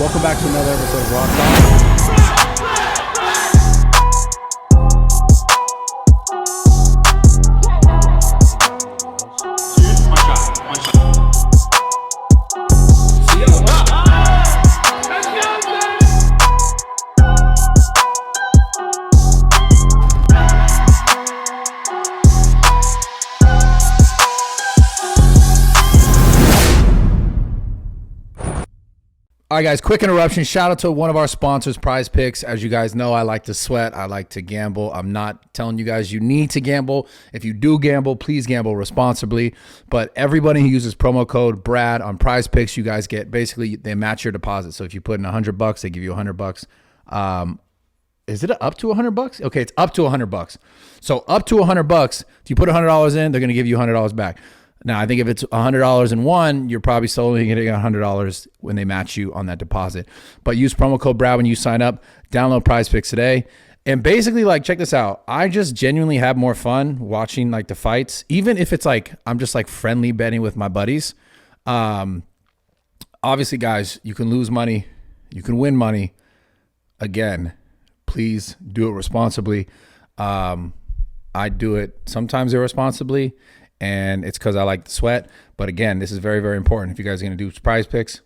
Welcome back to another episode of RAWTALK. All right, guys, quick interruption. Shout out to one of our sponsors, Prize Picks. As you guys know, I like to sweat. I like to gamble. I'm not telling you guys you need to gamble. If you do gamble, please gamble responsibly. But everybody who uses promo code Brad on Prize Picks, you guys get basically they match your deposit. So if you put in $100, they give you $100. Is it up to $100? Okay, it's up to $100. So up to $100, if you put $100 in, they're going to give you $100 back. Now, I think if it's $100 in one, you're probably solely getting $100 when they match you on that deposit. But use promo code Brad when you sign up. Download Prize Picks today. And basically, like, check this out. I just genuinely have more fun watching, like, the fights. Even if it's, like, I'm just, like, friendly betting with my buddies. Obviously, guys, you can lose money. You can win money. Again, please do it responsibly. I do it sometimes irresponsibly. And it's because I like to sweat. But again, this is very, very important. If you guys are going to do Prize Picks,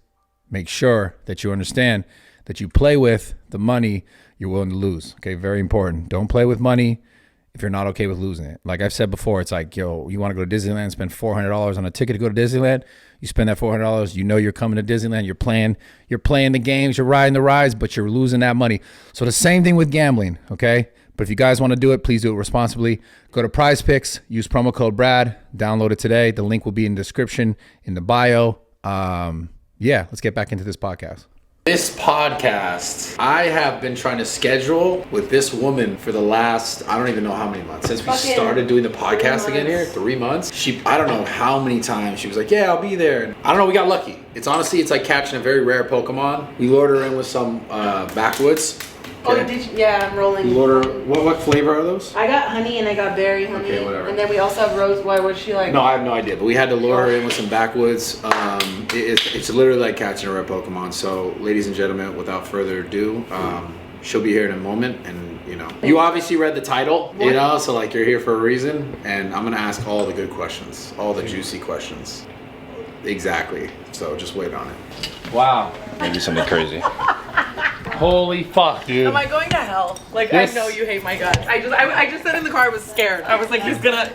make sure that you understand that you play with the money you're willing to lose. Okay, very important. Don't play with money if you're not okay with losing it. Like I've said before, it's like, yo, you want to go to Disneyland, spend $400 on a ticket to go to Disneyland. You spend that $400, you know you're coming to Disneyland. You're playing the games, you're riding the rides, but you're losing that money. So the same thing with gambling, okay? But if you guys want to do it, please do it responsibly. Go to Prize Picks, use promo code Brad, download it today. The link will be in the description, in the bio. Yeah, let's get back into this podcast. This podcast, I have been trying to schedule with this woman for the last, I don't even know how many months. Since we started doing the podcast again here, 3 months. I don't know how many times she was like, yeah, I'll be there. And I don't know, we got lucky. It's like catching a very rare Pokemon. We lured her in with some backwoods. Okay. Oh, did you? Yeah, I'm rolling. What flavor are those? I got honey and I got berry honey. Okay, whatever. And then we also have rose. Why was she like? No, I have no idea. But we had to lure her in with some backwoods. It's literally like catching a rare Pokemon. So, ladies and gentlemen, without further ado, she'll be here in a moment. And you obviously read the title, so like you're here for a reason. And I'm gonna ask all the good questions, all the juicy questions. Exactly. So just wait on it. Wow. Maybe something crazy. Holy fuck, dude. Am I going to hell? Like, I know you hate my guts. I just said in the car I was scared. I was like, he's gonna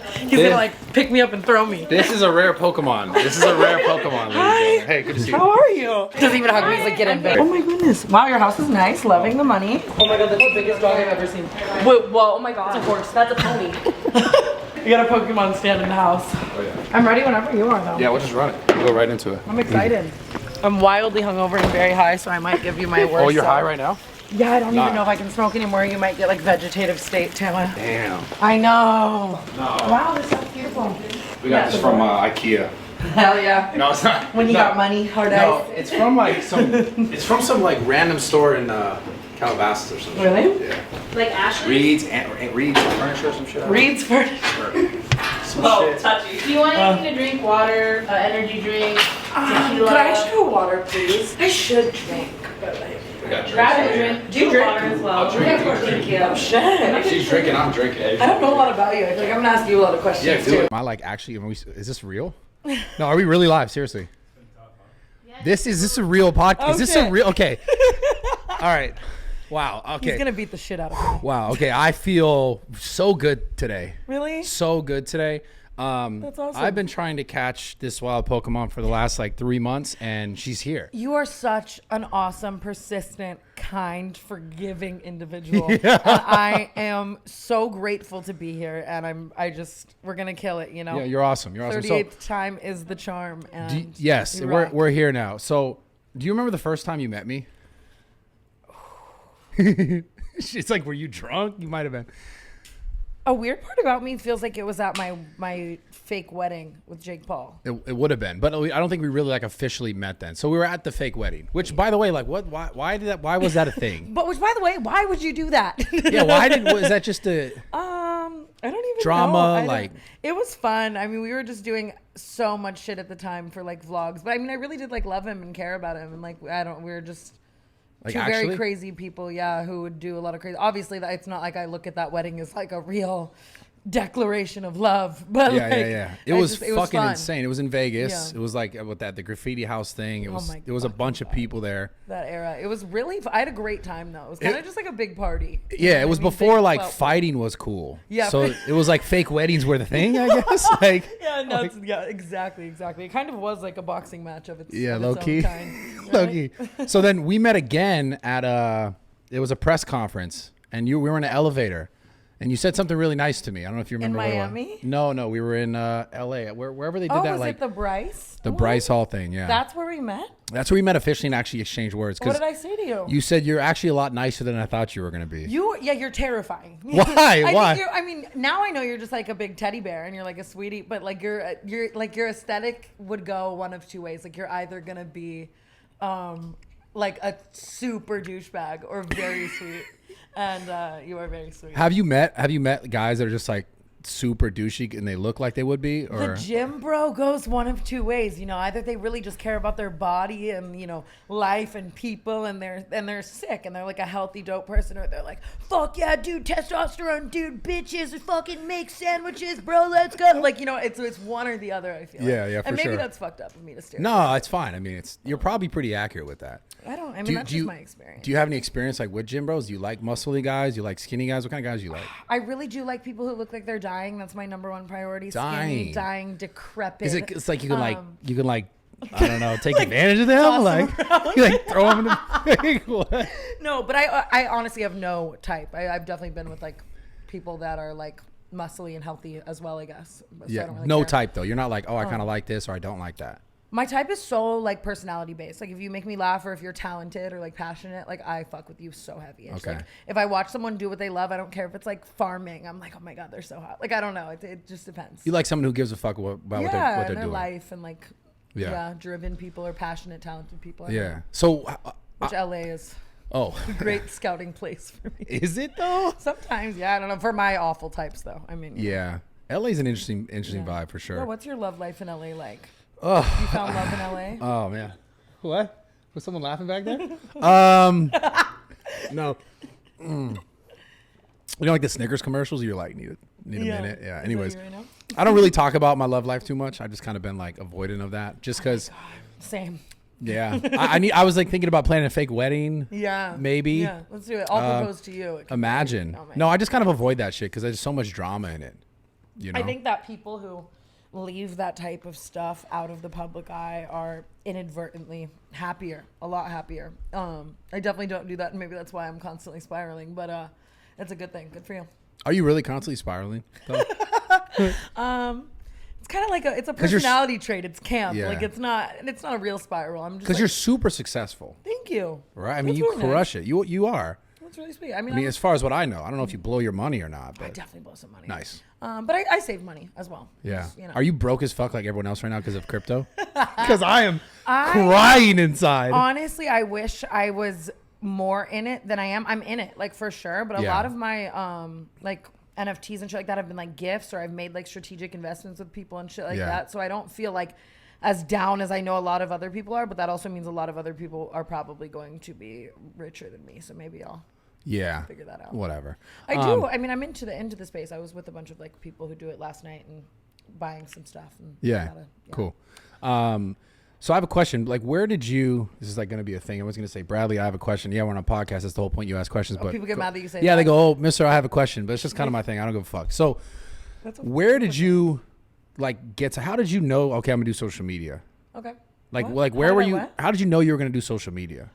like pick me up and throw me. This is a rare Pokemon. Hi. Hey, good to see you. How are you? Doesn't even hug me. He's like, get in bed. Oh my goodness. Wow, your house is nice. Loving the money. Oh my god, that's the biggest dog I've ever seen. Wait, whoa, oh my god. It's a horse. That's a pony. You got a Pokemon stand in the house. Oh yeah. I'm ready whenever you are though. Yeah, we'll just run it. We'll go right into it. I'm excited. I'm wildly hungover and very high, so I might give you my worst. Oh, you're high right now? Yeah, I don't even know if I can smoke anymore. You might get like vegetative state, Tana. Damn. I know. No. Wow, this is beautiful. We got this from IKEA. Hell yeah. No, it's not. When you got money, hard ice. No, it's from like some like random store in Calabasas or something. Really? Yeah. Like Ashley? Reed's furniture or some shit. Reed's furniture. Oh, touchy. Do you want anything to drink? Water, energy drink, tequila? Could I just go water, please? I should drink, but like. Grab a drink. Do you drink? Water as well. I'll drink. Oh shit. If she's drinking, I'm drinking. I don't know a lot about you. I feel like I'm gonna ask you a lot of questions yeah, too. Am I like actually? Is this real? No, are we really live? Seriously. Is this a real podcast? Oh, is this a real? Okay. All right. Wow. Okay. He's gonna beat the shit out of me. Wow. Okay. I feel so good today. Really? So good today. That's awesome. I've been trying to catch this wild Pokemon for the last like 3 months, and she's here. You are such an awesome, persistent, kind, forgiving individual. Yeah. And I am so grateful to be here, and we're gonna kill it, Yeah, you're awesome. You're awesome. 38th time is the charm. And yes, we're here now. So, do you remember the first time you met me? It's like, were you drunk? You might have been. A weird part about me feels like it was at my fake wedding with Jake Paul. It would have been, but I don't think we really like officially met then. So we were at the fake wedding, which, by the way, like, what? Why was that a thing? But which, by the way, why would you do that? Yeah, was that just a? I don't even drama, know. like it was fun. I mean, we were just doing so much shit at the time for like vlogs, but I mean, I really did like love him and care about him, and like we were just Like Two actually? very crazy people, yeah, who would do a lot of crazy. Obviously, it's not like I look at that wedding as like a real declaration of love, but Yeah. It was fucking fun. insane. It was in Vegas. Yeah. It was like with the graffiti house thing. It was my there was a fucking bunch of God. people there. That era, it was really. I had a great time though. It was kind of just like a big party. Yeah, it was before Big like clout fighting was cool. Yeah. So it was like fake weddings were the thing, I guess. Like Yeah, no, yeah, exactly. It kind of was like a boxing match of its low own key. kind, right? Low key. So then we met again at it was a press conference, and we were in an elevator. And you said something really nice to me. I don't know if you remember. In Miami? No, we were in L.A. Wherever they did that. Was like it the Bryce? the Bryce Hall thing. Yeah, That's where we met. that's where we met officially and actually exchanged words. What did I say to you? You said you're actually a lot nicer than I thought you were going to be. You're terrifying. Why? Why? I mean, now I know you're just like a big teddy bear and you're like a sweetie, but like your aesthetic would go one of two ways. Like you're either gonna be, like a super douchebag or very sweet, and you are very sweet. Have you met guys that are just like super douchey and they look like they would be? Or The gym bro goes one of two ways, either they really just care about their body and life and people, and they're sick and they're like a healthy dope person, or they're like, fuck yeah dude, testosterone dude, bitches, we fucking make sandwiches bro, let's go. Like it's one or the other, I feel Yeah, like. yeah, for and maybe sure. that's fucked up of me to stereotype. No, it's fine. I mean, you're probably pretty accurate with that. That's just my experience. Do you have any experience like with gym bros? Do you like muscly guys? Do you like skinny guys? What kind of guys do you like? I really do like people who look like they're dying. That's my number one priority. Dying. Skinny, dying, decrepit. Is it? It's like you can like I don't know, take advantage of them. toss Like them you like throw them in the what? No, but I honestly have no type. I've definitely been with like people that are like muscly and healthy as well, I guess. So I Yeah, don't really no care. type though. You're not like, oh, I kind of like this or I don't like that. My type is so like personality based. Like if you make me laugh or if you're talented or like passionate, like I fuck with you so heavy. It's Okay. like if I watch someone do what they love, I don't care if it's like farming. I'm like, oh my god, they're so hot. Like I don't know. It just depends. You like someone who gives a fuck about what they're their doing. life and like driven people or passionate, talented people. I don't Yeah. know. So Which LA is oh, a great scouting place for me. is it though? Sometimes, yeah. I don't know. For my awful types though. I mean, Yeah. LA's an interesting Yeah. vibe for sure. Well, what's your love life in LA like? Oh. You found love in LA? Oh man. What? Was someone laughing back there? No. You know, like the Snickers commercials. You're like need a minute. Yeah. Is that Anyways, you right now? I don't really talk about my love life too much. I've just kind of been like avoidant of that, just because. Same. Yeah. I was like thinking about planning a fake wedding. Yeah. Maybe. Yeah. Let's do it. I'll propose to you. Imagine. Oh my No, I just kind of avoid that shit because there's so much drama in it. You know. I think that people who leave that type of stuff out of the public eye are inadvertently happier, a lot happier. I definitely don't do that, and maybe that's why I'm constantly spiraling. But it's a good thing. Good for you. Are you really constantly spiraling? Though? It's kind of like it's a personality trait. It's camp. Yeah. Like it's not a real spiral. I'm just Because like, you're super successful, thank you. right? I mean, That's you really crush it. You are. That's really sweet. I mean, I mean, as far as what I know, I don't know if you blow your money or not, I but definitely blow some money. nice. But I save money as well. Yeah. Just, Are you broke as fuck like everyone else right now because of crypto? Because I am crying inside. Honestly, I wish I was more in it than I am. I'm in it, like for sure. But a Yeah. lot of my like NFTs and shit like that have been like gifts, or I've made like strategic investments with people and shit like Yeah. that. So I don't feel like as down as I know a lot of other people are. But that also means a lot of other people are probably going to be richer than me. So maybe I'll Yeah. figure that out. Whatever. I do. I mean, I'm into the space. I was with a bunch of like people who do it last night and buying some stuff. And Yeah. Cool. So I have a question. Like, where did you? This is like going to be a thing. I was going to say, Bradley, I have a question. Yeah, we're on a podcast. That's the whole point. You ask questions, but people get mad that you say yeah, that. they go, oh, Mister, I have a question, but it's just kind of my thing. I don't give a fuck. So, where did you like get to? How did you know? Okay, I'm gonna do social media. Okay. Like, What? like How where did were I you? what? How did you know you were gonna do social media?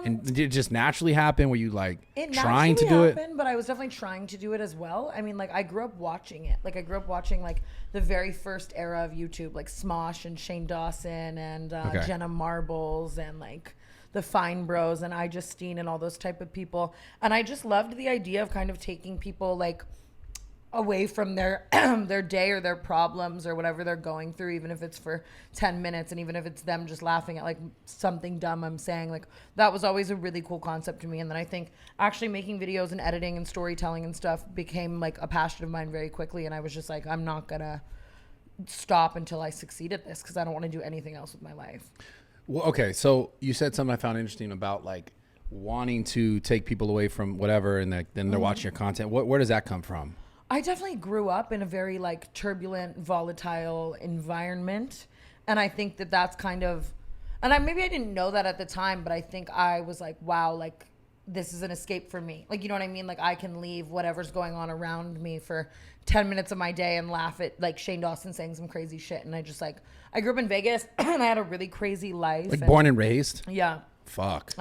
And did it just naturally happen? Were you like It trying to naturally do it? happened, but I was definitely trying to do it as well. I mean, like I grew up watching it. Like I grew up watching like the very first era of YouTube, like Smosh and Shane Dawson and Okay. Jenna Marbles and like the Fine Bros and I Justine and all those type of people. And I just loved the idea of kind of taking people like away from their their day or their problems or whatever they're going through, even if it's for 10 minutes and even if it's them just laughing at like something dumb I'm saying. Like that was always a really cool concept to me. And then I think actually making videos and editing and storytelling and stuff became like a passion of mine very quickly. And I was just like, I'm not gonna stop until I succeed at this because I don't want to do anything else with my life. Well, okay, so you said something I found interesting about like wanting to take people away from whatever, and then they're watching your content. Where does that come from? I definitely grew up in a very like turbulent, volatile environment. And I think that that's kind of, and maybe I didn't know that at the time, but I think I was like, wow, like this is an escape for me. Like, you know what I mean? Like I can leave whatever's going on around me for 10 minutes of my day and laugh at like Shane Dawson saying some crazy shit. And I just like, I grew up in Vegas and I had a really crazy life. Like born and raised? Yeah. Fuck. Shit.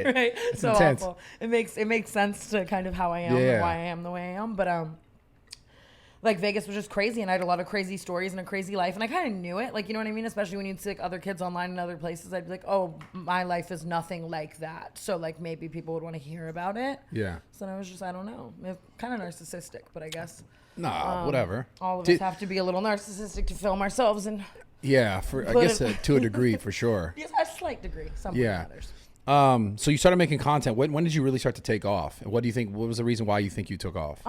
Right. That's so intense. awful. It makes sense to kind of how I am and why I am the way I am. But like Vegas was just crazy, and I had a lot of crazy stories and a crazy life, and I kind of knew it. Like, you know what I mean? Especially when you'd see like, other kids online in other places, I'd be like, oh, my life is nothing like that. So like maybe people would want to hear about it. Yeah. So I was just, I don't know, kind of narcissistic, but I guess. Nah, whatever. All of us have to be a little narcissistic to film ourselves and. Yeah, I guess to a degree, for sure. Yes, a slight degree. Some others. So you started making content. When did you really start to take off? And what do you think? What was the reason why you think you took off?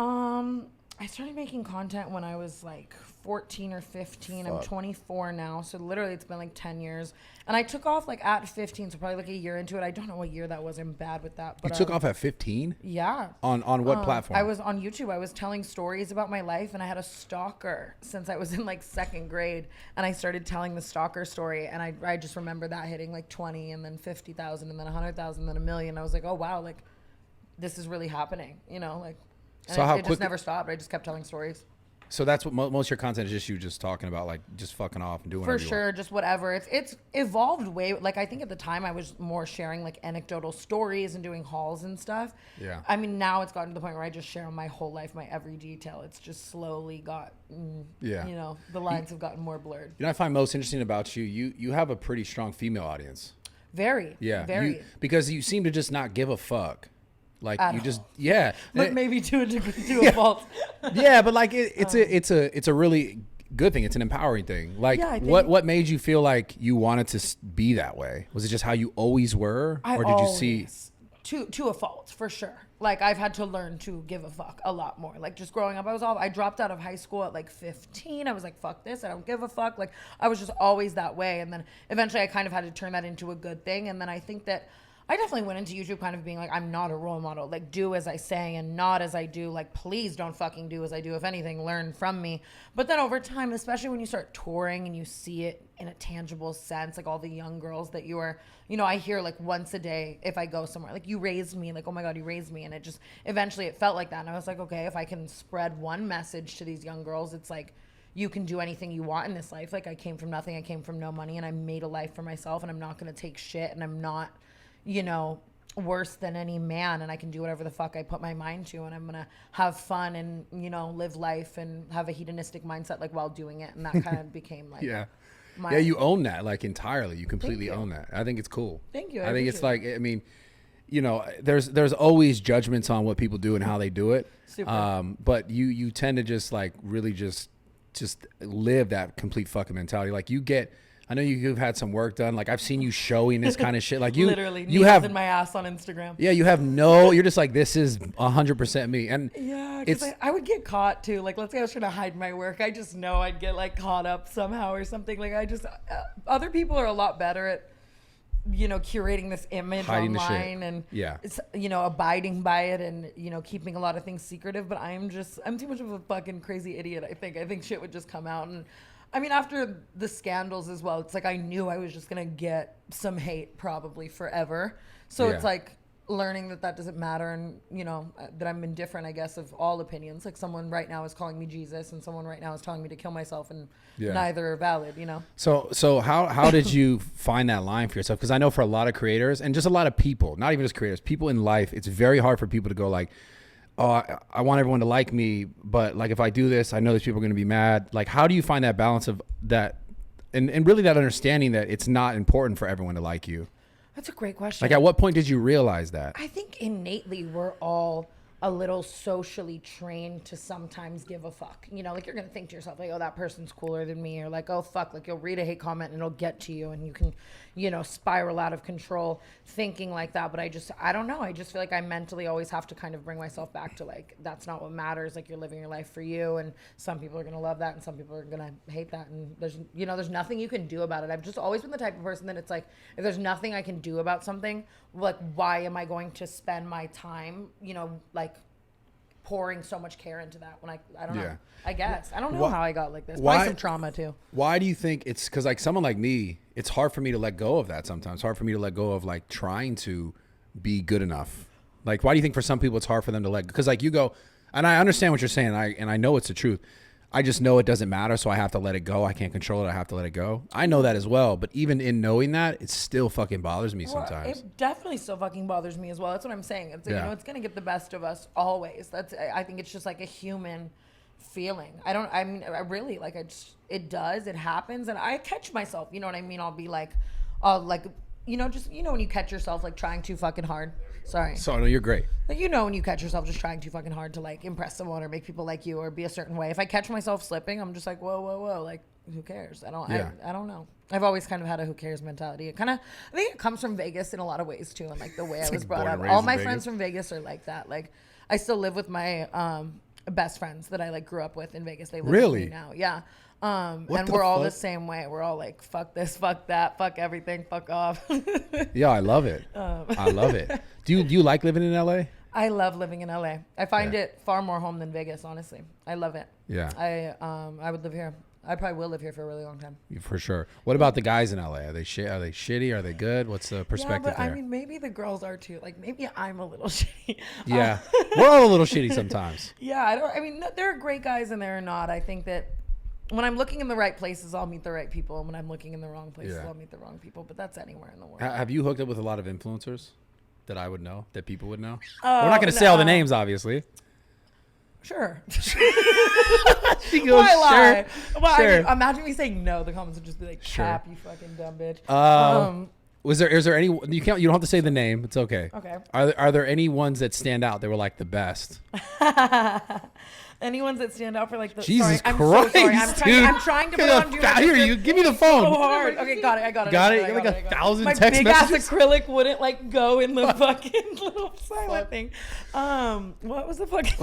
I started making content when I was like 14 or 15. I'm 24 now, so literally it's been like 10 years. And I took off like at 15, so probably like a year into it. I don't know what year that was. I'm bad with that. But you took off at 15? Yeah. On what platform? I was on YouTube. I was telling stories about my life, and I had a stalker since I was in like second grade. And I started telling the stalker story, and I just remember that hitting like 20, and then 50,000, and then 100,000, then 1 million. I was like, oh wow, like this is really happening, you know, like. And so it just never stopped. I just kept telling stories. So that's what most of your content is, just you just talking about, like just fucking off and doing whatever for sure, just whatever. It's evolved way. Like I think at the time I was more sharing like anecdotal stories and doing hauls and stuff. Yeah. I mean now it's gotten to the point where I just share my whole life, my every detail. It's just slowly got. You know, the lines have gotten more blurred. You know what I find most interesting about you? You have a pretty strong female audience. Very. Yeah. Very. Because you seem to just not give a fuck. Like at you all. just but maybe to a degree, to a fault. Yeah, but like it's a really good thing. It's an empowering thing. Like what made you feel like you wanted to be that way? Was it just how you always were, or did you see to a fault for sure? Like I've had to learn to give a fuck a lot more. Like just growing up, I dropped out of high school at like 15. I was like, fuck this, I don't give a fuck. Like I was just always that way, and then eventually I kind of had to turn that into a good thing. And then I think that I definitely went into YouTube kind of being like, I'm not a role model. Like, do as I say and not as I do. Like, please don't fucking do as I do. If anything, learn from me. But then over time, especially when you start touring and you see it in a tangible sense, like all the young girls that you are, you know, I hear like once a day if I go somewhere, like you raised me, like, oh my God, you raised me. And it just, eventually it felt like that. And I was like, okay, if I can spread one message to these young girls, it's like, you can do anything you want in this life. Like I came from nothing. I came from no money, and I made a life for myself, and I'm not going to take shit, and I'm not, you know, worse than any man, and I can do whatever the fuck I put my mind to, and I'm gonna have fun and, you know, live life and have a hedonistic mindset like while doing it. And that kind of became like you own that like entirely. You completely own that. I think it's cool. Thank you. I think it's like, I mean, you know, there's always judgments on what people do and how they do it. Super. But you tend to just like really just live that complete fucking mentality. Like I know you've had some work done. Like I've seen you showing this kind of shit. Like literally you have in my ass on Instagram. Yeah, you're just like, this is 100% me. And yeah, because I would get caught too. Like let's say I was trying to hide my work. I just know I'd get like caught up somehow or something. Like I just other people are a lot better at, you know, curating this image hiding online and it's, you know, abiding by it and, you know, keeping a lot of things secretive. But I'm too much of a fucking crazy idiot. I think shit would just come out. And I mean, after the scandals as well, it's like I knew I was just going to get some hate probably forever. So it's like learning that doesn't matter, and, you know, that I'm indifferent, I guess, of all opinions. Like someone right now is calling me Jesus, and someone right now is telling me to kill myself, and neither are valid, you know? So how did you find that line for yourself? Because I know for a lot of creators and just a lot of people, not even just creators, people in life, it's very hard for people to go like, oh, I want everyone to like me, but like if I do this, I know these people are going to be mad. Like, how do you find that balance of that, and really that understanding that it's not important for everyone to like you? That's a great question. Like, at what point did you realize that? I think innately we're all a little socially trained to sometimes give a fuck. You know, like you're going to think to yourself, like, oh, that person's cooler than me. Or like, oh, fuck, like you'll read a hate comment and it'll get to you and you can, spiral out of control thinking like that. But I don't know. I just feel like I mentally always have to kind of bring myself back to like, that's not what matters. Like, you're living your life for you. And some people are going to love that and some people are going to hate that. And there's nothing you can do about it. I've just always been the type of person that it's like, if there's nothing I can do about something, like, why am I going to spend my time, like, pouring so much care into that when I don't know. I guess. I don't know how I got like this. Probably some trauma too. Why do you think it's because like someone like me, it's hard for me to let go of that sometimes. It's hard for me to let go of like trying to be good enough. Like, why do you think for some people it's hard for them to let go? Because like you go, and I understand what you're saying, and I know it's the truth. I just know it doesn't matter, so I have to let it go. I can't control it. I have to let it go. I know that as well, but even in knowing that, it still fucking bothers me sometimes. It definitely still fucking bothers me as well. That's what I'm saying. It's it's gonna get the best of us always. I think it's just like a human feeling. I really like it does. It happens, and I catch myself. You know what I mean? I'll be like, when you catch yourself like trying too fucking hard. Sorry. So no, you're great. Like, when you catch yourself just trying too fucking hard to like impress someone or make people like you or be a certain way. If I catch myself slipping, I'm just like, whoa, like, who cares? I don't know. I've always kind of had a who cares mentality. I think it comes from Vegas in a lot of ways too, and like the way I was brought up. All my friends from Vegas are like that. Like, I still live with my best friends that I like grew up with in Vegas. They live with me now. Yeah. And we're all the same way. We're all like, fuck this, fuck that, fuck everything, fuck off. Yeah, I love it. I love it. Do you like living in LA? I love living in LA. I find it far more home than Vegas, honestly. I love it. Yeah. I would live here. I probably will live here for a really long time. For sure. What about the guys in LA? Are they shitty? Are they good? What's the perspective there? I mean, maybe the girls are too. Like, maybe I'm a little shitty. Yeah. We're all a little shitty sometimes. Yeah. There are great guys and there are not. I think that when I'm looking in the right places, I'll meet the right people. And when I'm looking in the wrong places, I'll meet the wrong people. But that's anywhere in the world. Have you hooked up with a lot of influencers that I would know, that people would know? We're not going to say all the names, obviously. Sure. She goes, why lie? Well, sure. I mean, imagine me saying no. The comments would just be like, "Cap, you fucking dumb bitch." Is there any? You don't have to say the name. It's okay. Okay. Are there any ones that stand out? They were like the best. Any ones that stand out for like the Jesus sorry, Christ, I'm so sorry. I'm trying to put on do not Here, you give me the phone. So hard. Okay, got it. I got it. Got it. Like 1,000 text messages. My big ass acrylic wouldn't like go in the fucking little silent thing. What was the fucking?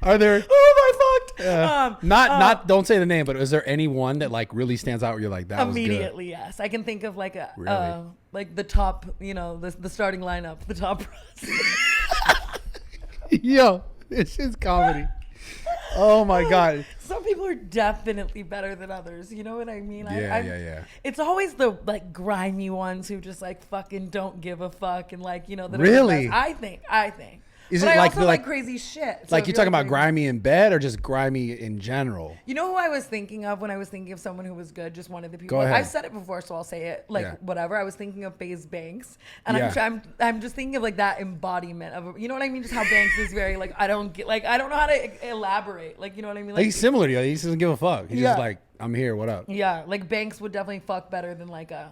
Are there? Oh my fucked. Don't say the name, but is there any one that like really stands out where you're like that? Immediately, was good? Yes. I can think of like really? Like the top, the starting lineup, the top. Yo, it's just comedy. Oh my god. Some people are definitely better than others. You know what I mean? Yeah. It's always the like grimy ones who just like fucking don't give a fuck and like that. Really? I think. Is but it I like also like crazy shit? So like you're talking about grimy in bed or just grimy in general? You know who I was thinking of when I was thinking of someone who was good? Just one of the people. Go ahead. I've said it before, so I'll say it. Like whatever. I was thinking of FaZe Banks, and I'm just thinking of like that embodiment of you know what I mean? Just how Banks is very like I don't know how to elaborate. Like you know what I mean? Like he's similar to you. He doesn't give a fuck. He's just like I'm here. What up? Yeah, like Banks would definitely fuck better than like a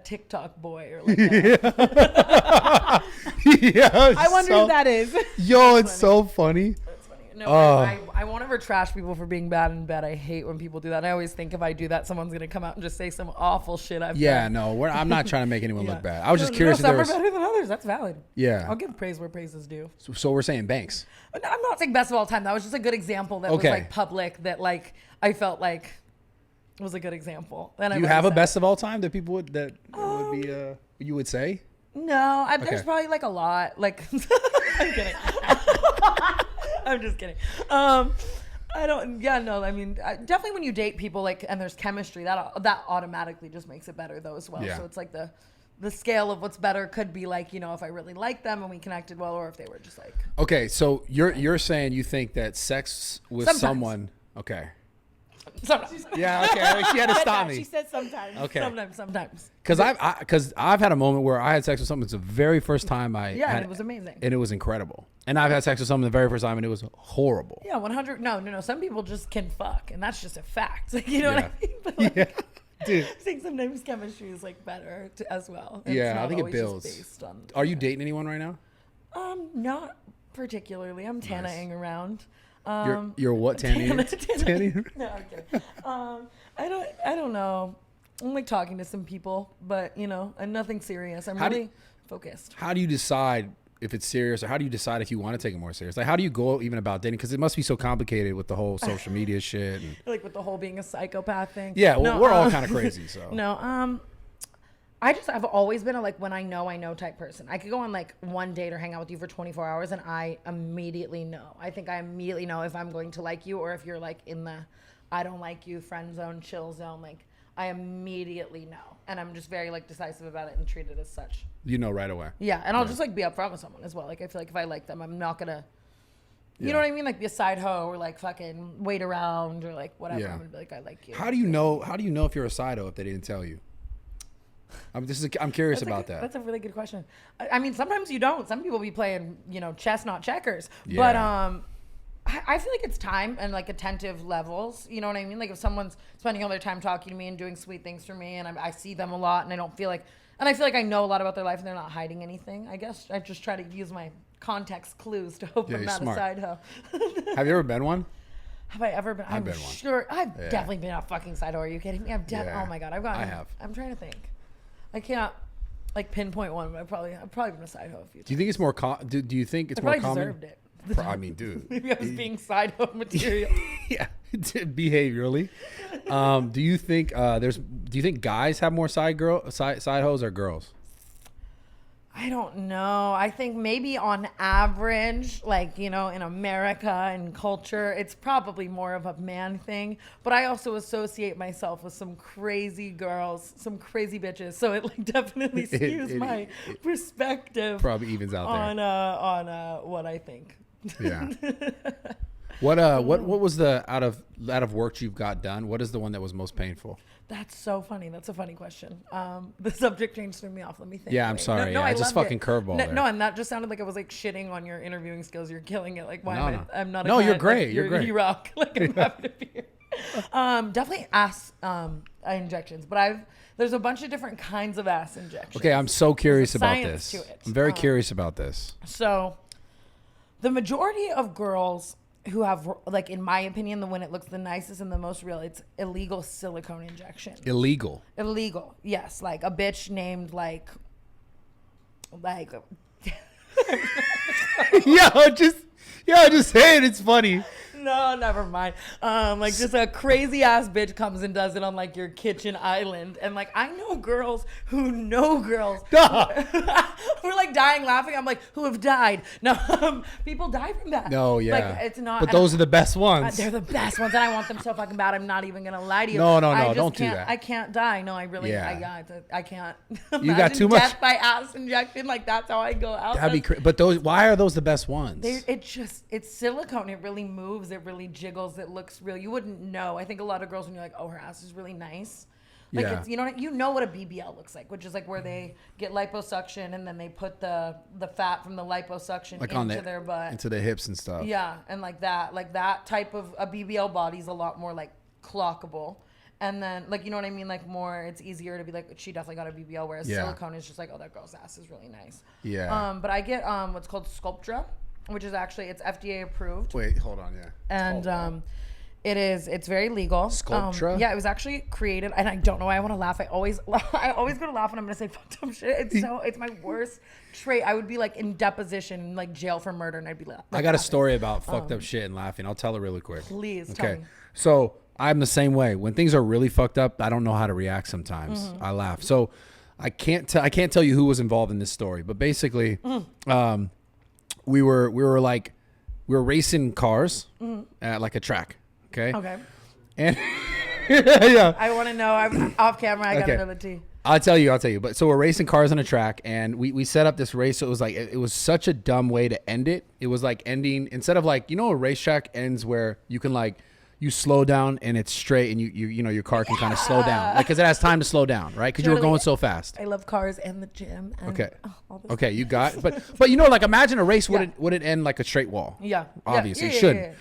TikTok boy or like I wonder who that is. Yo, it's so funny. That's funny. No, I won't ever trash people for being bad in bed. I hate when people do that. I always think if I do that, someone's gonna come out and just say some awful shit I've done. No, I'm not trying to make anyone look bad. I was just curious. Some are better than others. That's valid. Yeah, I'll give praise where praise is due. So we're saying Banks. I'm not saying best of all time. That was just a good example that was like public. That like I felt like was a good example. Do you have a best of all time that people would be you would say? No, there's probably like a lot. Like I'm kidding. I'm just kidding. I don't. Yeah, no. I mean, definitely when you date people like and there's chemistry, that automatically just makes it better though as well. Yeah. So it's like the scale of what's better could be like if I really liked them and we connected well, or if they were just like. Okay, so you're saying you think that sex with someone. Okay. Sometimes. Yeah, okay. She had to stop me. She said sometimes. Okay. Sometimes. Because I've had a moment where I had sex with someone. It's the very first time I had, and it was amazing. And it was incredible. And I've had sex with someone the very first time and it was horrible. Yeah, 100. No. Some people just can fuck, and that's just a fact. Like, you know what I mean? But like, dude. I think sometimes chemistry is like better as well. And I think it builds. Are you dating anyone right now? Not particularly. I'm Tana-ing around. You're what, Tanny? No, I'm kidding. I don't know. I'm like talking to some people, but you know, and nothing serious. I'm really focused. How do you decide if it's serious, or how do you decide if you want to take it more serious? Like, how do you go even about dating? Because it must be so complicated with the whole social media shit. And, Like with the whole being a psychopath thing. yeah, well, we're all kind of crazy. So no, I've always been a like when I know type person. I could go on like one date or hang out with you for 24 hours and I immediately know. I think I immediately know if I'm going to like you or if you're like in the I don't like you friend zone, chill zone. Like I immediately know. And I'm just very like decisive about it and treat it as such. you know right away. Yeah, and I'll just like be upfront with someone as well. Like I feel like if I like them, I'm not gonna you know what I mean? Like be a side hoe or like fucking wait around or like whatever. Yeah. I'm gonna be like, I like you. How do you know if you're a side hoe if they didn't tell you? I'm curious about that. That's a really good question. I mean, sometimes you don't. Some people be playing, you know, chess, not checkers. Yeah. But I feel like it's time and like attentive levels. You know what I mean? Like if someone's spending all their time talking to me and doing sweet things for me, and I see them a lot, and I don't feel like, and I feel like I know a lot about their life, and they're not hiding anything. I guess I just try to use my context clues to hope I'm not smart. a side hoe. Have you ever been one? Have I ever been? I'm been one. sure. I've definitely been a fucking side hoe. Are you kidding me? Yeah. Oh my god, I've gotten. I have. I'm trying to think. I can't like pinpoint one, but I've probably been a side hoe a few times. Do you think it's more do you think it's I more probably common? deserved it. I mean, dude. Maybe I was being side hoe material. Yeah, behaviorally. Do you think guys have more side hoes or girls? I don't know. I think maybe on average, like, you know, in America and culture, it's probably more of a man thing. But I also associate myself with some crazy girls, some crazy bitches. So it like definitely skews my perspective. Probably evens out there. On what I think. Yeah. What was the out of work you've got done? What is the one that was most painful? That's so funny. That's a funny question. The subject change threw me off. Let me think. Yeah, I'm sorry. I just fucking curveball there. No, and that just sounded like I was like shitting on your interviewing skills. You're killing it. Like, why No, am no. I'm not a No, client. you're great. Like, You're great. You rock. Like, I'm happy to be here. Definitely ass injections, but there's a bunch of different kinds of ass injections. Okay, I'm so curious about science this. to it. I'm very curious about this. So, the majority of girls who have, like, in my opinion, the one it looks the nicest and the most real, it's illegal silicone injection. Illegal, yes. Like a bitch named like just say it. It's funny. No, never mind. Like just a crazy ass bitch comes and does it on like your kitchen island, and like I know girls who know girls. We're like dying laughing. I'm like, who have died? No, people die from that. No, yeah. Like it's not. But those are the best ones. They're the best ones, and I want them so fucking bad. I'm not even gonna lie to you. No, I just don't do can't- that. I can't die. No, I really. Yeah. I can't. You got too much. Death by ass injection. Like that's how I go out. That'd be but why are those the best ones? It's silicone. It really moves. It really jiggles. It looks real. You wouldn't know. I think a lot of girls, when you're like, oh, her ass is really nice. Like Yeah. it's, you know what a BBL looks like, which is like where they get liposuction and then they put the fat from the liposuction like into their butt. into the hips and stuff. Yeah, and like that type of a BBL body is a lot more like clockable. And then, like, you know what I mean? Like, more, it's easier to be like, she definitely got a BBL, whereas silicone is just like, oh, that girl's ass is really nice. Yeah. But I get what's called Sculptra, which is actually, it's FDA approved. Wait, hold on, yeah. And it's very legal. Sculptra? Yeah, it was actually created, and I don't know why I want to laugh. I always go to laugh when I'm gonna say fucked up shit. It's my worst trait. I would be like in deposition, like jail for murder, and I'd be like, I got a story about fucked up shit and laughing. I'll tell it really quick. Please tell me. So I'm the same way. When things are really fucked up, I don't know how to react sometimes. Mm-hmm. I laugh. So I can't tell you who was involved in this story, but basically, we were racing cars at like a track. Okay. And yeah, I want to know. I'm off camera. I gotta Okay. know the tea. I'll tell you. But so we're racing cars on a track, and we set up this race. So it was like it was such a dumb way to end it. It was like ending instead of like, you know, a racetrack ends where you can like you slow down and it's straight, and you know your car can kind of slow down, like because it has time to slow down, right? Because you were Totally. going so fast. I love cars and the gym. And, Okay. all this Okay, you got, but you know, like imagine a race wouldn't end like a straight wall. Yeah. Obviously, Yeah, it shouldn't. yeah.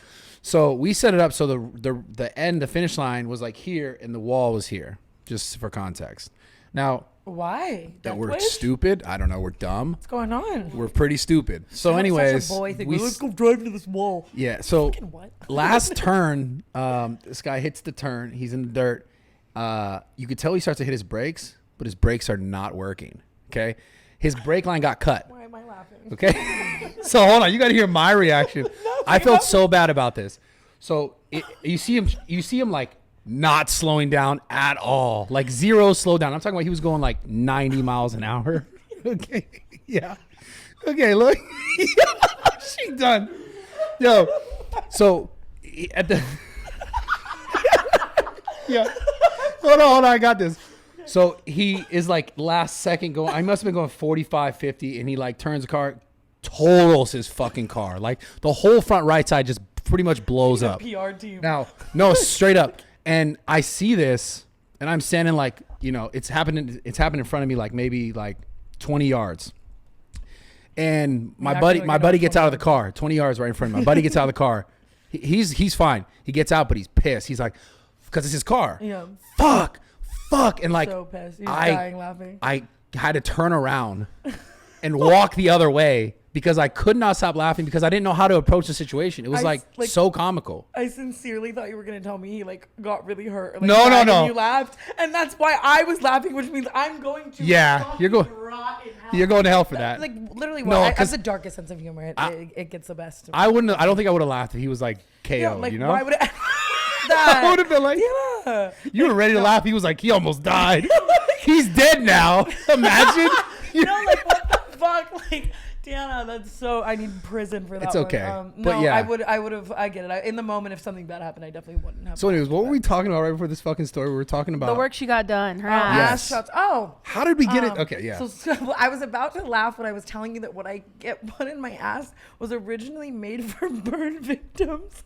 So we set it up so the finish line was like here and the wall was here, just for context. Now Why? that Death we're wish? stupid, I don't know, we're dumb. What's going on? We're pretty stupid. So Such anyways, a boy thing. we Let's go drive into this wall. yeah. So What? last turn, this guy hits the turn. He's in the dirt. You could tell he starts to hit his brakes, but his brakes are not working. Okay. His brake line got cut. Why am I laughing? Okay. So hold on. You got to hear my reaction. I felt so bad about this. So you see him like not slowing down at all, like zero slow down. I'm talking about he was going like 90 miles an hour. Okay. Yeah. Okay. Look, she done. Yo. So at the, yeah. Hold on. I got this. So he is like last second going, I must have been going 45, 50, and he like turns the car, totals his fucking car. Like the whole front right side just pretty much blows up. PR team. Now, no, straight up. And I see this, and I'm standing like, it's happening in front of me, like maybe like 20 yards. And my buddy gets out of the car, 20 yards right in front of me. My buddy gets out of the car. He's fine. He gets out, but he's pissed. He's like, because it's his car. Yeah. Fuck. And like, So pissed. He's dying laughing. I had to turn around and walk the other way because I could not stop laughing because I didn't know how to approach the situation. It was like so comical. I sincerely thought you were gonna tell me he like got really hurt. Like, No. And you laughed, and that's why I was laughing, which means I'm going to. Yeah, you're going to hell for that. Like literally, No, I have the darkest sense of humor. It gets the best. I don't think I would have laughed if he was like KO. Yeah, like, you know? why would it? I would have been like, yeah. You were ready to laugh. He was like, he almost died. He's dead now. Imagine. Like what the fuck? Like, Tana, that's so. I need prison for that. It's okay. No, but yeah, I would have. I get it. In the moment, if something bad happened, I definitely wouldn't have. So, anyways, what were we talking about right before this fucking story? We were talking about the work she got done. Her ass ass. shots. Oh, how did we get it? Okay, yeah. So I was about to laugh when I was telling you that what I get put in my ass was originally made for burn victims.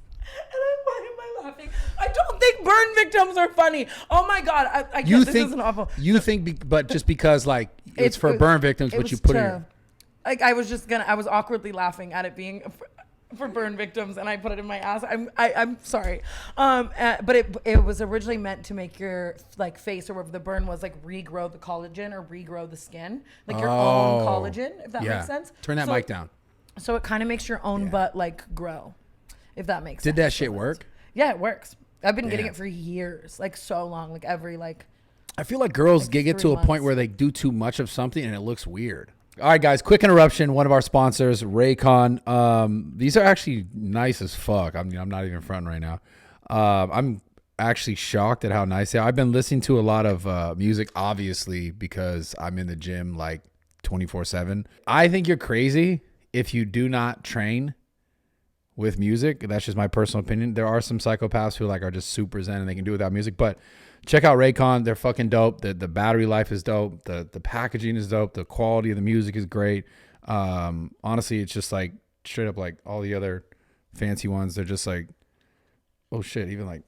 Why am I laughing? I don't think burn victims are funny. Oh my god! I You this isn't awful. You think, but just because like it's for burn victims, but you put it in. Like I was awkwardly laughing at it being for burn victims, and I put it in my ass. I'm sorry, but it was originally meant to make your like face or wherever the burn was like regrow the collagen or regrow the skin, like your own collagen, if that makes sense. Turn that mic down. So it kind of makes your own butt like grow, if that makes sense. Did that shit work? Yeah, it works. I've been getting it for years, like so long, like every like. I feel like girls get to a point where they do too much of something and it looks weird. All right, guys, quick interruption. One of our sponsors, Raycon. These are actually nice as fuck. I'm not even fronting right now. I'm actually shocked at how nice they are. I've been listening to a lot of music, obviously, because I'm in the gym like 24/7. I think you're crazy if you do not train with music. That's just my personal opinion. There are some psychopaths who like are just super zen and they can do without music, but check out Raycon. They're fucking dope. The battery life is dope. The packaging is dope. The quality of the music is great. Honestly, it's just like straight up like all the other fancy ones. They're just like, oh shit, even like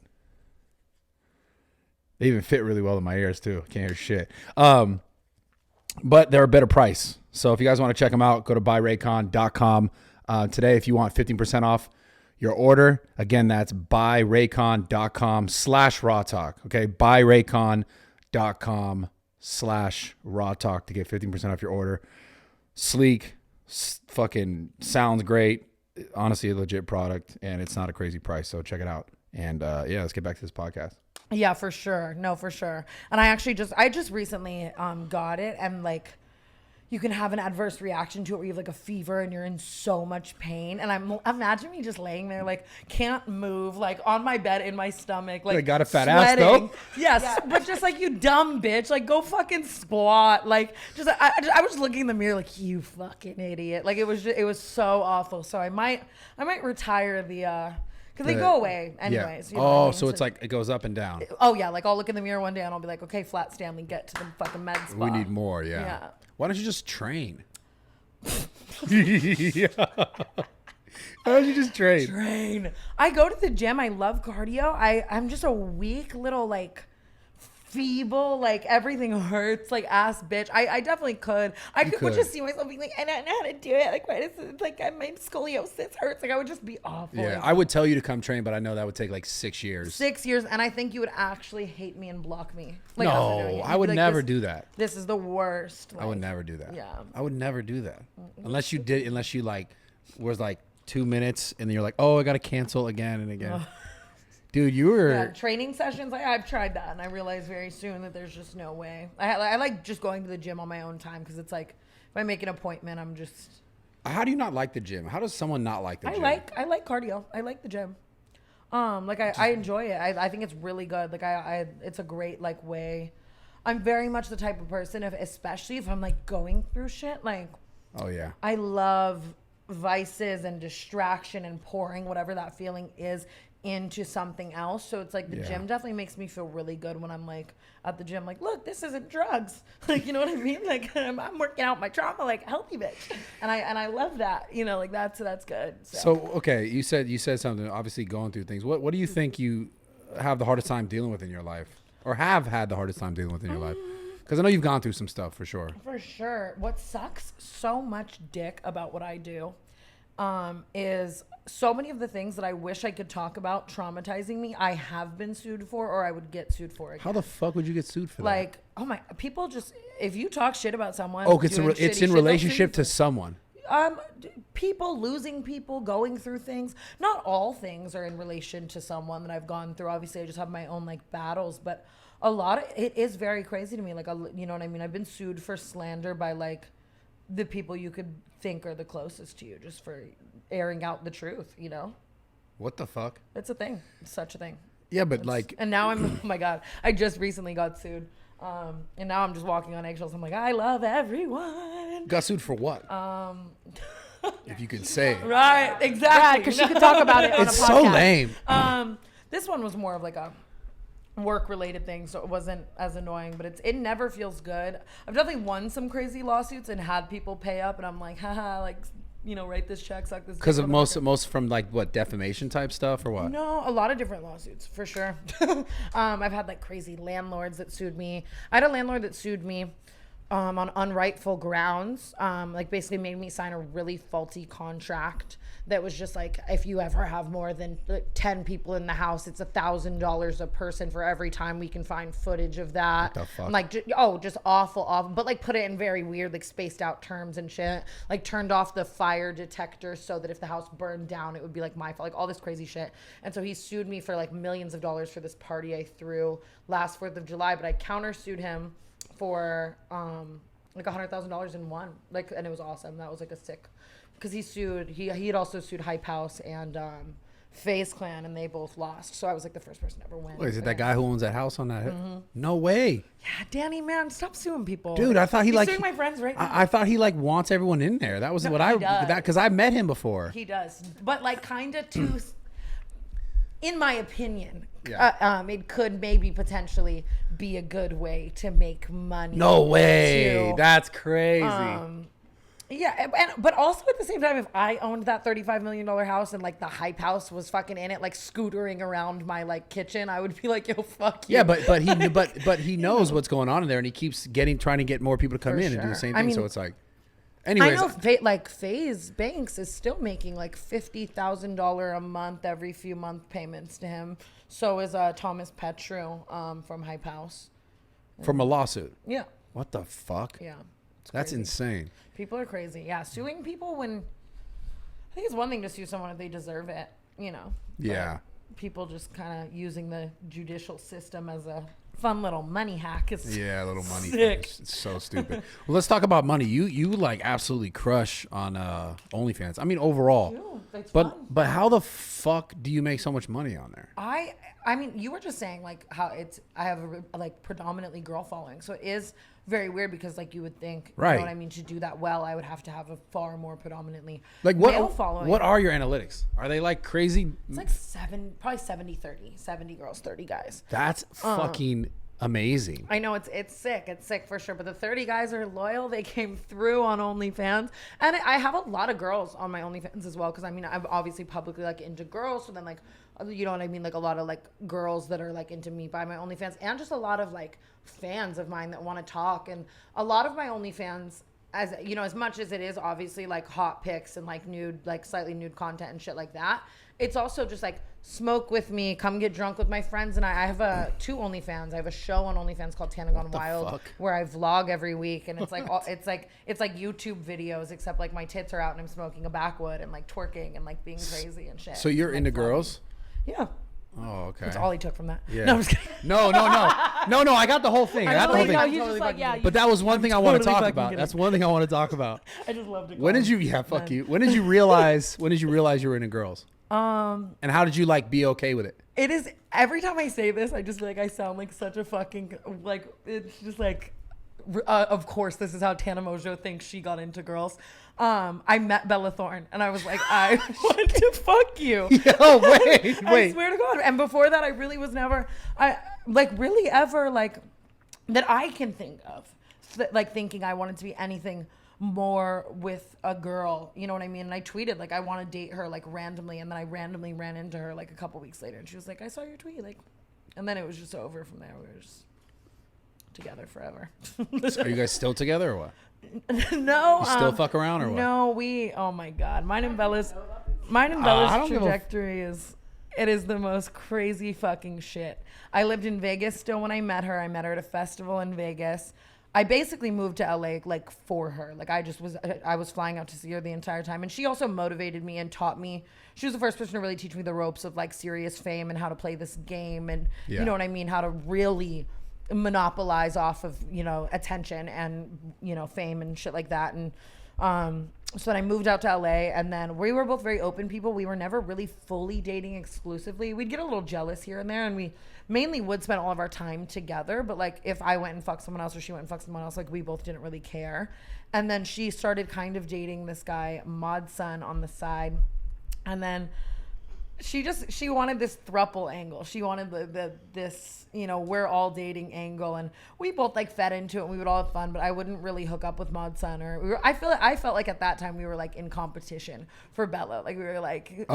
they even fit really well in my ears too. Can't hear shit. But they're a better price. So if you guys want to check them out, go to buyraycon.com. Today, if you want 15% off your order, again, that's buyraycon.com/RAWTALK. Okay, buyraycon.com/RAWTALK to get 15% off your order. Sleek, fucking sounds great. Honestly, a legit product, and it's not a crazy price. So check it out. And yeah, let's get back to this podcast. Yeah, for sure. No, for sure. And I just recently got it, and like. You can have an adverse reaction to it where you have like a fever and you're in so much pain. And imagine me just laying there, like can't move, like on my bed in my stomach, like I got a fat sweating. ass though. Yes, yeah. But just like you dumb bitch, like go fucking squat. Like I was looking in the mirror like you fucking idiot. Like it was so awful. So I might retire the. Because they go away anyways. Yeah. You know what I mean? So it's like it goes up and down. Oh, yeah. Like I'll look in the mirror one day and I'll be like, okay, Flat Stanley, get to the fucking med spa. We need more, yeah. Yeah. Why don't you just train? Yeah. Why don't you just train? I go to the gym. I love cardio. I'm just a weak little, like, feeble, like everything hurts, like ass bitch. I definitely could. I could just see myself being like, I don't know how to do it. Like, why does it, like my scoliosis hurts? Like I would just be awful. Yeah, I would tell you to come train, but I know that would take like 6 years. 6 years, and I think you would actually hate me and block me. Like, no, I would never do that. This is the worst. I would never do that. Yeah, I would never do that unless you like was like 2 minutes and then you're like, oh, I gotta cancel again and again. Dude, you were. Yeah, training sessions. I've tried that, and I realized very soon that there's just no way. I like just going to the gym on my own time because it's like if I make an appointment, I'm just. How do you not like the gym? How does someone not like the gym? I like cardio. I like the gym. Like I enjoy it. I think it's really good. Like it's a great like way. I'm very much the type of person especially if I'm like going through shit. Like, Oh yeah. I love vices and distraction and pouring whatever that feeling is into something else. So it's like the gym definitely makes me feel really good when I'm like at the gym, like, look, this isn't drugs. Like, you know what I mean? Like I'm working out my trauma like a healthy bitch. And I love that, you know, like that's good. So okay, you said something, obviously going through things. What do you think you have the hardest time dealing with in your life? Or have had the hardest time dealing with in your life? Because I know you've gone through some stuff for sure. For sure. What sucks so much dick about what I do is so many of the things that I wish I could talk about traumatizing me, I have been sued for or I would get sued for again. How the fuck would you get sued for that? Like, oh my, people just, if you talk shit about someone. Oh, it's doing it's shitty in shit, they'll relationship sue to you. someone. People losing people, going through things. Not all things are in relation to someone that I've gone through. Obviously, I just have my own like battles, but a lot of it is very crazy to me. Like, you know what I mean? I've been sued for slander by like the people you could think are the closest to you, just for airing out the truth. You know, What the fuck? it's a thing. It's such a thing. Yeah, but like, And now I'm, oh my God, I just recently got sued. And now I'm just walking on eggshells. I'm like, I love everyone. got sued for what? If you could say it. Right, exactly. Because she could talk about it on It's a podcast. so lame. This one was more of like a work-related thing, so it wasn't as annoying, but it never feels good. I've definitely won some crazy lawsuits and had people pay up, and I'm like, haha, like, you know, write this check, suck this. Because dick, of motherfucker. most from like what, defamation type stuff or what? No, a lot of different lawsuits for sure. I've had like crazy landlords that sued me. I had a landlord that sued me on unrightful grounds, like basically made me sign a really faulty contract that was just like, if you ever have more than 10 people in the house, it's $1,000 a person for every time we can find footage of that. What the fuck? I'm like, just awful, but like put it in very weird, like spaced out terms and shit. Like turned off the fire detector so that if the house burned down, it would be like my fault, like all this crazy shit. And so he sued me for like millions of dollars for this party I threw last 4th of July, but I countersued him for like $100,000 in one, like, and it was awesome. That was like a sick, because he had also sued Hype House and FaZe Clan, and they both lost. So I was like the first person to ever win. Wait, is it that guy who owns that house on that hill? No way. Yeah, Danny, man, stop suing people. Dude, I thought he He's like suing my friends right now. I thought he like wants everyone in there. That was what he does. because I met him before. He does, but like kind of too. In my opinion, Yeah. it could maybe potentially be a good way to make money. No way. too. That's crazy. Yeah, but also at the same time, if I owned that $35 million house and like the Hype House was fucking in it, like scootering around my like kitchen, I would be like, yo, fuck you. Yeah, but he knows what's going on in there, and he keeps trying to get more people to come For in and do the sure. same I thing. mean, So it's like, I anyways, know like FaZe Banks is still making like $50,000 a month every few month payments to him. So is Thomas Petru from Hype House. from a lawsuit. Yeah, What the fuck? yeah. It's That's crazy. insane. People are crazy. Yeah, suing people when I think it's one thing to sue someone if they deserve it, you know. Yeah. But people just kind of using the judicial system as a fun little money hack is Yeah, a little money. sick. It's so stupid. Well, let's talk about money. You like absolutely crush on OnlyFans. I mean, overall. Ew, it's fun. But how the fuck do you make so much money on there? I mean, you were just saying like how I have a like predominantly girl following, so it is very weird because like you would think, Right. you know what I mean, to do that well, I would have to have a far more predominantly Like male following. what are your analytics? Are they like crazy? It's like probably 70-30, 70 girls, 30 guys. That's fucking amazing. I know it's sick. It's sick for sure. But the 30 guys are loyal. They came through on OnlyFans, and I have a lot of girls on my OnlyFans as well. Because I mean, I'm obviously publicly like into girls, so then like, you know what I mean, like a lot of like girls that are like into me by my OnlyFans, and just a lot of like fans of mine that want to talk. And a lot of my OnlyFans, as you know, as much as it is obviously like hot pics and like nude, like slightly nude content and shit like that, it's also just like smoke with me, come get drunk with my friends. And I have two OnlyFans. I have a show on OnlyFans called Tana Gone Wild, fuck? where I vlog every week, and it's like it's like YouTube videos, except like my tits are out and I'm smoking a backwood and like twerking and like being crazy and shit. So you're and, like, into vlogging. girls? Yeah. Oh, okay. That's all he took from that. Yeah. No, I'm just kidding. No. I got the whole thing. I got the whole totally thing. got he's just totally like, fucking yeah. kidding. But that was one thing I want to totally talk fucking about. kidding. That's one thing I want to talk about. I just love to call When did him. you? Yeah, fuck Man. you. When did you realize? When did you realize you were into girls? And how did you like be okay with it? It is, every time I say this, I just feel like I sound like such a fucking, like, it's just like, of course, this is how Tana Mongeau thinks she got into girls. I met Bella Thorne, and I was like, I want to fuck you. Oh, wait. I swear to God. And before that, I really was never, really ever, like, that I can think of, like, thinking I wanted to be anything more with a girl, you know what I mean? And I tweeted like I want to date her like randomly, and then I randomly ran into her like a couple weeks later, and she was like, I saw your tweet, like, and then it was just over from there. We were just together forever. So are you guys still together or what? No, You still fuck around or what? no, oh my God, mine and Bella's I don't give a trajectory is, it is the most crazy fucking shit. I lived in Vegas still when I met her. I met her at a festival in Vegas. I basically moved to LA like for her. Like I was flying out to see her the entire time. And she also motivated me and taught me. She was the first person to really teach me the ropes of like serious fame and how to play this game. And Yeah. you know what I mean? How to really monopolize off of, you know, attention and, you know, fame and shit like that. And so then I moved out to LA, and then we were both very open people. We were never really fully dating exclusively. We'd get a little jealous here and there, and we mainly would spend all of our time together. But like if I went and fucked someone else or she went and fucked someone else, like we both didn't really care. And then she started kind of dating this guy, Martyn, on the side. And then she wanted this throuple angle. She wanted this, you know, we're all dating angle, and we both like fed into it and we would all have fun, but I wouldn't really hook up with Martyn, or I felt like at that time we were like in competition for Bella. Like we were like,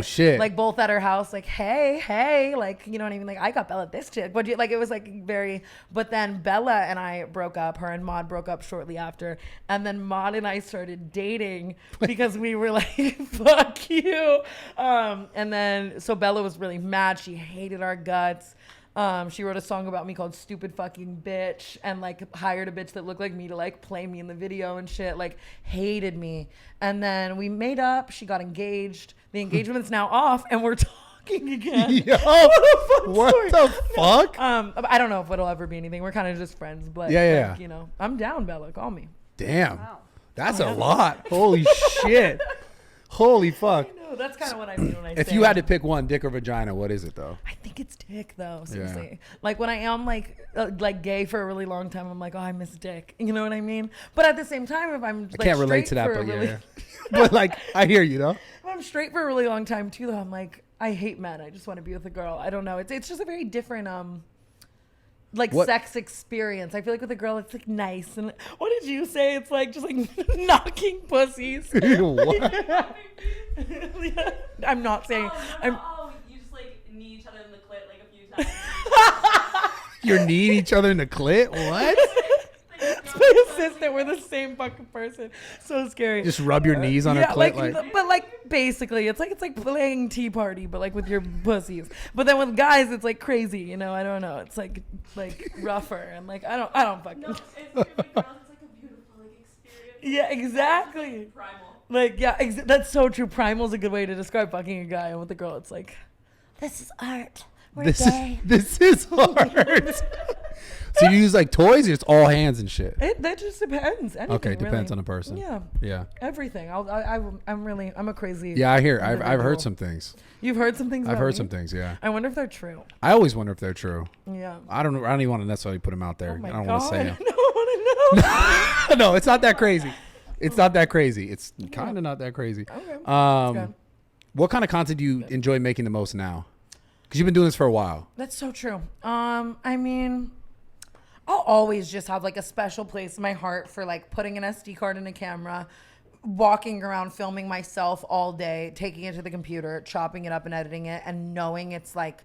Shit. like both at her house, like, hey, like, you know what I mean? Like I got Bella this chick, but like, it was like very, but then Bella and I broke up, her and Maud broke up shortly after. And then Maud and I started dating because we were like, fuck you. And then, so Bella was really mad. She hated our guts. She wrote a song about me called Stupid Fucking Bitch, and like hired a bitch that looked like me to like play me in the video and shit, like hated me. And then we made up, she got engaged. The engagement's now off and we're talking again. Yo, what the fuck? I don't know if it'll ever be anything. We're kind of just friends, but Yeah. like, you know, I'm down, Bella, call me. Damn. Wow. That's a lot. Holy shit. Holy fuck. No, that's kind of what I mean when I say If you had to pick one, dick or vagina, what is it though? I think it's dick though, seriously. Like when I am like gay for a really long time, I'm like, oh, I miss dick. You know what I mean? But at the same time, if I'm I can't relate to that, but yeah. But like, I hear you though. if I'm straight for a really long time too, though, I'm like, I hate men. I just want to be with a girl. I don't know. It's just a very different like What? sex experience. I feel like with a girl, it's like nice. And what did you say? It's like just like knocking pussies. What? I'm not saying. You just like knee each other in the clit like a few times. You're kneeing each other in the clit? What? It's my assistant. We're the same fucking person. So scary. Just rub your knees on her yeah, clit? but like basically, it's like playing Tea Party, but like with your pussies. But then with guys, it's like crazy. You know, I don't know. It's like rougher and like I don't fucking. No, it's true with girls. It's like a beautiful like experience. Yeah, exactly. Primal. Like yeah, that's so true. Primal's a good way to describe fucking a guy, and with a girl, it's like, this is art. We're gay. This is hard. So you use like toys, or it's all hands and shit? That just depends. Anything, Okay, depends really. on the person. Yeah. Yeah. Everything. I'm a crazy. Yeah, I hear. I've individual. heard some things. You've heard some things. I've about heard me? some things. Yeah. I wonder if they're true. I always wonder if they're true. Yeah. I don't even want to necessarily put them out there. Oh my I don't God. want to say them. I don't want to know. No, it's not that crazy. It's not that crazy. It's kind of not that crazy. Okay. Good. What kind of content do you enjoy making the most now? Because you've been doing this for a while. That's so true. I mean, I'll always just have like a special place in my heart for like putting an SD card in a camera, walking around filming myself all day, taking it to the computer, chopping it up and editing it, and knowing it's like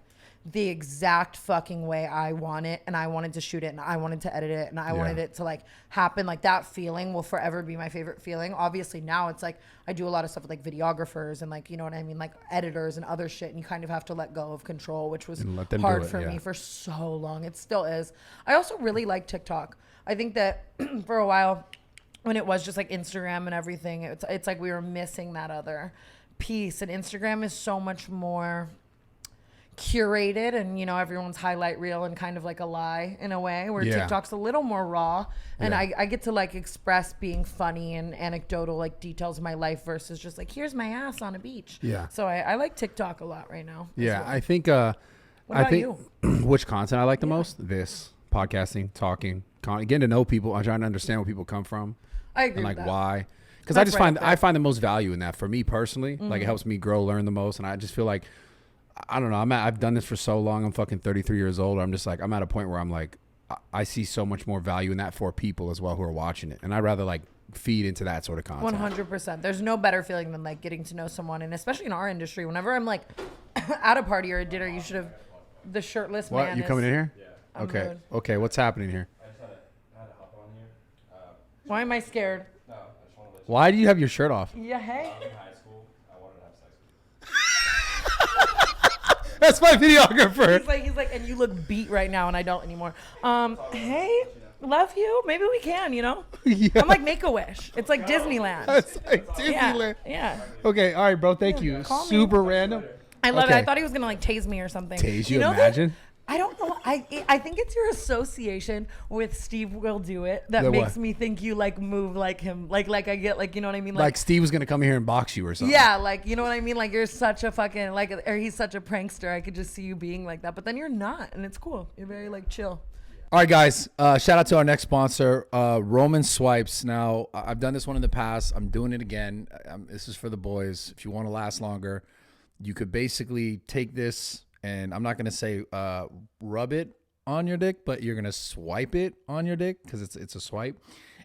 the exact fucking way I want it, and I wanted to shoot it, and I wanted to edit it, and I wanted it to like happen. Like that feeling will forever be my favorite feeling. Obviously now it's like I do a lot of stuff with like videographers and like, you know what I mean, like editors and other shit, and you kind of have to let go of control, which was And let them do hard it, for yeah. me for so long. It still is. I also really like TikTok. I think that for a while when it was just like Instagram and everything, it's like we were missing that other piece, and Instagram is so much more curated and, you know, everyone's highlight reel and kind of like a lie in a way, where TikTok's a little more raw, and I get to like express being funny and anecdotal like details of my life versus just like, here's my ass on a beach. So I like TikTok a lot right now. I think what about you? which content I like the most, this podcasting, talking, getting to know people. I'm trying to understand where people come from. I agree and like with that. why, because I find the most value in that for me personally. Like it helps me grow, learn the most, and I just feel like, I don't know, I've done this for so long. I'm fucking 33 years old. I'm just like, I'm at a point where I'm like, I see so much more value in that for people as well who are watching it, and I'd rather like feed into that sort of content. 100%. There's no better feeling than like getting to know someone, and especially in our industry, whenever I'm like at a party or a dinner, you should have the shirtless What, man. you coming in here? I'm Okay. rude. Okay, what's happening here? I just had to hop on here. Why am I scared? No, I just want to let Why do you have your shirt off? Yeah, hey. you know, in high school, I wanted to have sex with you. That's my videographer. He's like, and you look beat right now, and I don't anymore. Hey, love you. Maybe we can, you know? I'm like Make-A-Wish. It's like Disneyland. That's like Disneyland. Yeah. Okay, all right, bro. Thank you. call me. Super random. I love it. Okay. I thought he was gonna like tase me or something. Tase you? know that- Imagine. I don't know. I think it's your association with Steve Will Do It that The makes what? me think you like move like him. Like I get like, you know what I mean? Like Steve was gonna come here and box you or something. yeah, like, you know what I mean? Like you're such a fucking like, or he's such a prankster. I could just see you being like that, but then you're not, and it's cool. You're very like chill. All right, guys. Shout out to our next sponsor, Roman Swipes. Now, I've done this one in the past. I'm doing it again. This is for the boys. If you want to last longer, you could basically take this, and I'm not going to say rub it on your dick, but you're going to swipe it on your dick because it's a swipe,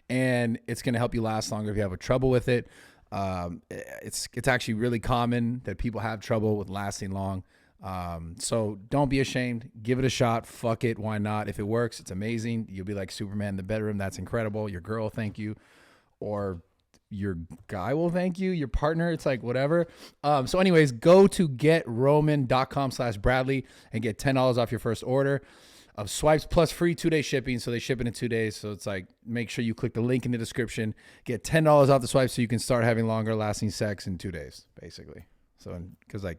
and it's going to help you last longer if you have a trouble with it. It's actually really common that people have trouble with lasting long. So don't be ashamed. Give it a shot. Fuck it. Why not? If it works, it's amazing. You'll be like Superman in the bedroom. That's incredible. Your girl, thank you. Or your guy will thank you. Your partner, it's like whatever. So anyways, go to getroman.com/Bradley and get $10 off your first order of swipes plus free 2-day shipping. So they ship it in 2 days. So it's like, make sure you click the link in the description, get $10 off the swipe so you can start having longer lasting sex in 2 days, basically. So, cause like,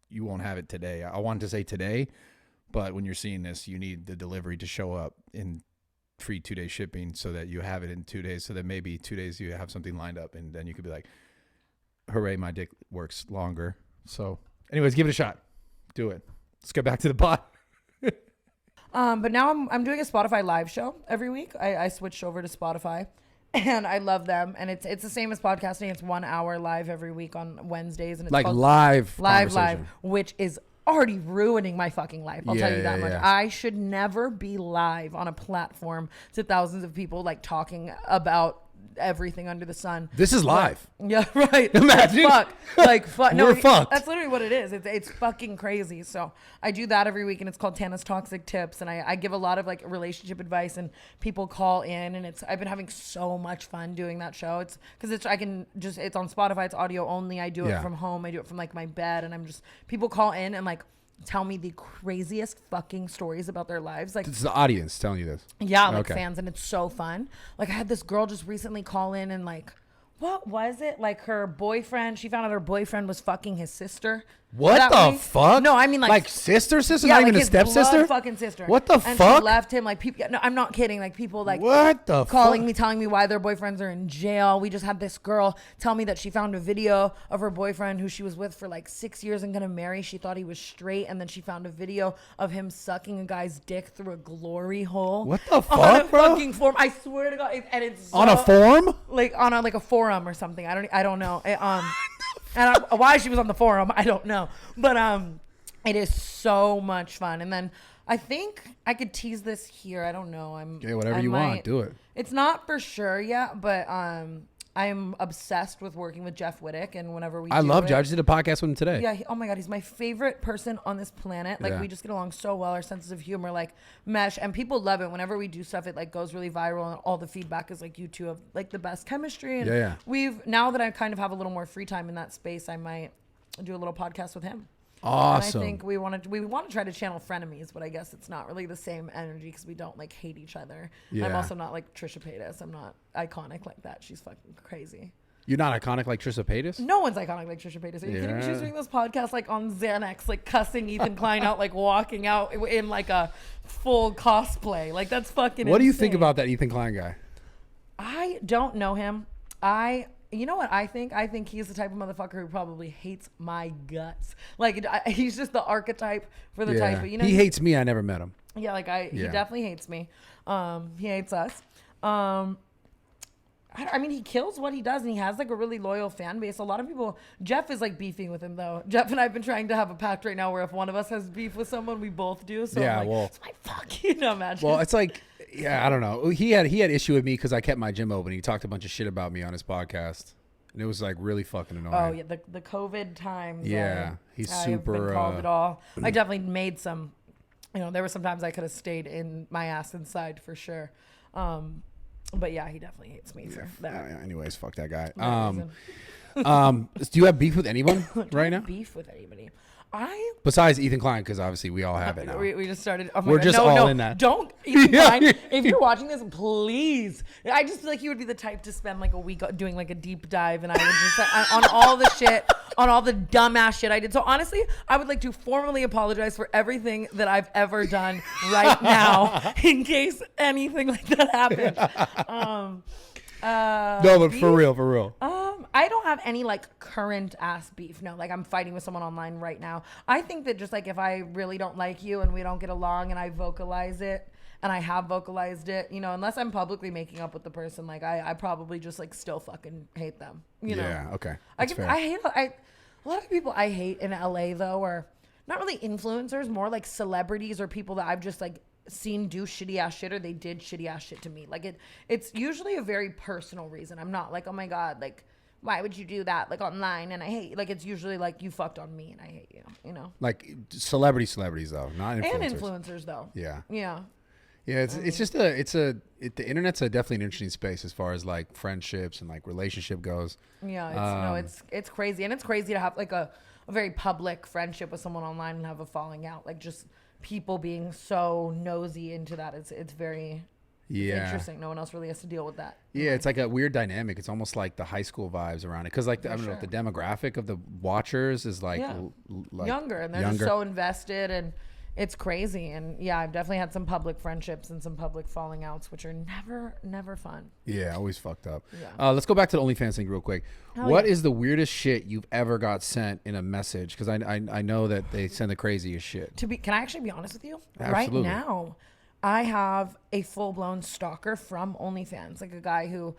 you won't have it today. I wanted to say today, but when you're seeing this, you need the delivery to show up in free 2-day shipping so that you have it in 2 days, so that maybe 2 days you have something lined up, and then you could be like, hooray, my dick works longer. So anyways, give it a shot. Do it. Let's get back to the pod. But now I'm doing a Spotify live show every week. I switched over to Spotify, and I love them. And it's the same as podcasting. It's 1 hour live every week on Wednesdays, and it's Like called live, live, which is already ruining my fucking life. I'll tell you that much. Yeah. I should never be live on a platform to thousands of people like talking about everything under the sun. This is live. Yeah, right. Imagine. Like fuck. No, We're fucked. That's literally what it is. It's fucking crazy. So I do that every week, and it's called Tana's Toxic Tips, and I give a lot of like relationship advice, and people call in, and I've been having so much fun doing that show. It's because it's on Spotify. It's audio only. I do it from home. I do it from like my bed, and people call in and like tell me the craziest fucking stories about their lives. Like, It's the audience telling you this. yeah, like Okay. fans, and it's so fun. Like I had this girl just recently call in, and like, what was it? Like her boyfriend, she found out her boyfriend was fucking his sister. What that the week. fuck? No, I mean like sister, yeah, not like even a his stepsister. blood fucking sister. What the and fuck? She left him. Like people. No, I'm not kidding. Like people like What the calling fuck? me, telling me why their boyfriends are in jail. We just had this girl tell me that she found a video of her boyfriend who she was with for like 6 years and gonna marry. She thought he was straight, and then she found a video of him sucking a guy's dick through a glory hole. What the on fuck, a bro? fucking form. I swear to God, and it's On a so- forum? like on a forum or something. I don't know. Why she was on the forum, I don't know. But it is so much fun. And then I think I could tease this here. I don't know. Okay, whatever you want, do it. It's not for sure yet, but I'm obsessed with working with Jeff Wittick, and whenever we I do love it, Jeff. I just did a podcast with him today. yeah, oh my God, he's my favorite person on this planet. Like Yeah. we just get along so well. Our senses of humor like mesh, and people love it. Whenever we do stuff, it like goes really viral, and all the feedback is like, you two have like the best chemistry. And Yeah. now that I kind of have a little more free time in that space, I might do a little podcast with him. Awesome. And I think we want to try to channel frenemies, but I guess it's not really the same energy because we don't like hate each other. Yeah. I'm also not like Trisha Paytas. I'm not iconic like that. She's fucking crazy. You're not iconic like Trisha Paytas? No one's iconic like Trisha Paytas. Are you kidding me? She was Yeah. doing those podcasts like on Xanax, like cussing Ethan Klein out, like walking out in like a full cosplay. Like that's fucking What do you insane. think about that Ethan Klein guy? I don't know him. You know what I think? I think he's the type of motherfucker who probably hates my guts. Like he's just the archetype for the type of, you know. He hates me. I never met him. Yeah, like he Yeah. definitely hates me. He hates us. I mean, he kills what he does, and he has like a really loyal fan base. A lot of people. Jeff is like beefing with him though. Jeff and I have been trying to have a pact right now where if one of us has beef with someone, we both do. So Yeah, I'm like, well- it's my fuck, you know, imagine. Well, it's like, yeah, I don't know. He had issue with me because I kept my gym open. He talked a bunch of shit about me on his podcast, and it was like really fucking annoying. Oh yeah, the COVID times. Yeah, he's I've super, been called it all. I definitely made some. You know, there were some times I could have stayed in my ass inside for sure. But yeah, he definitely hates me for that. Anyways, fuck that guy. reason. Do you have beef with anyone right now Beef with anybody? besides Ethan Klein? Because obviously we all have it now. We just started. Oh my We're God. just no, all no, in that. Don't even Yeah. mind. If you're watching this, please. I just feel like you would be the type to spend like a week doing like a deep dive, and I would just on all the shit, on all the dumbass shit I did. So honestly, I would like to formally apologize for everything that I've ever done right now, in case anything like that happens. No, but beef? for real. I don't have any like current ass beef. No, like I'm fighting with someone online right now. I think that just like if I really don't like you and we don't get along and I vocalize it and I have vocalized it, you know, unless I'm publicly making up with the person, like I probably just like still fucking hate them. You know? Yeah. Okay. I That's can, fair. I hate a lot of people I hate in LA though are not really influencers, more like celebrities or people that I've just like seen do shitty ass shit or they did shitty ass shit to me. Like it's usually a very personal reason. I'm not like, oh my God, like why would you do that like online and I hate you. Like it's usually like you fucked on me and I hate you, you know. Like celebrities though, not influencers. And influencers though. Yeah. Yeah. Yeah, it's just the internet's definitely an interesting space as far as like friendships and like relationship goes. Yeah, it's crazy. And it's crazy to have like a very public friendship with someone online and have a falling out. Like just people being so nosy into that. It's very interesting. No one else really has to deal with that. Yeah, it's like a weird dynamic. It's almost like the high school vibes around it because like I don't know, sure. the demographic of the watchers is like, Yeah. like Younger, and they're just so invested, and it's crazy. And yeah, I've definitely had some public friendships and some public falling outs, which are never fun. Yeah, always fucked up. Yeah. Let's go back to the OnlyFans thing real quick. Hell What yeah. is the weirdest shit you've ever got sent in a message? Because I know that they send the craziest shit. Can I actually be honest with you? Absolutely. Right now, I have a full-blown stalker from OnlyFans, like a guy who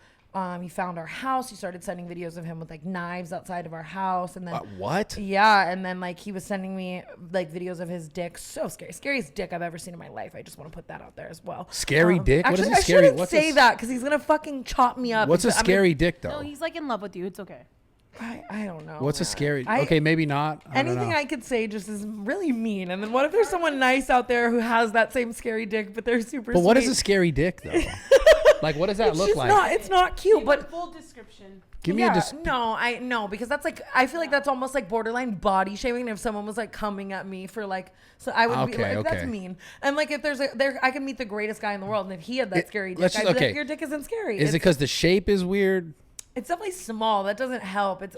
he found our house. He started sending videos of him with like knives outside of our house, and then What? yeah, and then like he was sending me like videos of his dick. So scary, scariest dick I've ever seen in my life. I just want to put that out there as well. Scary dick? What is Actually, a scary? I shouldn't What's say a, that because he's gonna fucking chop me up. What's a I'm gonna- scary dick though? No, he's like in love with you. It's okay. I don't know. What's a man. scary? I- Okay, maybe not. I don't Anything know. I could say just is really mean. And then what if there's someone nice out there who has that same scary dick, but they're super But what is sweet? a scary dick though? Like, what does that It's look just like? It's not cute, Give but a full description. Give me yeah, a no, because that's like I feel like that's almost like borderline body shaming. If someone was like coming at me for like, so I would be Okay, like, that's okay. mean. And like if there's I can meet the greatest guy in the world, and if he had that scary dick, let's I'd just- be okay. like, your dick isn't scary. Is it because the shape is weird? It's definitely small. That doesn't help. It's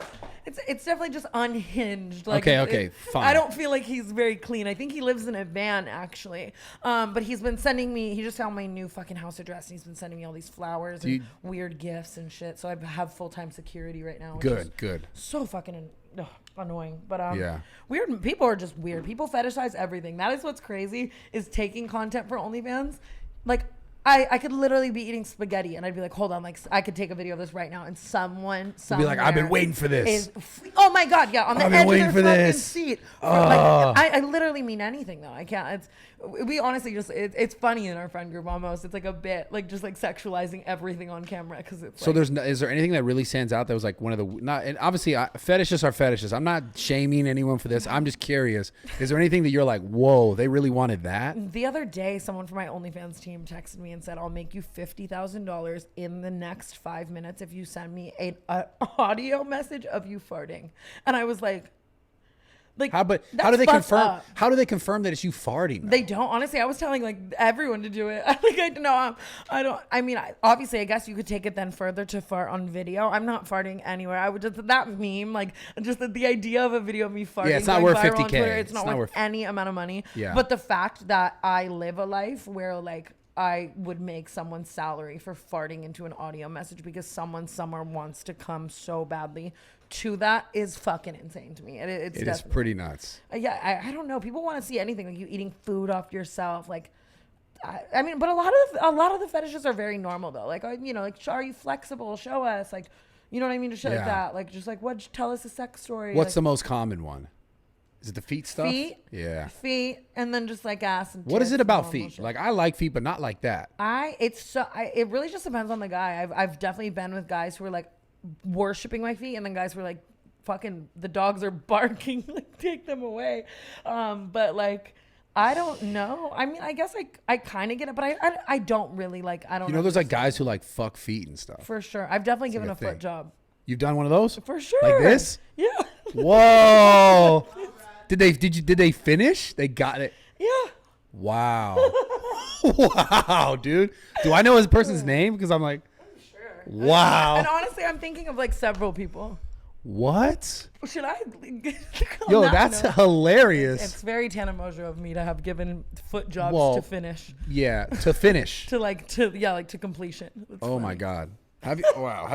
definitely just unhinged. Like Okay, fine. I don't feel like he's very clean. I think he lives in a van actually. But he's been sending me. He just found my new fucking house address, and he's been sending me all these flowers and weird gifts and shit. So I have full-time security right now. Which is Good. so fucking annoying. But Yeah. weird people are just weird. People fetishize everything. That is what's crazy. Is taking content for OnlyFans, like. I could literally be eating spaghetti and I'd be like, hold on, like I could take a video of this right now and someone Be like, I've been waiting for this. Oh my God, yeah, on the I've been edge of waiting their for fucking this. seat. Like, I literally mean anything though. I can't. We honestly just it's funny in our friend group almost. It's like a bit like just like sexualizing everything on camera because it's So like, is there anything that really stands out that was like one of the not and obviously fetishes are fetishes. I'm not shaming anyone for this. I'm just curious. Is there anything that you're like, whoa, they really wanted that? The other day, someone from my OnlyFans team texted me and said, I'll make you $50,000 in the next 5 minutes if you send me an audio message of you farting. And I was like, Like, how do that's they fucked confirm? up. How do they confirm that it's you farting? Though? They don't. Honestly, I was telling like everyone to do it. I don't. I mean, obviously, I guess you could take it then further to fart on video. I'm not farting anywhere. I would just that meme, like just the idea of a video of me farting. Yeah, it's not going worth viral on 50K. Twitter, it's not worth any amount of money. Yeah. But the fact that I live a life where like I would make someone's salary for farting into an audio message because someone somewhere wants to come so badly to that is fucking insane to me. It is pretty nuts. Yeah, I don't know. People want to see anything like you eating food off yourself, like. I mean, but a lot of the fetishes are very normal though. Like, you know, like, are you flexible? Show us, like, you know what I mean? Just shit like that. Like, just like, tell us a sex story. What's like, the most common one? Is it the feet stuff? Yeah. Feet, and then just like ass and. What is tits it about and feet? shit. Like, I like feet, but not like that. It really just depends on the guy. I've definitely been with guys who are like worshiping my feet, and then guys who are like, fucking, the dogs are barking, like, take them away. But like, I don't know. I mean, I guess I kind of get it, but I don't really like. I don't. You know, there's like guys who like fuck feet and stuff. For sure, I've definitely given like a a foot thing. job. You've done one of those? For sure. Like this? Yeah. Whoa. Did they finish? They got it. Yeah. Wow. Wow, dude. Do I know his person's name? Because I'm like, Sure. wow. And honestly, I'm thinking of like several people. What? Should I? Yo, that's hilarious. It's very Tana Mongeau of me to have given foot jobs Well, to finish. Yeah, to finish. to completion. It's Oh my funny. God. Have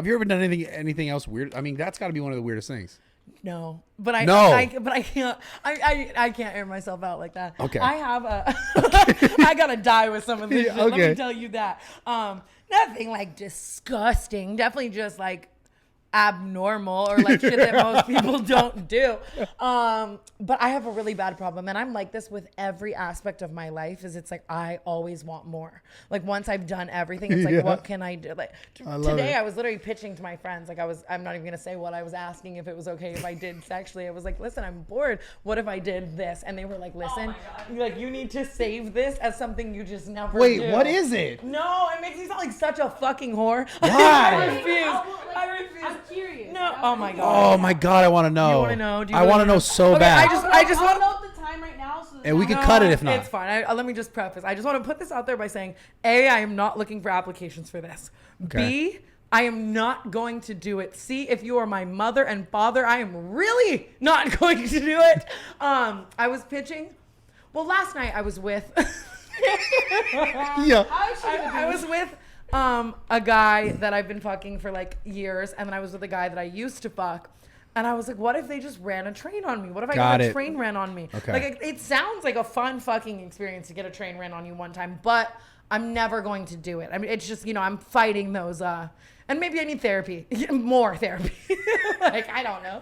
you ever done anything else weird? I mean, that's got to be one of the weirdest things. No, but I can't. I can't air myself out like that. Okay. I have I gotta die with some of this Yeah, shit. Let okay. me tell you that. Nothing like disgusting. Definitely just like abnormal or like shit that most people don't do. But I have a really bad problem, and I'm like this with every aspect of my life. It's like I always want more. Like once I've done everything, it's like Yeah. what can I do? Like love today, it. I was literally pitching to my friends. Like I'm not even gonna say what I was asking if it was okay if I did sexually. I was like, listen, I'm bored. What if I did this? And they were like, listen, like you need to save this as something you just never Wait, do. what is it? No, it makes me sound like such a fucking whore. Why? I refuse. I refuse. I'm curious. No. Oh my god. Oh my God, I want to know. You want to know? Do you I really want to know so Okay, bad. I just want want. to know the time right now. So And we could cut it if not. It's fine. Let me just preface. I just want to put this out there by saying, A, I am not looking for applications for this. Okay. B, I am not going to do it. C, if you are my mother and father, I am really not going to do it. I was pitching. Well, last night I was with. Yeah. I was with a guy that I've been fucking for like years, and then I was with a guy that I used to fuck. And I was like, what if they just ran a train on me? What if I got a train ran on me? Okay. Like, it sounds like a fun fucking experience to get a train ran on you one time, but I'm never going to do it. I mean, it's just, you know, I'm fighting those, and maybe I need therapy, more therapy. Like, I don't know.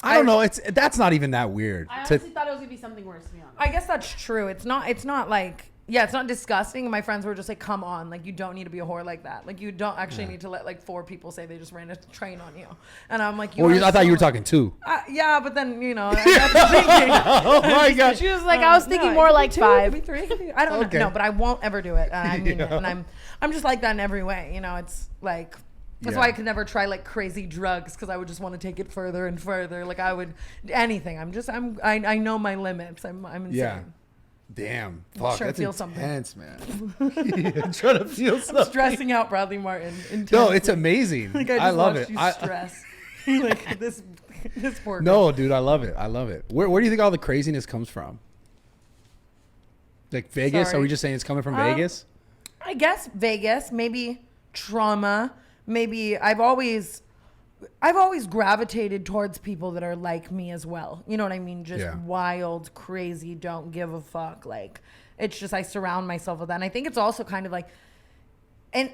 I don't know. That's not even that weird. I honestly thought it was gonna be something worse, to be honest. I guess that's true. It's not like, yeah, it's not disgusting. My friends were just like, come on, like, you don't need to be a whore like that. Like, you don't actually need to let like 4 people say they just ran a train on you. And I'm like, I thought you were talking too. Yeah, but then, you know, I got to thinking. Oh my God. She was like, I was thinking more like 5. Maybe 3. I don't Okay. know, but I won't ever do it. And I mean it. Yeah. And I'm just like that in every way. You know, it's like, that's why I could never try like crazy drugs, because I would just want to take it further and further. Like I would anything. I know my limits. I'm insane. Yeah. Damn. Fuck. sure, That's feel something. intense, man. Yeah, trying to feel something. Stressing out Bradley Martin. No, it's intensely. amazing. Like I love watched it. You stress. Like this poor girl. No, dude, I love it. I love it. Where do you think all the craziness comes from? Like Vegas? Sorry. Are we just saying it's coming from Vegas? I guess Vegas, maybe trauma, maybe I've always gravitated towards people that are like me as well. You know what I mean? Just Yeah. wild, crazy, don't give a fuck. Like, it's just, I surround myself with that. And I think it's also kind of like, and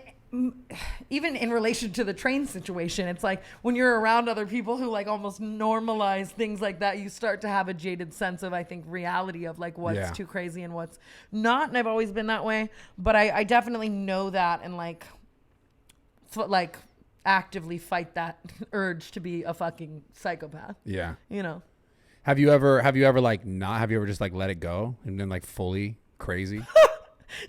even in relation to the train situation, it's like when you're around other people who like almost normalize things like that, you start to have a jaded sense of, I think, reality of like what's too crazy and what's not. And I've always been that way, but I definitely know that, and like actively fight that urge to be a fucking psychopath. Yeah. You know? Have you ever just like let it go and then like fully crazy?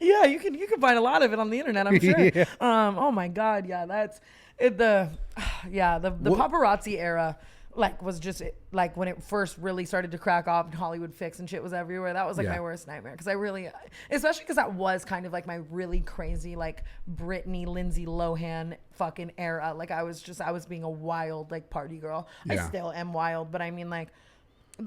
Yeah, you can find a lot of it on the internet, I'm sure. Yeah. Oh my God, yeah, that's it. The paparazzi era, like was just like when it first really started to crack off and Hollywood Fix and shit was everywhere. That was like my worst nightmare, because I really, especially because that was kind of like my really crazy like Britney, Lindsay Lohan fucking era. Like I was being a wild like party girl. I still am wild, but I mean like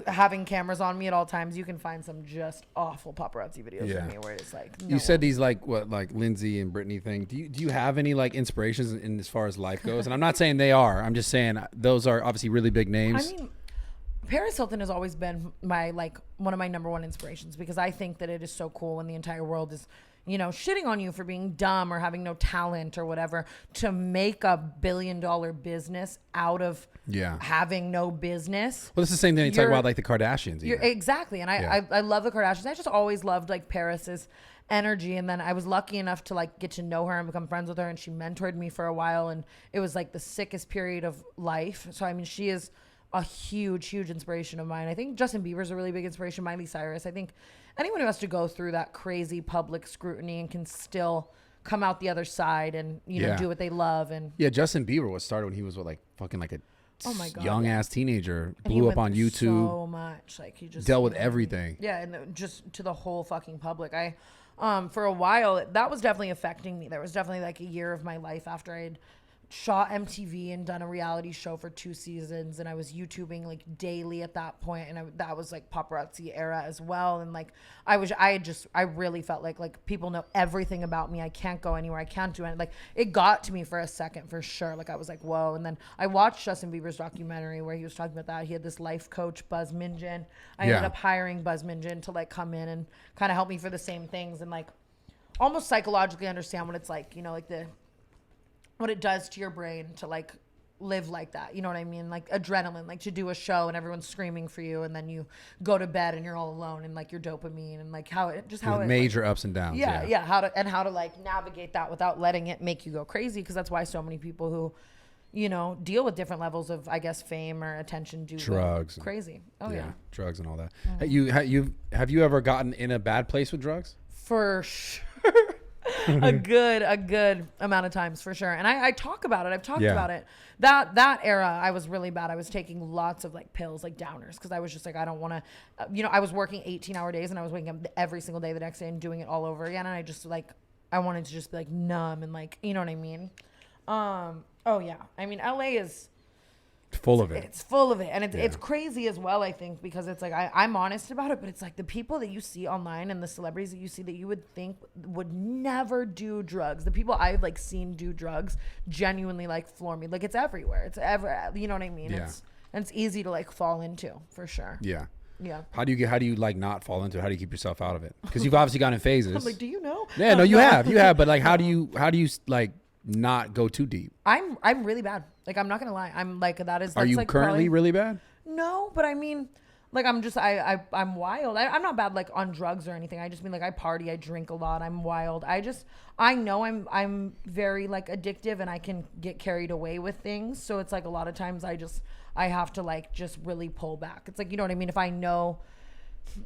having cameras on me at all times, you can find some just awful paparazzi videos of me where it's like you said these like Lindsay and Britney thing. Do you have any like inspirations in as far as life goes? And I'm not saying they are. I'm just saying those are obviously really big names. I mean, Paris Hilton has always been my like one of my number one inspirations, because I think that it is so cool when the entire world is, you know, shitting on you for being dumb or having no talent or whatever, to make $1 billion business out of having no business. Well, it's the same thing you talk about like the Kardashians. Exactly. And I love the Kardashians. I just always loved like Paris's energy. And then I was lucky enough to like get to know her and become friends with her. And she mentored me for a while. And it was like the sickest period of life. So, I mean, she is a huge inspiration of mine. I think Justin Bieber's a really big inspiration. Miley Cyrus. I think anyone who has to go through that crazy public scrutiny and can still come out the other side and, you know, do what they love. And Justin Bieber was started when he was like fucking like a young ass teenager, and blew up on YouTube. So much. Like he just dealt with everything. Yeah. And just to the whole fucking public. I, for a while, that was definitely affecting me. There was definitely like a year of my life after I'd shot MTV and done a reality show for 2 seasons, and I was YouTubing like daily at that point, and that was like paparazzi era as well. And like I really felt like people know everything about me. I can't go anywhere. I can't do anything. Like it got to me for a second for sure. Like I was like, whoa. And then I watched Justin Bieber's documentary where he was talking about that. He had this life coach, Buzz Minjin. I ended up hiring Buzz Minjin to like come in and kind of help me for the same things and like almost psychologically understand what it's like, you know, like what it does to your brain to like live like that. You know what I mean? Like adrenaline, like to do a show and everyone's screaming for you, and then you go to bed and you're all alone, and like your dopamine and like how it major like, ups and downs. How to like navigate that without letting it make you go crazy. Because that's why so many people who, you know, deal with different levels of, I guess, fame or attention do drugs crazy. Drugs and all that. Have you ever gotten in a bad place with drugs? For sure. a good amount of times, for sure. And I talk about it. I've talked about it. That era, I was really bad. I was taking lots of like pills, like downers, because I was just like, I don't want to, you know, I was working 18-hour days, and I was waking up every single day the next day and doing it all over again. And I just like, I wanted to just be like numb and like, you know what I mean? Oh yeah. I mean, LA is full of it. It's full of it. And it's crazy as well, I think, because it's like, I'm honest about it, but it's like the people that you see online and the celebrities that you see that you would think would never do drugs. The people I've like seen do drugs genuinely like floor me. Like it's everywhere. It's you know what I mean? Yeah. It's easy to like fall into, for sure. Yeah. Yeah. How do you like not fall into it? How do you keep yourself out of it? Because you've obviously gone in phases. I'm like, do you know? Yeah, no, you have, but like, how do you like not go too deep? I'm really bad. Like, I'm not gonna lie. I'm like, that's Are you like currently really bad? No, but I mean, like, I'm just, I'm wild. I'm not bad, like, on drugs or anything. I just mean, like, I party, I drink a lot, I'm wild. I know I'm very, like, addictive, and I can get carried away with things. So it's like a lot of times I have to, like, just really pull back. It's like, you know what I mean? If I know,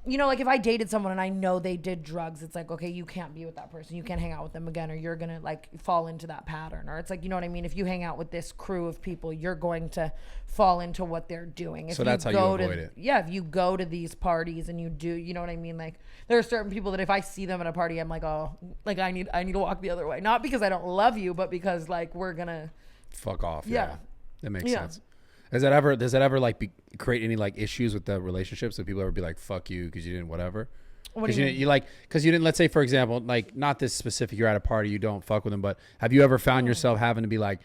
you know, like if I dated someone and I know they did drugs, it's like, okay, you can't be with that person. You can't hang out with them again, or you're going to like fall into that pattern. Or it's like, you know what I mean? If you hang out with this crew of people, you're going to fall into what they're doing. So that's how you avoid it. Yeah. If you go to these parties and you do, you know what I mean? Like there are certain people that if I see them at a party, I'm like, oh, like I need to walk the other way. Not because I don't love you, but because like we're going to fuck off. Yeah. That makes sense. Does that ever like create any like issues with the relationships? So people ever be like, fuck you because you didn't whatever? What do you mean? Because you didn't, let's say, for example, like not this specific, you're at a party, you don't fuck with them, but have you ever found yourself having to be like,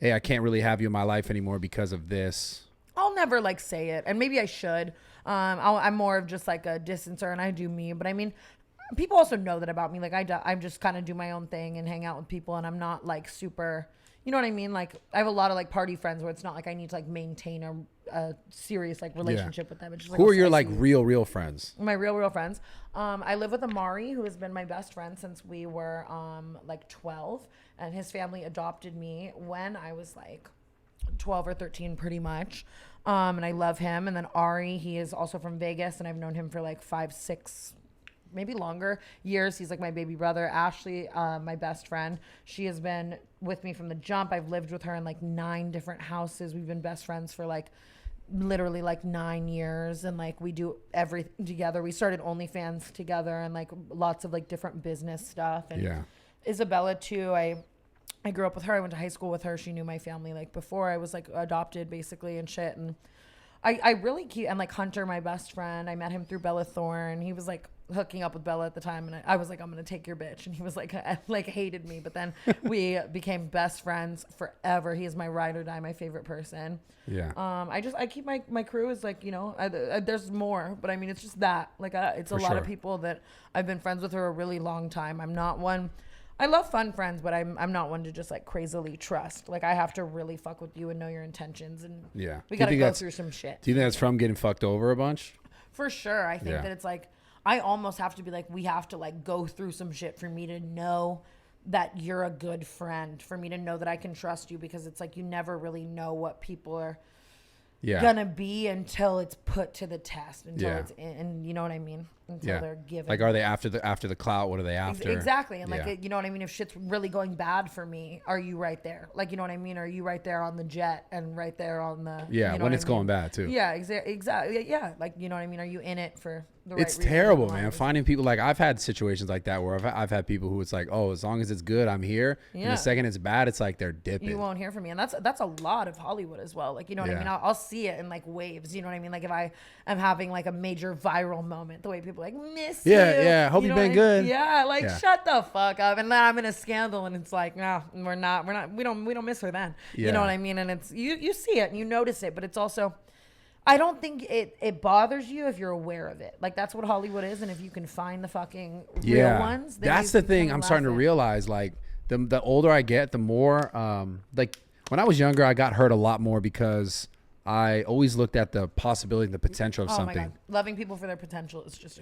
hey, I can't really have you in my life anymore because of this? I'll never like say it, and maybe I should. I'm more of just like a distancer, and I do me. But I mean, people also know that about me. Like I just kind of do my own thing and hang out with people, and I'm not like super. You know what I mean? Like I have a lot of like party friends where it's not like I need to like maintain a serious like relationship with them. It's just, like, who are your like real friends? My real friends. I live with Amari, who has been my best friend since we were like 12, and his family adopted me when I was like 12 or 13 pretty much. And I love him. And then Ari, he is also from Vegas, and I've known him for like 5, 6 maybe longer years. He's like my baby brother. Ashley, my best friend, she has been with me from the jump. I've lived with her in like 9 different houses. We've been best friends for like literally like 9 years, and like we do everything together. We started OnlyFans together and like lots of like different business stuff. And Yeah. Isabella too. I grew up with her. I went to high school with her. She knew my family like before I was like adopted basically and shit. And I really keep, and like Hunter, my best friend, I met him through Bella Thorne. He was like hooking up with Bella at the time, and I was like, I'm gonna take your bitch, and he was like hated me, but then we became best friends forever. He is my ride or die, my favorite person. Yeah. I keep my crew is like, you know, there's more, but I mean it's just that like it's a lot of people that I've been friends with for a really long time. I'm not one. I love fun friends, but I'm not one to just like crazily trust. Like I have to really fuck with you and know your intentions, and Yeah. we gotta go through some shit. Do you think that's from getting fucked over a bunch? For sure. I think that it's like, I almost have to be like, we have to like go through some shit for me to know that you're a good friend, for me to know that I can trust you, because it's like you never really know what people are gonna be until it's put to the test, until it's in, and you know what I mean, until they're given. Like, are they after the clout? What are they after? Exactly. And like you know what I mean, if shit's really going bad for me, are you right there? Like, you know what I mean, are you right there on the jet and right there on the you know when it's going bad too? Exactly. Yeah, like, you know what I mean, are you in it for the right It's terrible, man. Finding people, like I've had situations like that where I've had people who it's like, oh, as long as it's good, I'm here. And the second it's bad, it's like they're dipping. You won't hear from me, and that's a lot of Hollywood as well. Like, you know what I mean, I'll see it in like waves. You know what I mean? Like if I am having like a major viral moment, the way people like miss you. Hope you've been good. Yeah, like shut the fuck up. And then I'm in a scandal, and it's like, no, we don't miss her then. You know what I mean? And it's you see it and you notice it, but it's also, I don't think it bothers you if you're aware of it. Like that's what Hollywood is, and if you can find the fucking real ones, then that's the thing I'm starting to realize. Like the older I get, the more like when I was younger, I got hurt a lot more because I always looked at the possibility, the potential of something. My God. Loving people for their potential is just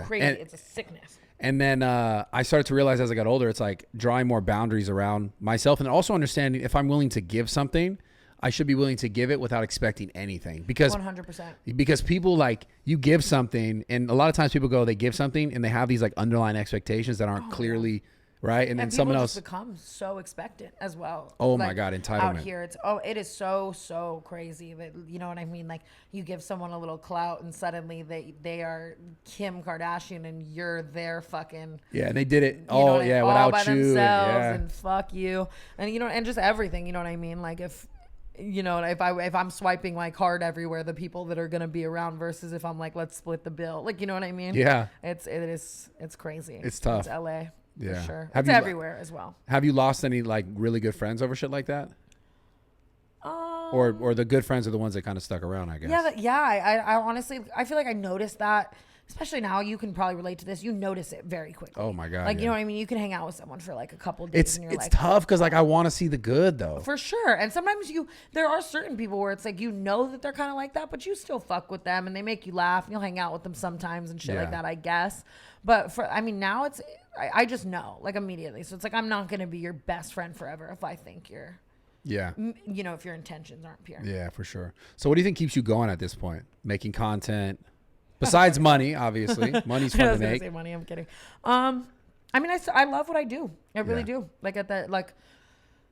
crazy. It's a sickness. And then I started to realize as I got older, it's like drawing more boundaries around myself, and also understanding if I'm willing to give something, I should be willing to give it without expecting anything. Because 100%. Because people, like, you give something, and a lot of times people go, they give something and they have these like underlying expectations that aren't clearly right, and then someone else becomes so expectant as well. Oh my God, entitlement out here. It is so crazy that, you know what I mean. Like you give someone a little clout, and suddenly they are Kim Kardashian, and you're their fucking and they did it all without by you themselves, and fuck you, and you know, and just everything. You know what I mean? Like if I'm swiping my card everywhere, the people that are gonna be around versus if I'm like, let's split the bill. Like, you know what I mean? Yeah. It's crazy. It's tough. It's LA. Yeah. For sure. It's everywhere as well. Have you lost any like really good friends over shit like that? Or the good friends are the ones that kind of stuck around, I guess. I honestly, I feel like I noticed that, especially now. You can probably relate to this. You notice it very quickly. Oh my God. Like, you know what I mean? You can hang out with someone for like a couple of days, and you're it's like, tough because like I want to see the good though. For sure. And sometimes there are certain people where it's like, you know that they're kind of like that, but you still fuck with them and they make you laugh, and you'll hang out with them sometimes and shit like that, I guess. But now it's, I just know, like, immediately. So it's like, I'm not going to be your best friend forever if I think you're, you know, if your intentions aren't pure. Yeah, for sure. So what do you think keeps you going at this point? Making content? Besides money, obviously. Money's fun to make. Say money, I'm kidding. I mean, I love what I do. I really do. Like at that, like,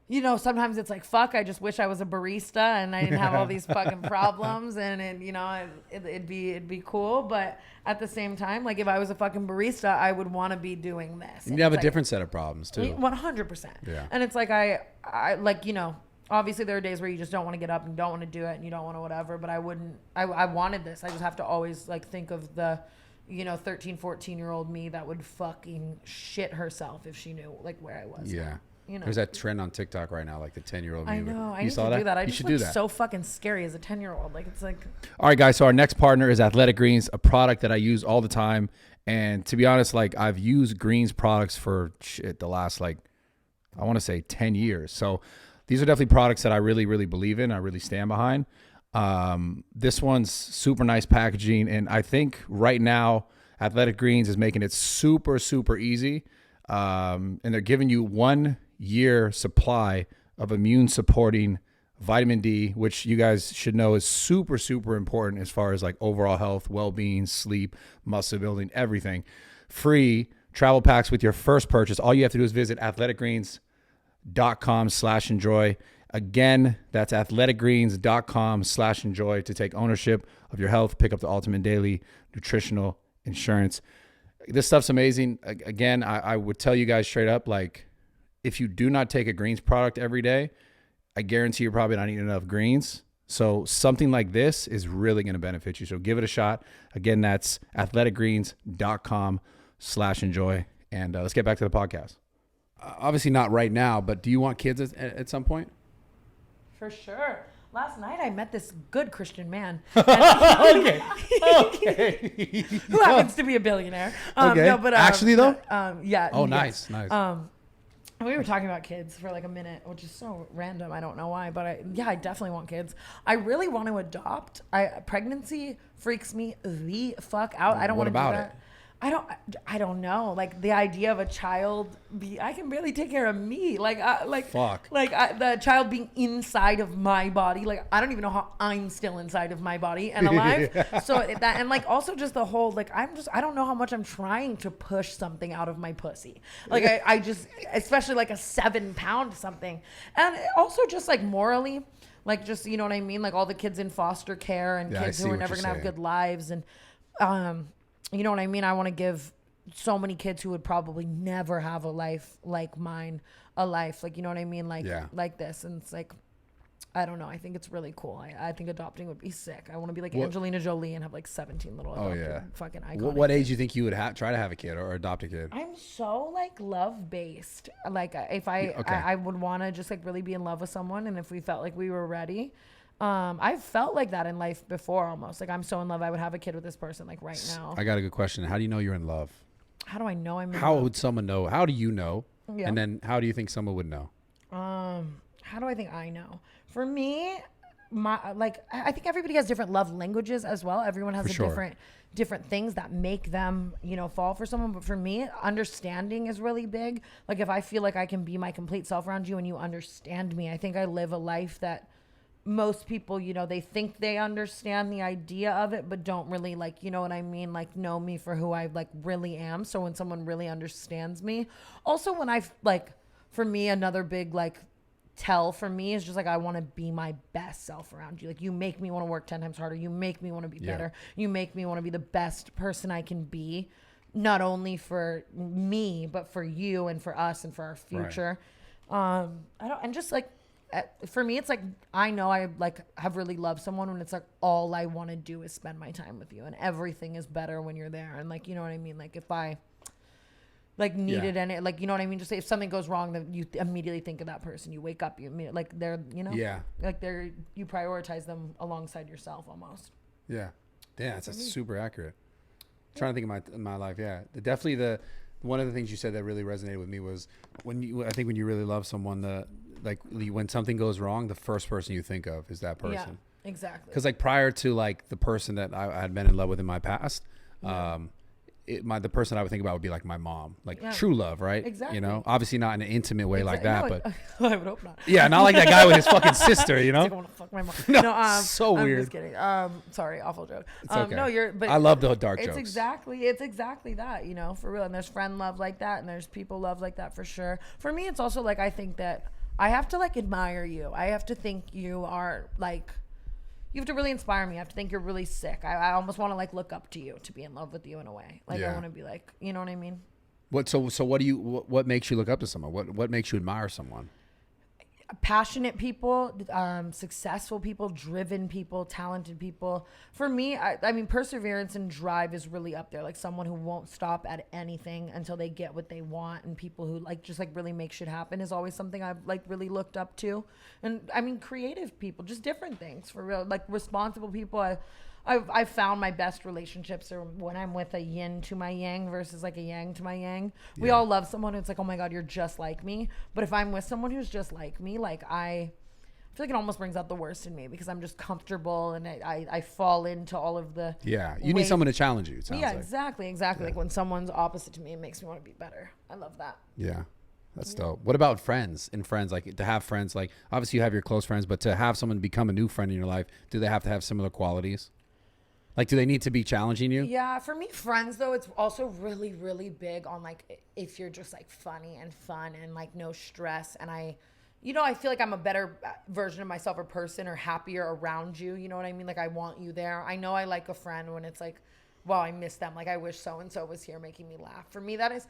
you know, sometimes it's like, fuck, I just wish I was a barista and I didn't have all these fucking problems, and it, you know, it'd be cool. But at the same time, like if I was a fucking barista, I would want to be doing this. And you have a different set of problems too. 100%. Yeah. And it's like, I like, you know, obviously there are days where you just don't want to get up and don't want to do it and you don't want to whatever, but I wanted this. I just have to always like think of the, you know, 13, 14-year-old me that would fucking shit herself if she knew like where I was. Yeah. You know. There's that trend on TikTok right now, like the 10-year-old me. I know. I you need saw to do that. I you just should look do that. so fucking scary as a 10-year-old. Like it's like. All right, guys. So our next partner is Athletic Greens, a product that I use all the time. And to be honest, like I've used Greens products for the last, like, I want to say 10 years. So these are definitely products that I really, really believe in. I really stand behind. This one's super nice packaging. And I think right now, Athletic Greens is making it super, super easy. And they're giving you 1 year supply of immune supporting vitamin D, which you guys should know is super, super important as far as like overall health, well-being, sleep, muscle building, everything. Free travel packs with your first purchase. All you have to do is visit athleticgreens.com/enjoy. Again, that's athleticgreens.com/enjoy to take ownership of your health. Pick up the ultimate daily nutritional insurance. This stuff's amazing. Again, I would tell you guys straight up, like, if you do not take a greens product every day, I guarantee you're probably not eating enough greens. So something like this is really going to benefit you. So give it a shot. Again, that's athleticgreens.com/enjoy. And let's get back to the podcast. Obviously not right now, but do you want kids at some point? For sure. Last night I met this good Christian man. Okay. Who happens to be a billionaire. Okay. No, but, actually though? Yeah. Oh, yes. nice. We were talking about kids for like a minute, which is so random. I don't know why, but I definitely want kids. I really want to adopt. Pregnancy freaks me the fuck out. I don't want to do about that. I don't know. Like the idea of a child I can barely take care of me. The child being inside of my body. Like I don't even know how I'm still inside of my body and alive. Yeah. So and like also just the whole, like, I don't know how much I'm trying to push something out of my pussy. Like I just, especially like a 7-pound something. And also just like morally, like just, you know what I mean? Like all the kids in foster care and kids who are never going to have good lives. And, you know what I mean? I want to give so many kids who would probably never have a life like mine, a life, like, you know what I mean? Like, like this. And it's like, I don't know. I think it's really cool. I think adopting would be sick. I want to be like Angelina Jolie and have like 17 little fucking iconic What age kids. do you think you would try to have a kid or adopt a kid? I'm so like love based. Like if I would want to just like really be in love with someone, and if we felt like we were ready. I've felt like that in life before almost. Like I'm so in love I would have a kid with this person like right now. I got a good question. How do you know you're in love? How do I know I'm in How love? would someone know? How do you know? Yeah. And then how do you think someone would know? How do I think I know? For me, I think everybody has different love languages as well. Everyone has different things that make them, fall for someone. But for me, understanding is really big. Like if I feel like I can be my complete self around you and you understand me, I think I live a life that most people, they think they understand the idea of it, but don't really, like, you know what I mean? Like know me for who I like really am. So when someone really understands me, also when for me, another big like tell for me is just like I want to be my best self around you. Like you make me want to work 10 times harder. You make me want to be better. You make me want to be the best person I can be, not only for me but for you and for us and for our future. Right. For me it's like I know I like have really loved someone when it's like all I want to do is spend my time with you, and everything is better when you're there. And like, you know what I mean? Like if I like needed any, like, you know what I mean? Just say if something goes wrong, then you immediately think of that person. You wake up, like they're, like you prioritize them alongside yourself almost. Yeah. Yeah. That's super accurate. I'm trying to think of my life. Yeah. Definitely one of the things you said that really resonated with me was when you really love someone, when something goes wrong, the first person you think of is that person. Yeah, exactly. Because like prior to like the person that I had been in love with in my past, the person I would think about would be like my mom, like true love, right? Exactly. Obviously not in an intimate way like that, but I would hope not. Yeah, not like that guy with his fucking sister, Like, I want to fuck my mom. So weird. I'm just kidding. Sorry, awful joke. It's okay. No, but I love the dark it's jokes. It's exactly that, for real. And there's friend love like that, and there's people love like that for sure. For me, it's also like I think that I have to like admire you. I have to think you are like. You have to really inspire me. I have to think you're really sick. I almost want to like look up to you, to be in love with you in a way. Like I want to be like, you know what I mean? What makes you look up to someone? What makes you admire someone? Passionate people, successful people, driven people, talented people. For me, I mean, perseverance and drive is really up there. Like someone who won't stop at anything until they get what they want, and people who like just like really make shit happen is always something I've like really looked up to. And I mean, creative people, just different things for real. Like responsible people. I've found my best relationships are when I'm with a yin to my yang versus like a yang to my yang. We all love someone who's like, oh my God, you're just like me. But if I'm with someone who's just like me, like I feel like it almost brings out the worst in me because I'm just comfortable and I fall into all of the you need someone to challenge you, it sounds like. Exactly. Like when someone's opposite to me, it makes me want to be better. I love that. Yeah. That's dope. What about friends? Like to have friends, like obviously you have your close friends, but to have someone become a new friend in your life, do they have to have similar qualities? Like, do they need to be challenging you? Yeah, for me, friends, though, it's also really, really big on, like, if you're just, like, funny and fun and, like, no stress. And I you know, I feel like I'm a better version of myself or person or happier around you. You know what I mean? Like, I want you there. I know I like a friend when it's like, wow, I miss them. Like, I wish so-and-so was here making me laugh. For me, that's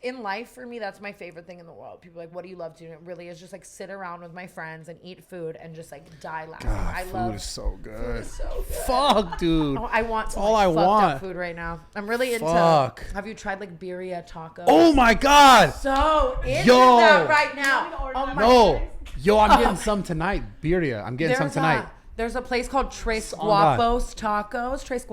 in life. For me, that's my favorite thing in the world. People are like, what do you love to do? And it really is just like sit around with my friends and eat food and just like die laughing. Food is so good. Food is so good. Fuck, dude. Oh, I want some all like, I fucked want. up food right now. I'm really into. Fuck. Have you tried like birria tacos? Oh my God. So into Yo. that right now. Oh my No. Yo, I'm getting some tonight. Birria. I'm getting some tonight. There's a place called Tres Oh, God. Guapos Tacos. Tres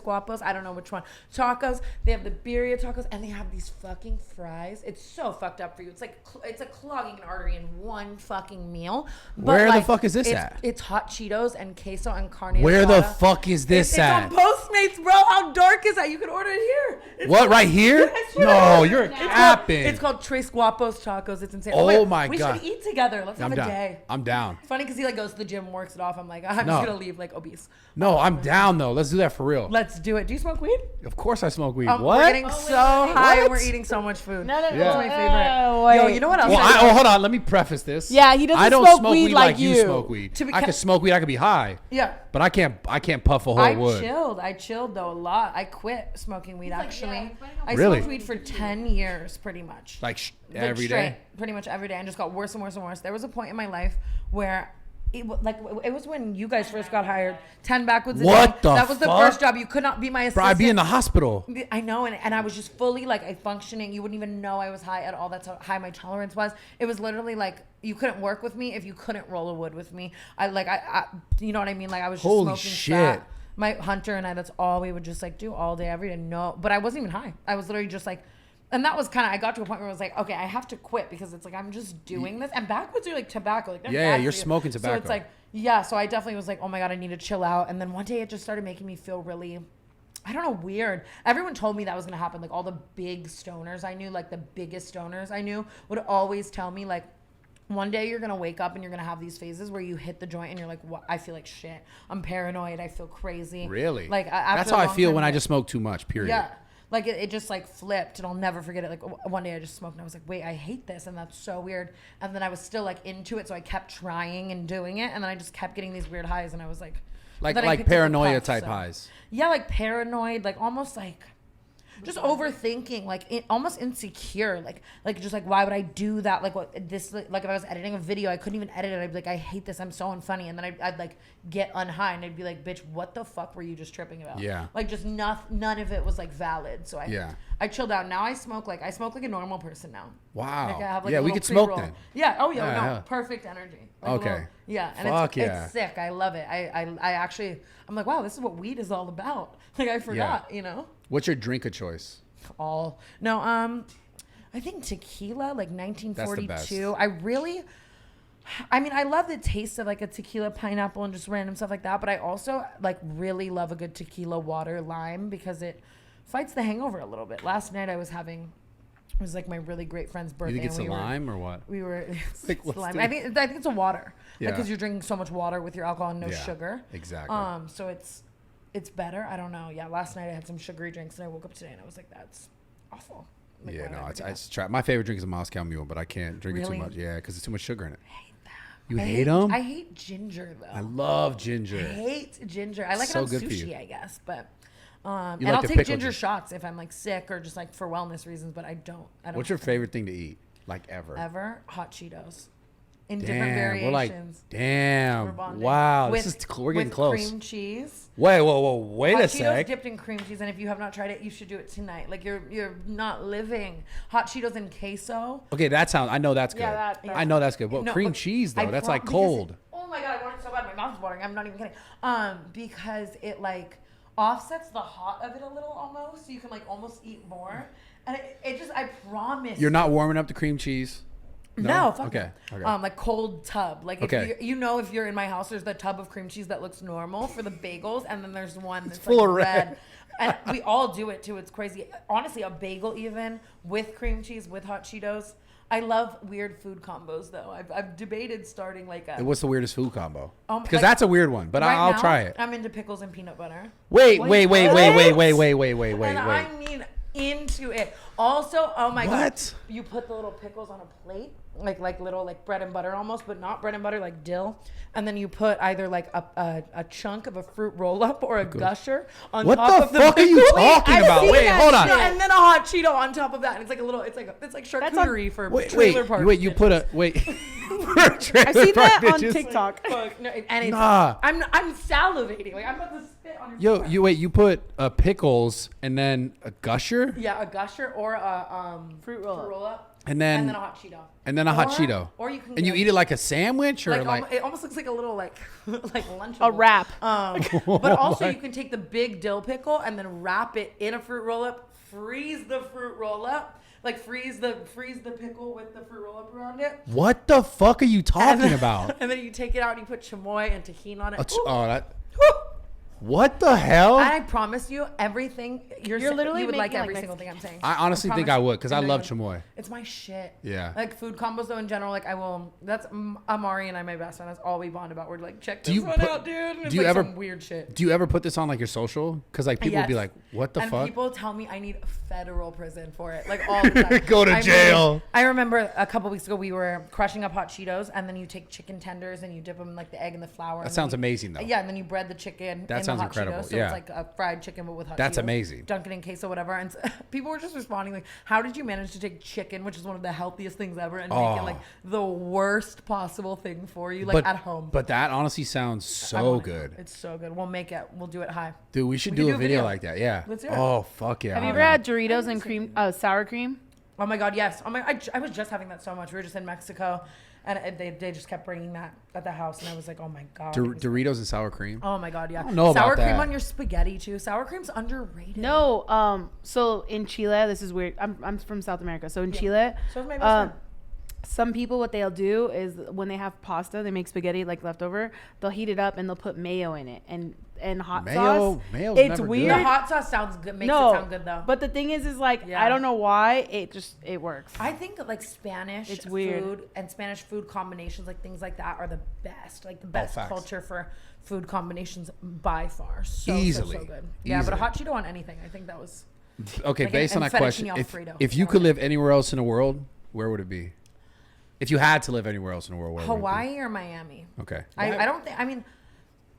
Guapos. I don't know which one. Tacos. They have the birria tacos, and they have these fucking fries. It's so fucked up for you. It's like it's a clogging an artery in one fucking meal. But Where the like, fuck is this at? It's hot Cheetos and queso and carne Where the asada. fuck is this at? It's on Postmates, bro. How dark is that? You can order it here. It's What, right here? I swear to No, God. you're capping. It's called Tres Guapos Tacos. It's insane. Oh wait, my we God. should eat together. Let's have I'm a down. day. I'm down. Funny because he like goes to the gym, works it off. I'm like, I'm No. just gonna leave like obese. No, I'm down though. Let's do that for real. Let's do it. Do you smoke weed? Of course I smoke weed. We're What? getting so high and What? we're eating so much food. No, no, That's no. my favorite. Wait. Yo, you know what else? Well, hold on. Let me preface this. Yeah, he doesn't I don't smoke weed like like you you. smoke weed. To be I ca- can smoke weed. I can be high, Yeah. but I can't puff a whole I wood. chilled though a lot. I quit smoking weed actually. I Really? smoked weed for 10 years pretty much. Like Like, every straight, day. pretty much every day, and just got worse and worse and worse. There was a point in my life where it was when you guys first got hired. 10 backwoods a What day. the That was the fuck? first job. You could not be my assistant. Bro, I'd be in the hospital. I know, and I was just fully like a functioning. You wouldn't even know I was high at all. That's how high my tolerance was. It was literally like you couldn't work with me if you couldn't roll a wood with me. I you know what I mean? Like I was just Holy smoking shit. fat. My Hunter and I, that's all we would just like do all day, every day. No, but I wasn't even high. I was literally just like, and that was kind of, I got to a point where I was like, okay, I have to quit because it's like, I'm just doing this. And backwoods are like tobacco. Like, they're Yeah, bad you're for you. smoking So tobacco. it's like, yeah. So I definitely was like, oh my God, I need to chill out. And then one day it just started making me feel really, I don't know, weird. Everyone told me that was going to happen. Like all the big stoners I knew, like the biggest stoners I knew would always tell me like, one day you're going to wake up and you're going to have these phases where you hit the joint and you're like, what? I feel like shit. I'm paranoid. I feel crazy. Really? Like after That's a how I long feel time, when I like- just smoke too much, period. Yeah. Like it just like flipped and I'll never forget it. Like one day I just smoked and I was like, wait, I hate this. And that's so weird. And then I was still like into it. So I kept trying and doing it. And then I just kept getting these weird highs. And I was like, Like then I picked up the paranoia puff, type so- highs. Yeah, like paranoid, like almost like just overthinking, like almost insecure, like just like why would I do that? Like what this like if I was editing a video, I couldn't even edit it. I'd be like, I hate this. I'm so unfunny, and then I'd like get unhigh, and I'd be like, bitch, what the fuck were you just tripping about? Yeah. Like just none of it was like valid. So I chilled out. Now I smoke like a normal person now. Wow. Like I have, like, Yeah, a we little could smoke pre-roll. then. Yeah. Oh yeah. Yeah, No. yeah. Perfect energy. Like a Okay. little- yeah. And Fuck it's yeah. sick. I love it. I actually I'm like, wow, this is what weed is all about. Like I forgot. You know. What's your drink of choice? I think tequila, like 1942. best. I mean, I love the taste of like a tequila pineapple and just random stuff like that, but I also like really love a good tequila water lime because it fights the hangover a little bit. Last night it was like my really great friend's birthday. You think it's a and lime or what? We were Like, it's what's lime. the- I think it's a water. Yeah. Because you're drinking so much water with your alcohol and no Yeah, sugar. exactly. So it's better. I don't know. Yeah, last night I had some sugary drinks and I woke up today and I was like, that's awful. Like, Yeah, why did I no, ever it's do that? it's try. My favorite drink is a Moscow Mule, but I can't drink it Really? too much. Yeah, because it's too much sugar in it. I hate that. You hate them? I hate ginger though. I love I ginger. hate ginger. I like So it on good for you. sushi, I guess, but You and like I'll the take pickled ginger ginger. shots if I'm like sick or just like for wellness reasons, but I don't. What's your favorite thing to eat? Like ever? ever? Hot Cheetos. In different Damn, we're like, variations. We're damn, bonding. wow, With- this is we're getting with close. Cream cheese. Wait, wait Hot a Cheetos sec. dipped in cream cheese, and if you have not tried it, you should do it tonight. Like you're not living. Hot Cheetos and queso. Okay, that sounds. I know that's good. Yeah, I know that's good. But No, cream but cheese though, I that's pro- like because cold. oh my god, I want it so bad. My mouth's watering. I'm not even kidding. Because it like offsets the hot of it a little almost, so you can like almost eat more. And it just, I promise. You're not warming up the cream cheese. No, fuck Okay. no. Okay. Like cold tub. Like if Okay. you know, if you're in my house, there's the tub of cream cheese that looks normal for the bagels, and then there's one that's full like of red. And we all do it too. It's crazy. Honestly, a bagel even with cream cheese with hot Cheetos. I love weird food combos though. I've debated starting like a. What's the weirdest food combo? Because like, that's a weird one, but right I'll now, try it. I'm into pickles and peanut butter. Wait. What? And I mean into it. Also, oh my god, What? you put the little pickles on a plate like little like bread and butter almost, but not bread and butter, like dill. And then you put either like a chunk of a fruit roll up or a gusher on What top of the fuck are you talking I've about? seen Wait, that hold on. shit. And then a hot Cheeto on top of that. And it's like a little, it's like charcuterie for trailer park. Wait, you put a wait. I've seen that on TikTok. Fuck, no, and it's, Nah. I'm salivating. Like I'm about to spit on your forehead. You put pickles and then a gusher Yeah, a gusher or a Fruit roll up. and then a hot Cheeto. a hot Cheeto. Or you can and you get- eat it like a sandwich or like it almost looks like a little like lunchable. A wrap. But also you can take the big dill pickle and then wrap it in a fruit roll up, freeze the fruit roll up, like freeze the pickle with the fruit roll up around it. what the fuck are you talking about? And then you take it out and you put chamoy and tahini on it. Ooh. Oh, what the hell? I promise you, everything you're literally you would like making, every like, single thing I'm saying. I honestly think I would because I love chamoy. It's my shit. Yeah. Like food combos though in general, like I will. That's Amari and I, my best friend. That's all we bond about. We're like, check this one out, dude. And it's do you like ever some weird shit? Do you ever put this on like your social? Because like people would be Yes. like, "What the And fuck?" people tell me I need federal prison for it, like all the time. Go to jail. I remember a couple weeks ago we were crushing up hot Cheetos, and then you take chicken tenders and you dip them in like the egg and the flour. That and sounds then amazing though. Yeah, and then you bread the chicken. That in sounds the hot incredible, Cheetos, so yeah. it's like a fried chicken but with hot That's Cheetos. amazing. Dunk it in queso, whatever. And people were just responding like, "How did you manage to take chicken, which is one of the healthiest things ever, and make it Oh. like the worst possible thing for you, like at home?" But that honestly sounds I so want it. good. It's so good. We'll make it. We'll do it high. Dude, we should We do could a video like that. Yeah. Let's do it. Oh, fuck yeah. Have you I'm ever down. had Doritos and cream, sour cream? Oh my god, yes. Oh my, I was just having that so much. We were just in Mexico, and they just kept bringing that at the house, and I was like, oh my god. Doritos and sour cream? Oh my god, yeah. don't know about sour cream that. on your spaghetti too. Sour cream's underrated. No. So in Chile, this is weird. I'm from South America. So in Chile, So is my best friend. some people, what they'll do is when they have pasta, they make spaghetti like leftover. They'll heat it up and they'll put mayo in it and hot sauce. Mayo's It's never weird. The good. hot sauce sounds good. Makes it sound good though. But the thing is like Yeah. I don't know why it works. I think that like Spanish It's weird. food and Spanish food combinations, like things like that, are the best. Like the best facts. culture for food combinations by far. So Easily. so good. Yeah, but Easily. a hot Cheeto on anything, I think that was. Okay, Like based an on that question, fettuccine if, Alfredo. if you could live anywhere else in the world, where would it be? If you had to live anywhere else in the world, where would it Hawaii or Miami? be? Okay. I don't think. I mean,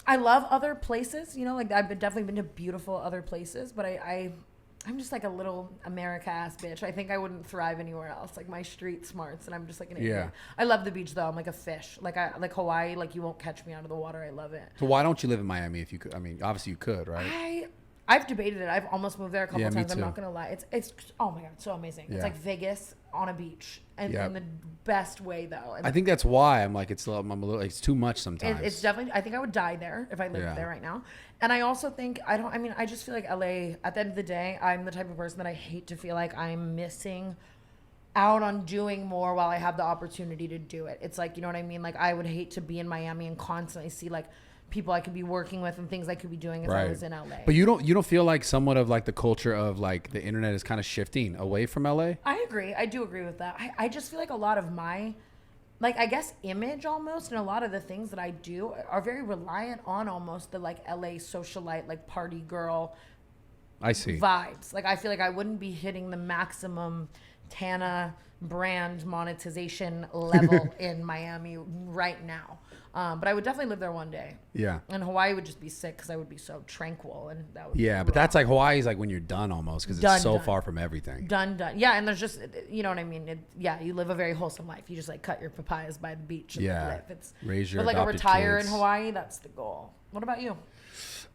I love other places. You know, like I've definitely been to beautiful other places, but I'm just like a little America ass bitch. I think I wouldn't thrive anywhere else. Like my street smarts, and I'm just like an idiot. I love the beach though. I'm like a fish. Like I like Hawaii. Like you won't catch me out of the water. I love it. So why don't you live in Miami if you could? I mean, obviously you could, right? I've debated it. I've almost moved there a couple Yeah, me times. I'm too. not gonna lie. It's oh my god, so amazing. Yeah. It's like Vegas on a beach, and Yep. in the best way though. And I think that's why I'm like I'm a little. It's too much sometimes. it's definitely. I think I would die there if I lived Yeah. there right now. And I also think I just feel like LA. At the end of the day, I'm the type of person that I hate to feel like I'm missing out on doing more while I have the opportunity to do it. It's like, you know what I mean? Like I would hate to be in Miami and constantly see like people I could be working with and things I could be doing if I was in LA. But you don't feel like somewhat of like the culture of like the internet is kind of shifting away from LA? I agree. I do agree with that. I just feel like a lot of my, like, I guess image almost, and a lot of the things that I do are very reliant on almost the like LA socialite, like party girl I see. vibes. Like I feel like I wouldn't be hitting the maximum Tana brand monetization level in Miami right now. But I would definitely live there one day. Yeah. And Hawaii would just be sick because I would be so tranquil, and that would Yeah, be but rough. that's like Hawaii's like when you're done almost because Done, it's so done. far from everything. done. Yeah, and there's just, you know what I mean. You live a very wholesome life. You just like cut your papayas by the beach. And Yeah. live. It's Raise your but like a adopted retire kids. in Hawaii. That's the goal. What about you?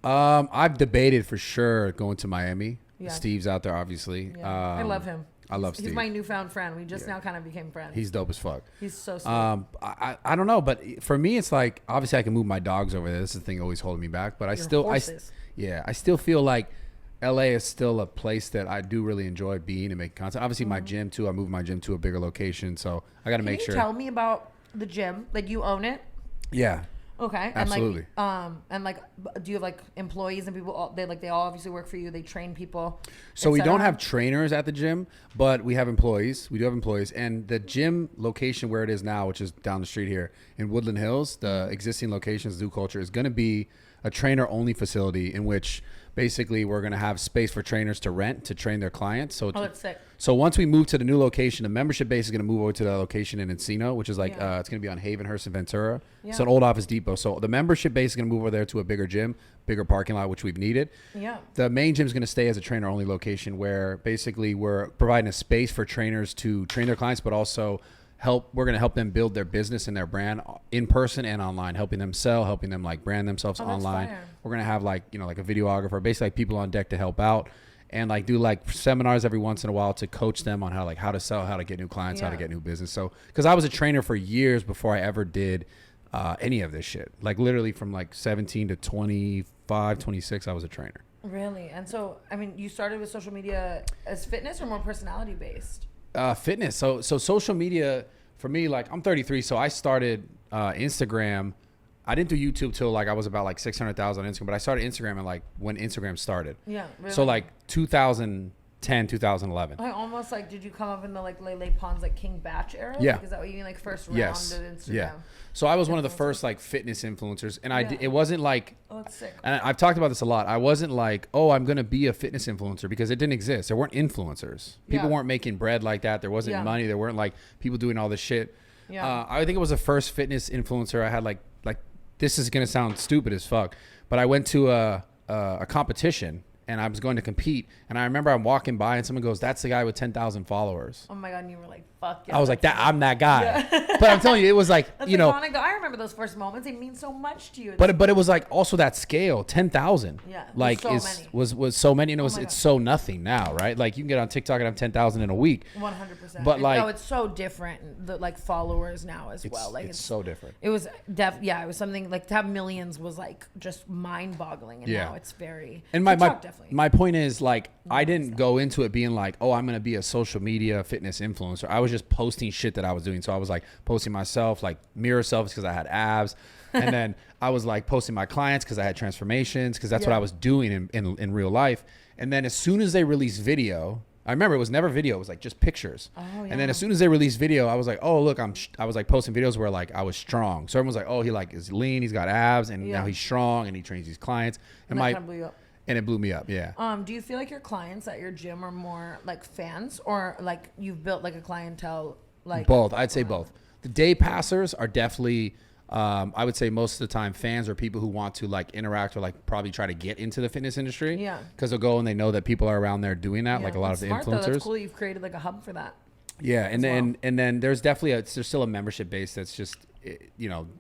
I've debated for sure going to Miami. Yeah. Steve's out there, obviously. Yeah. I love him. I love He's Steve. my newfound friend. We just now kind of became friends. He's dope as fuck. He's so sweet. I don't know, but for me, it's like obviously I can move my dogs over there. This is the thing always holding me back. But I horses. I still feel like LA is still a place that I do really enjoy being and making content. Obviously, my gym too. I moved my gym to a bigger location, so I got to Can make you sure. tell me about the gym? Like you own it? Yeah. Okay. Absolutely. And like, do you have like employees and people? They all obviously work for you. They train people. So et we don't cetera? have trainers at the gym, but we have employees. We do have employees, and the gym location where it is now, which is down the street here in Woodland Hills, the existing location, Zoo Culture, is going to be a trainer-only facility in which basically we're going to have space for trainers to rent to train their clients. So Oh, that's sick. so once we move to the new location, the membership base is going to move over to the location in Encino, which is like Yeah. it's going to be on Havenhurst and Ventura. Yeah. It's an old Office Depot. So the membership base is going to move over there to a bigger gym, bigger parking lot, which we've needed. Yeah. The main gym is going to stay as a trainer only location, where basically we're providing a space for trainers to train their clients, but also we're going to help them build their business and their brand in person and online, helping them sell, helping them like brand themselves that's online. fire. We're going to have like, like a videographer, basically like people on deck to help out, and like do like seminars every once in a while to coach them on how to sell, how to get new clients, how to Yeah. get new business. So, cause I was a trainer for years before I ever did any of this shit. Like literally from like 17 to 25, 26, I was a trainer. Really? And so, I mean, you started with social media as fitness or more personality based? Fitness. So social media for me, like I'm 33, so I started Instagram. I didn't do YouTube till like I was about like 600,000 on Instagram, but I started Instagram and like when Instagram started. Yeah. Really? So like 2010, 2011. I almost like, did you come up in the like Lele Pons like King Batch era? Yeah. Like, is that what you mean? Like first round Yes. of Instagram? Yeah. So I was one of the first like fitness influencers, and Yeah. it wasn't like, Oh, that's sick. and I've talked about this a lot. I wasn't like, oh, I'm going to be a fitness influencer, because it didn't exist. There weren't influencers. People Yeah. weren't making bread like that. There wasn't Yeah. money. There weren't like people doing all this shit. Yeah. I think it was the first fitness influencer I had like this is going to sound stupid as fuck, but I went to a competition and I was going to compete, and I remember I'm walking by and someone goes, "That's the guy with 10,000 followers." Oh my God. And you were like, fuck yeah. I was like, I'm that guy. But I'm telling you, it was like, That's you know, iconic. I remember those first moments. They mean so much to you. but it was like also that scale, 10,000. Yeah, like so many. was so many. You know, Oh it's my it's God. so nothing now, right? Like you can get on TikTok and have 10,000 in a week. 100%. But, like- no, it's so different. The like followers now as well. Like It's so different. It was it was something like to have millions was like just mind boggling, and Yeah. now it's very. And my TikTok definitely. my point is, like, I didn't go into it being like, oh, I'm gonna be a social media fitness influencer. I was just posting shit that I was doing. So I was like posting myself, like mirror selfies because I had abs, and then I was like posting my clients because I had transformations, because that's what Yeah. I was doing in real life. And then as soon as they released video, I remember it was never video, it was like just pictures. Oh, And yeah. then as soon as they released video, I was like, oh look, I was like posting videos where like I was strong. So everyone was like, oh, he like is lean, he's got abs, and Yeah. now he's strong and he trains these clients. and that kind of blew you up. And it blew me up, yeah. Do you feel like your clients at your gym are more like fans, or like you've built like a clientele like Both. I'd say both. The day passers are definitely, I would say most of the time, fans or people who want to like interact or like probably try to get into the fitness industry. Yeah. Because they'll go and they know that people are around there doing that, Yeah, like a lot that's of the smart, influencers. Though. That's cool. You've created like a hub for that. Yeah, and as then well. and then there's definitely there's still a membership base that's just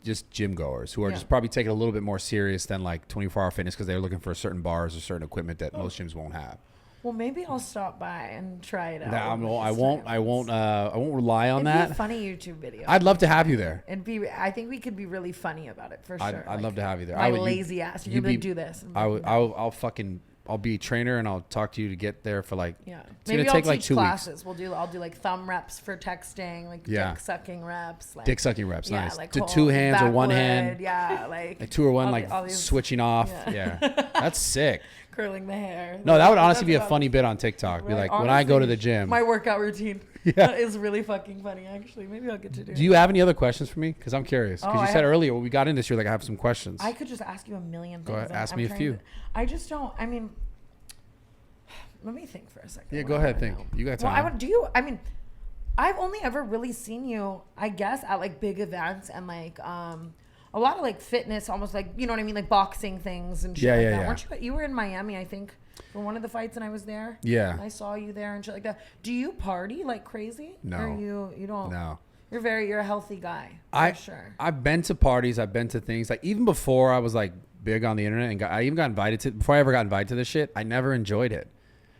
just gym goers who are Yeah. just probably taking it a little bit more serious than like 24-hour fitness, because they're looking for certain bars or certain equipment that most gyms won't have. Well, maybe I'll stop by and try it out. Now, one of I these won't times. I won't rely on It'd be that. a funny YouTube video. I'd love to have you there. I think we could be really funny about it for sure. I'd love to have you there. My lazy ass. You're gonna do this. I'll be a trainer and I'll talk to you to get there for like, Yeah. it's Maybe gonna I'll take teach like 2 weeks. classes. I'll do like thumb reps for texting, like Yeah. dick sucking reps. Like, Dick sucking reps, yeah, nice. like To hold, 2 hands or 1 backwood, hand. Yeah, like 2 or 1, all like the- all these- switching off. Yeah. Yeah. That's sick. curling the hair. No, that would That's honestly be a about- funny bit on TikTok. Be right? like, when I go to Honestly, the gym. my workout routine. Yeah. That is really fucking funny, actually. Maybe I'll get to do it. Do you have any other questions for me? Because I'm curious. Because Oh, you I said have- earlier when we got in this, you're like, I have some questions. I could just ask you a million things. Go ahead, I'm- ask I'm me a trying few. to- I just don't. I mean, let me think for a second. Yeah, what go do ahead, I think. know? You got Well, time. I mean, I've only ever really seen you, I guess, at like big events and like a lot of like fitness, almost like, you know what I mean, like boxing things and shit Yeah, like yeah, that. yeah. Weren't you were in Miami, I think, for one of the fights, and I was there. Yeah. I saw you there and shit like that. Do you party like crazy? No. Or you don't? No. You're a healthy guy. For sure. I've been to parties. I've been to things like even before I was like big on the internet and I even got invited to, before I ever got invited to this shit, I never enjoyed it.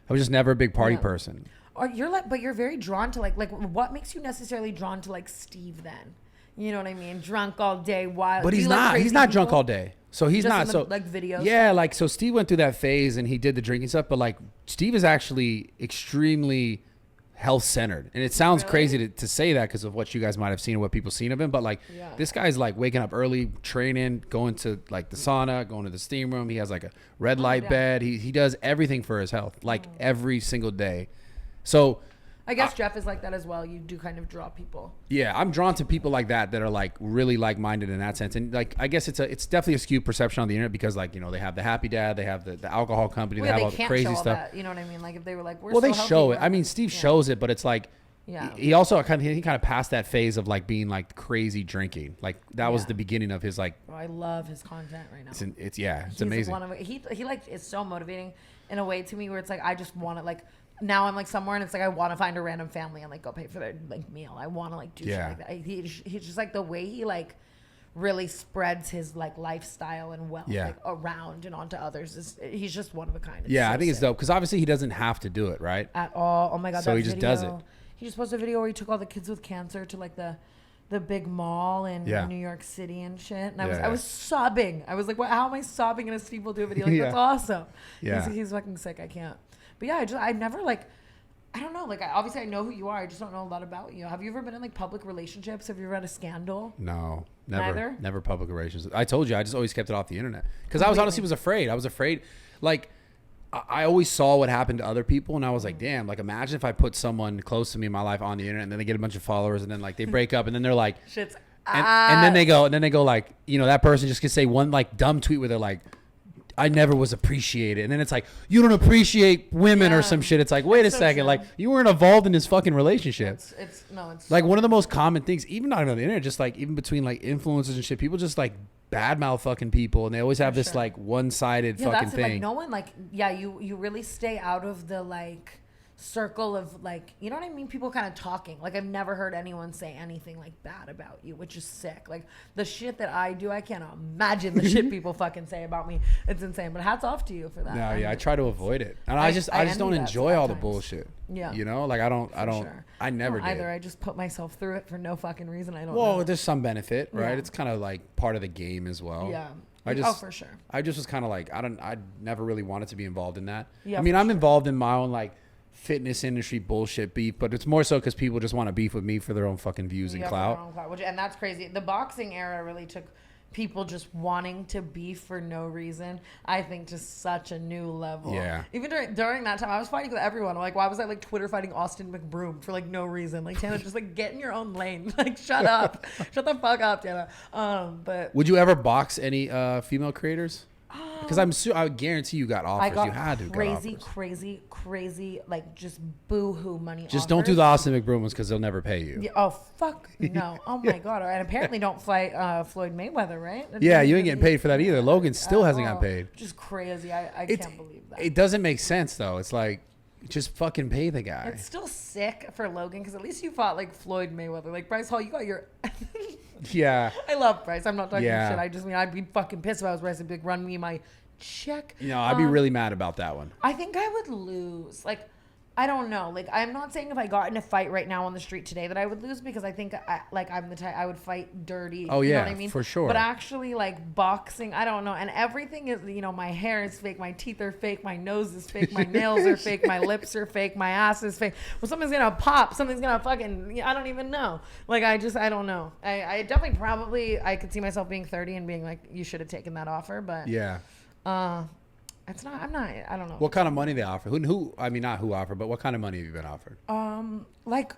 I was just never a big party Yeah. person. Or but you're very drawn to like what makes you necessarily drawn to like Steve then? You know what I mean? Drunk all day, wild. But Do he's you like not. crazy He's not drunk people? all day. So he's Just not. in the, So like, videos? Yeah, like so Steve went through that phase and he did the drinking stuff. But like Steve is actually extremely health centered, and it sounds Really? crazy to say that because of what you guys might have seen and what people seen of him. But like Yeah. this guy's like waking up early, training, going to like the sauna, going to the steam room. He has like a red light yeah. bed. He does everything for his health, like every single day. So I guess Jeff is like that as well. You do kind of draw people. Yeah, I'm drawn to people like that are like really like-minded in that sense. And like, I guess it's definitely a skewed perception on the internet because like, you know, they have the happy dad, they have the alcohol company, they have all the crazy stuff. That, you know what I mean? Like if they were like, we're well, so they healthy, show it. I mean, Steve shows it, but it's like, he also kind of passed that phase of like being like crazy drinking. Like that was the beginning of his like. Oh, I love his content right now. It's amazing. He like is so motivating in a way to me where it's like I just want to like. Now I'm like somewhere and it's like I want to find a random family and like go pay for their like meal. I want to like do shit like that. He's just like the way he like really spreads his like lifestyle and wealth like around and onto others. He's just one of a kind. I think it's dope because obviously he doesn't have to do it, right? At all. Oh my god. So he just does it. He just posted a video where he took all the kids with cancer to like the big mall in New York City and shit. And I was sobbing. I was like, how am I sobbing in a Steve will do a video? Like that's awesome. Yeah. He's fucking sick. I can't. But yeah, I never like, I don't know. Like, obviously I know who you are. I just don't know a lot about you. Have you ever been in like public relationships? Have you ever had a scandal? No, never. Neither? Never public relations. I told you, I just always kept it off the internet because I was honestly afraid. I was afraid. Like, I always saw what happened to other people, and I was like, damn. Like, imagine if I put someone close to me in my life on the internet, and then they get a bunch of followers, and then like they break up, and then they're like, shit's. And then they go like, you know, that person just could say one like dumb tweet where they're like, I never was appreciated. And then it's like, you don't appreciate women or some shit. It's like, wait a second. True. Like, you weren't involved in this fucking relationship. It's like one of the most common things, even not on the internet, just like even between like influencers and shit, people just like badmouth fucking people. And they always have this like one-sided fucking thing. Like, no one like, you really stay out of the like circle of like, you know what I mean? People kind of talking. Like I've never heard anyone say anything like bad about you, which is sick. Like the shit that I do, I can't imagine the shit people fucking say about me. It's insane. But hats off to you for that. No, I try to avoid it. And I just don't enjoy all the bullshit. Yeah. You know, like I never did. Either I just put myself through it for no fucking reason. I don't know. Well, there's some benefit, right? It's kind of like part of the game as well. Yeah. For sure. I just was kind of like, I never really wanted to be involved in that. Yeah, I mean, I'm involved in my own like fitness industry bullshit beef, but it's more so because people just want to beef with me for their own fucking views and clout. And that's crazy. The boxing era really took people just wanting to beef for no reason, I think, to such a new level. Yeah. Even during that time, I was fighting with everyone. I'm like, why was I like Twitter fighting Austin McBroom for like no reason? Like, Tana, just like get in your own lane. Like, shut up. Shut the fuck up, Tana. But would you ever box any female creators? Because I guarantee you got offers. You had to. Crazy, like just boo-hoo money. Just don't do the Austin McBroom ones because they'll never pay you. Yeah, oh fuck no! Oh my god! And apparently don't fight Floyd Mayweather, right? Yeah, you ain't getting paid for that either. Logan still hasn't gotten paid. Just crazy. I can't believe that. It doesn't make sense though. It's like, just fucking pay the guy. It's still sick for Logan because at least you fought like Floyd Mayweather. Like Bryce Hall, you got your. Yeah. I love Bryce. I'm not talking shit. I just mean I'd be fucking pissed if I was Bryce. I'd be like, run me my check. You know, I'd be really mad about that one. I think I would lose. Like, I don't know. Like, I'm not saying if I got in a fight right now on the street today that I would lose because I think I'm the type I would fight dirty. Oh, you yeah, know what I mean? For sure. But actually, like, boxing, I don't know. And everything is, you know, my hair is fake, my teeth are fake, my nose is fake, my nails are fake, my lips are fake, my ass is fake. Well, something's gonna pop. Something's gonna fucking, I don't even know. Like, I don't know. I definitely probably, I could see myself being 30 and being like, you should have taken that offer. But yeah. It's not. I'm not. I don't know. What kind of money they offer? Who? I mean, not who offered, but what kind of money have you been offered? Like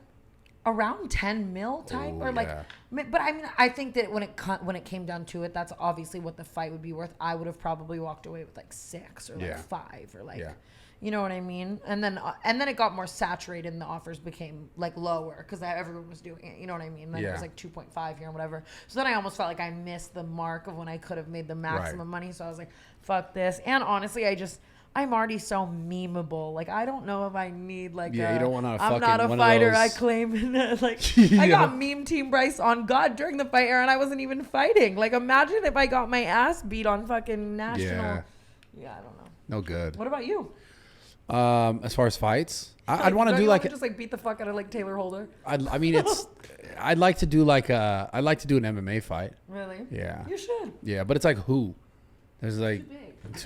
around 10 mil type, or like. Yeah. But I mean, I think that when it came down to it, that's obviously what the fight would be worth. I would have probably walked away with like 6 or like 5 or like. Yeah. You know what I mean? And then it got more saturated and the offers became like lower because everyone was doing it. You know what I mean? Then it was like 2.5 here and whatever. So then I almost felt like I missed the mark of when I could have made the maximum money. So I was like, fuck this. And honestly, I'm already so memeable. Like, I don't know if I need like you don't want to I'm not a fighter. I claim like I got meme team Bryce on God during the fight era and I wasn't even fighting. Like, imagine if I got my ass beat on fucking national. Yeah, I don't know. No good. What about you? As far as fights, I'd want to do like just like beat the fuck out of like Taylor Holder. I mean, I'd like to do like I'd like to do an MMA fight. Really? Yeah. You should. Yeah, but it's like who? There's like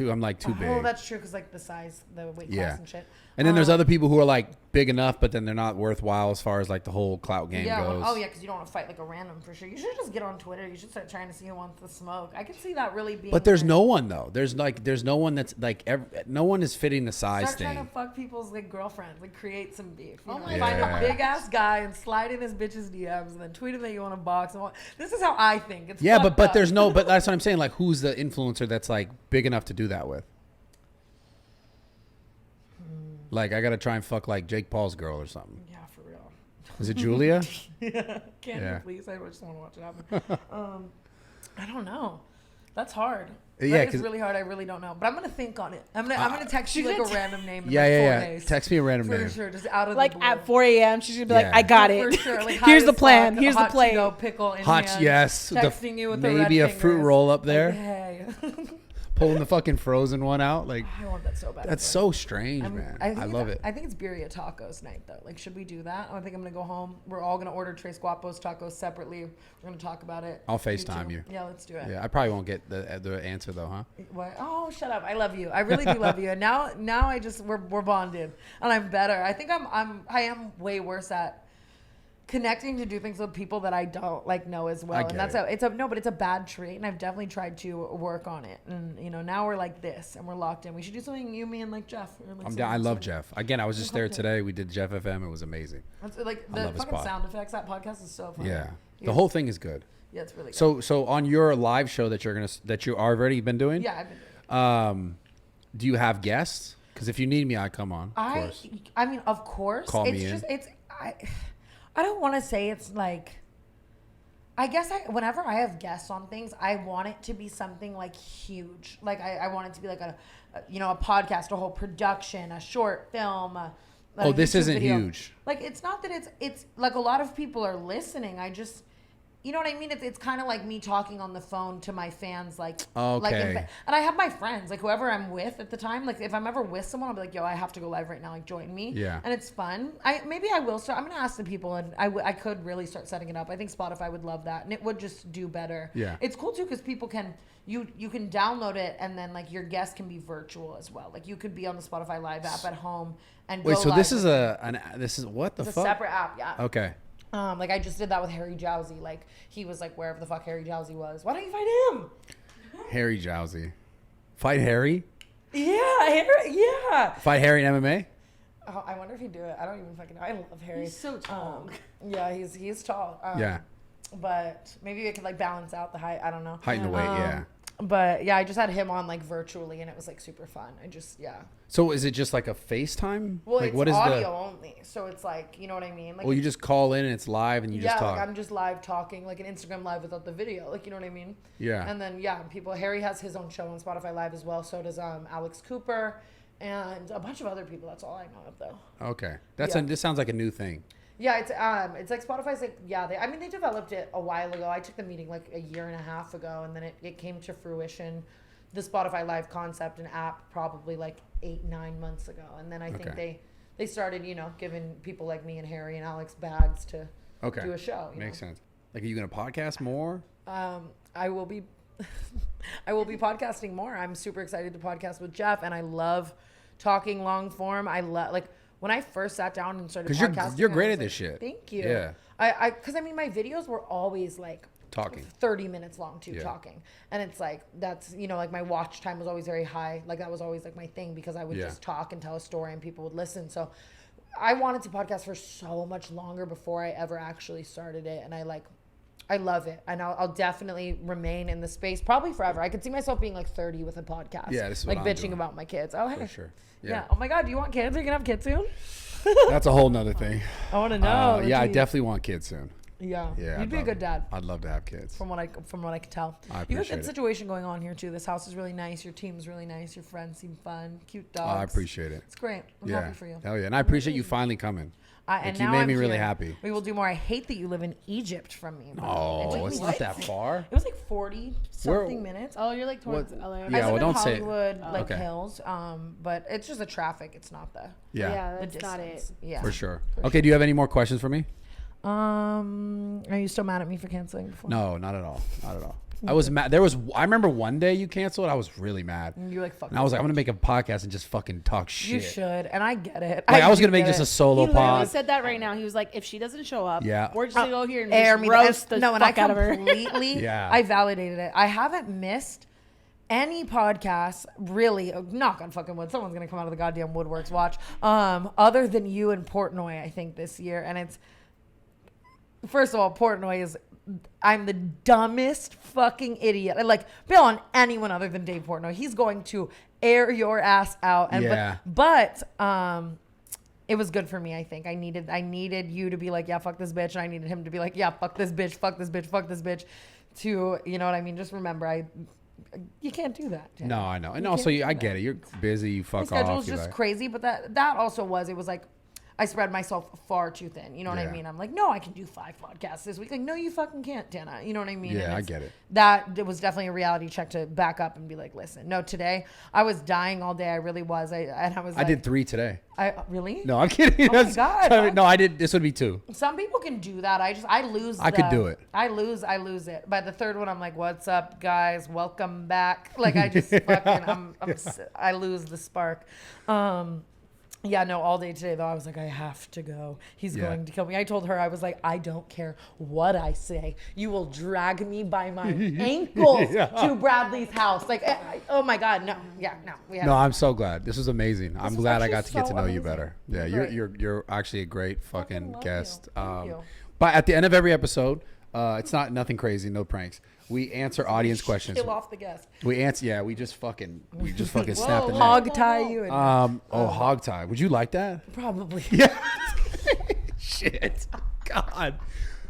I'm like too big. Oh, that's true because like the size, the weight class and shit. And then there's other people who are like big enough, but then they're not worthwhile as far as like the whole clout game goes. Oh yeah, because you don't want to fight like a random for sure. You should just get on Twitter. You should start trying to see who wants the smoke. I can see that really being. But there's no one though. There's no one that's like no one is fitting the size start thing. trying to fuck people's like girlfriends and create some beef. You know? my Find God. a big ass guy and slide in his bitch's DMs and then tweet him that you want to box. And this is how I think. It's Yeah, fucked but up. there's no. But that's what I'm saying. Like, who's the influencer that's like big enough to do that with? Like, I gotta try and fuck like Jake Paul's girl or something. Yeah, for real. Is it Julia? Can Yeah. you please? I just want to watch it happen. I don't know. That's hard. Yeah, That is 'cause- really hard. I really don't know. But I'm gonna think on it. I'm gonna text you like a random name. In Yeah, like 4 yeah. days. Text me a random For name. sure, just out of Like the blue. at 4 a.m. She's gonna be like, Yeah. I got For it. sure. Like, Here's high the as plan. fuck, Here's the hot plate. Cheeto pickle in Hot, hand, yes. Texting you with the maybe red a fruit fingers. roll up Like, there. hey. Pulling the fucking frozen one out. Like, I want that so bad. that's so strange, man. I love it. I think it's birria tacos night though. Like, should we do that? I think I'm gonna go home. We're all gonna order Tres Guapos tacos separately. We're gonna talk about it. I'll FaceTime too. you. Yeah, let's do it. Yeah, I probably won't get the answer though, huh? What? Oh, shut up! I love you. I really do love you. And now I just we're bonded, and I'm better. I think I am way worse at connecting to do things with people that I don't like know as well. I And get that's it. but it's a bad trait, and I've definitely tried to work on it. And now we're like this, and we're locked in. We should do something, you, me, and like Jeff. Or, like, I'm something- down. I love something. Jeff. Again, I was just there Okay. today. We did Jeff FM. It was amazing. That's, like I the love his fucking pod. sound effects. That podcast is so fun. Yeah, You the whole thing is good. Yeah, it's really good. So on your live show that you already been doing, Yeah, I've been doing it. do you have guests? Because if you need me, I come on. Of course. I mean, of course. Call it's me in. just I don't want to say it's like. I guess whenever I have guests on things, I want it to be something like huge. Like I want it to be like a podcast, a whole production, a short film. Oh, this YouTube isn't video. huge. Like it's not that it's like a lot of people are listening. I just. You know what I mean? It's kind of like me talking on the phone to my fans, like, Okay. and I have my friends, like whoever I'm with at the time. Like if I'm ever with someone, I'll be like, yo, I have to go live right now. Like join me. Yeah. And it's fun. Maybe I will start. I'm gonna ask the people, and I could really start setting it up. I think Spotify would love that, and it would just do better. Yeah. It's cool too because people can you can download it, and then like your guest can be virtual as well. Like you could be on the Spotify Live app at home and Wait, go so live this is with this is what the it's a fuck? separate app. Yeah. Okay. Like I just did that with Harry Jowsey. Like he was like wherever the fuck Harry Jowsey was. Why don't you fight him? Harry Jowsey. Fight Harry? Yeah, Harry. Yeah. Fight Harry in MMA? Oh, I wonder if he'd do it. I don't even fucking know. I love Harry. He's so tall. Yeah, he's tall. Yeah. But maybe it could like balance out the height. I don't know. Height and the weight, yeah. But yeah, I just had him on like virtually, and it was like super fun. So is it just like a FaceTime? Well, like it's what is audio only, so it's like you know what I mean. Like Well, you just call in and it's live and you just talk. like I'm just live talking, like an Instagram live without the video, like you know what I mean. Yeah. And then Harry has his own show on Spotify Live as well. So does Alex Cooper and a bunch of other people. That's all I know of though. Okay. Yeah. This sounds like a new thing. Yeah, it's like Spotify's like they developed it a while ago. I took the meeting like a year and a half ago, and then it came to fruition, the Spotify Live concept and app probably like 8-9 months ago, and then I think they started giving people like me and Harry and Alex bags to do a show. Makes sense. Like, are you gonna podcast more? I will be I will be podcasting more. I'm super excited to podcast with Jeff, and I love talking long form. I love like. When I first sat down and started podcasting, because you're great I was at this like, shit. Thank you. Yeah. Because my videos were always like Talking. 30 minutes long too, Yeah. talking, and it's like that's like my watch time was always very high. Like that was always like my thing because I would just talk and tell a story and people would listen. So I wanted to podcast for so much longer before I ever actually started it, and I love it, and I'll definitely remain in the space probably forever. I could see myself being like 30 with a podcast. Yeah, this is like what I'm bitching doing. about my kids. Oh, hey. For sure. Yeah. Oh my God, do you want kids? Are you gonna have kids soon? That's a whole nother thing. I want to know. Yeah, I Jeez. definitely want kids soon. Yeah. Yeah. You'd be a good dad. I'd love to have kids. From what I can tell. I You have a appreciate good it. situation going on here too. This house is really nice. Your team's really nice. Your friends seem fun. Cute Oh, dogs. I appreciate it. It's great. I'm Yeah. happy for you. Hell yeah. And I appreciate you finally coming. And you now made I'm me really here. happy. We will do more. I hate that you live in Egypt from me. Oh, it's not that far. It was like 40 something minutes. Oh, you're like towards LA. Yeah, I well, live in don't say it. Hollywood, like Okay. hills. But it's just the traffic. It's not the Yeah. the that's not it. distance. Yeah. For sure. Okay. Do you have any more questions for me? Are you still mad at me for canceling before? No, not at all. Not at all. I was mad. I remember one day you canceled. I was really mad. You're like, fuck. And I was like, I'm going to make a podcast and just fucking talk shit. You should. And I get it. Like, I was do going to make get just it. a solo He literally pod. said that right now. He was like, if she doesn't show up, Yeah. we're just gonna go here and Air just me roast the no, and I fuck out of her. completely, Yeah. I validated it. I haven't missed any podcasts, really. Knock on fucking wood. Someone's gonna come out of the goddamn woodworks. Watch. Other than you and Portnoy, I think this year, and it's first of all, Portnoy is. I'm the dumbest fucking idiot. I like bail on anyone other than Dave Portnoy. He's going to air your ass out. And Yeah. but it was good for me. I think I needed you to be like, yeah, fuck this bitch, and I needed him to be like, yeah, fuck this bitch, fuck this bitch, fuck this bitch. To you know what I mean? Just remember, you can't do that. Jen. No, I know. And You also, can't do I that. get it. You're busy. You fuck My off. schedule's You're just like- crazy, but that also was. It was like I spread myself far too thin. You know what I Yeah. mean? I'm like, no, I can do 5 podcasts this week. Like, no, you fucking can't, Tana. You know what I mean? Yeah, And I it's- get it. That it was definitely a reality check to back up and be like, listen, no, today I was dying all day. I really was. I was. I Like, did 3 today. I really? No, I'm kidding. Oh my That's- God. No, I did. This would be 2. Some people can do that. I lose. I could do it. I lose it. By the third one, I'm like, "What's up, guys? Welcome back." Like I just fucking, I lose the spark. Yeah, no, all day today though, I was like, I have to go. He's Yeah. going to kill me. I told her, I was like, I don't care what I say. You will drag me by my ankles to Bradley's house. Like, oh my God, no, yeah, no. We have No, I'm so glad. This was amazing. I'm was glad I actually got to get so to know you amazing. better. Yeah, Great. you're actually a great fucking love guest. you. Thank you. But at the end of every episode, it's not nothing crazy, no pranks. We answer audience questions. kill off the guest. We answer. Yeah, we just fucking snap the neck. Hog tie you. And Hog tie. Would you like that? probably. Yeah. Shit. God.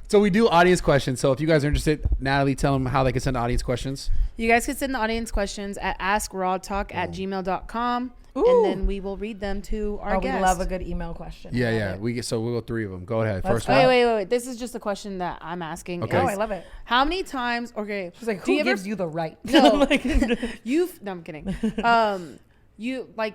So we do audience questions. So if you guys are interested, Natalie, tell them how they can send audience questions. You guys can send the audience questions at askrawtalk@gmail.com, Ooh. and then we will read them to our We guest. love a good email question. Yeah, I love yeah. it. We'll go 3 of them. Go ahead. Let's First go. one. Wait. This is just a question that I'm asking. Okay. Oh, is, I love it. How many times? Okay. She's like, do who you ever- gives you the right? No. Like, No, I'm kidding. You like.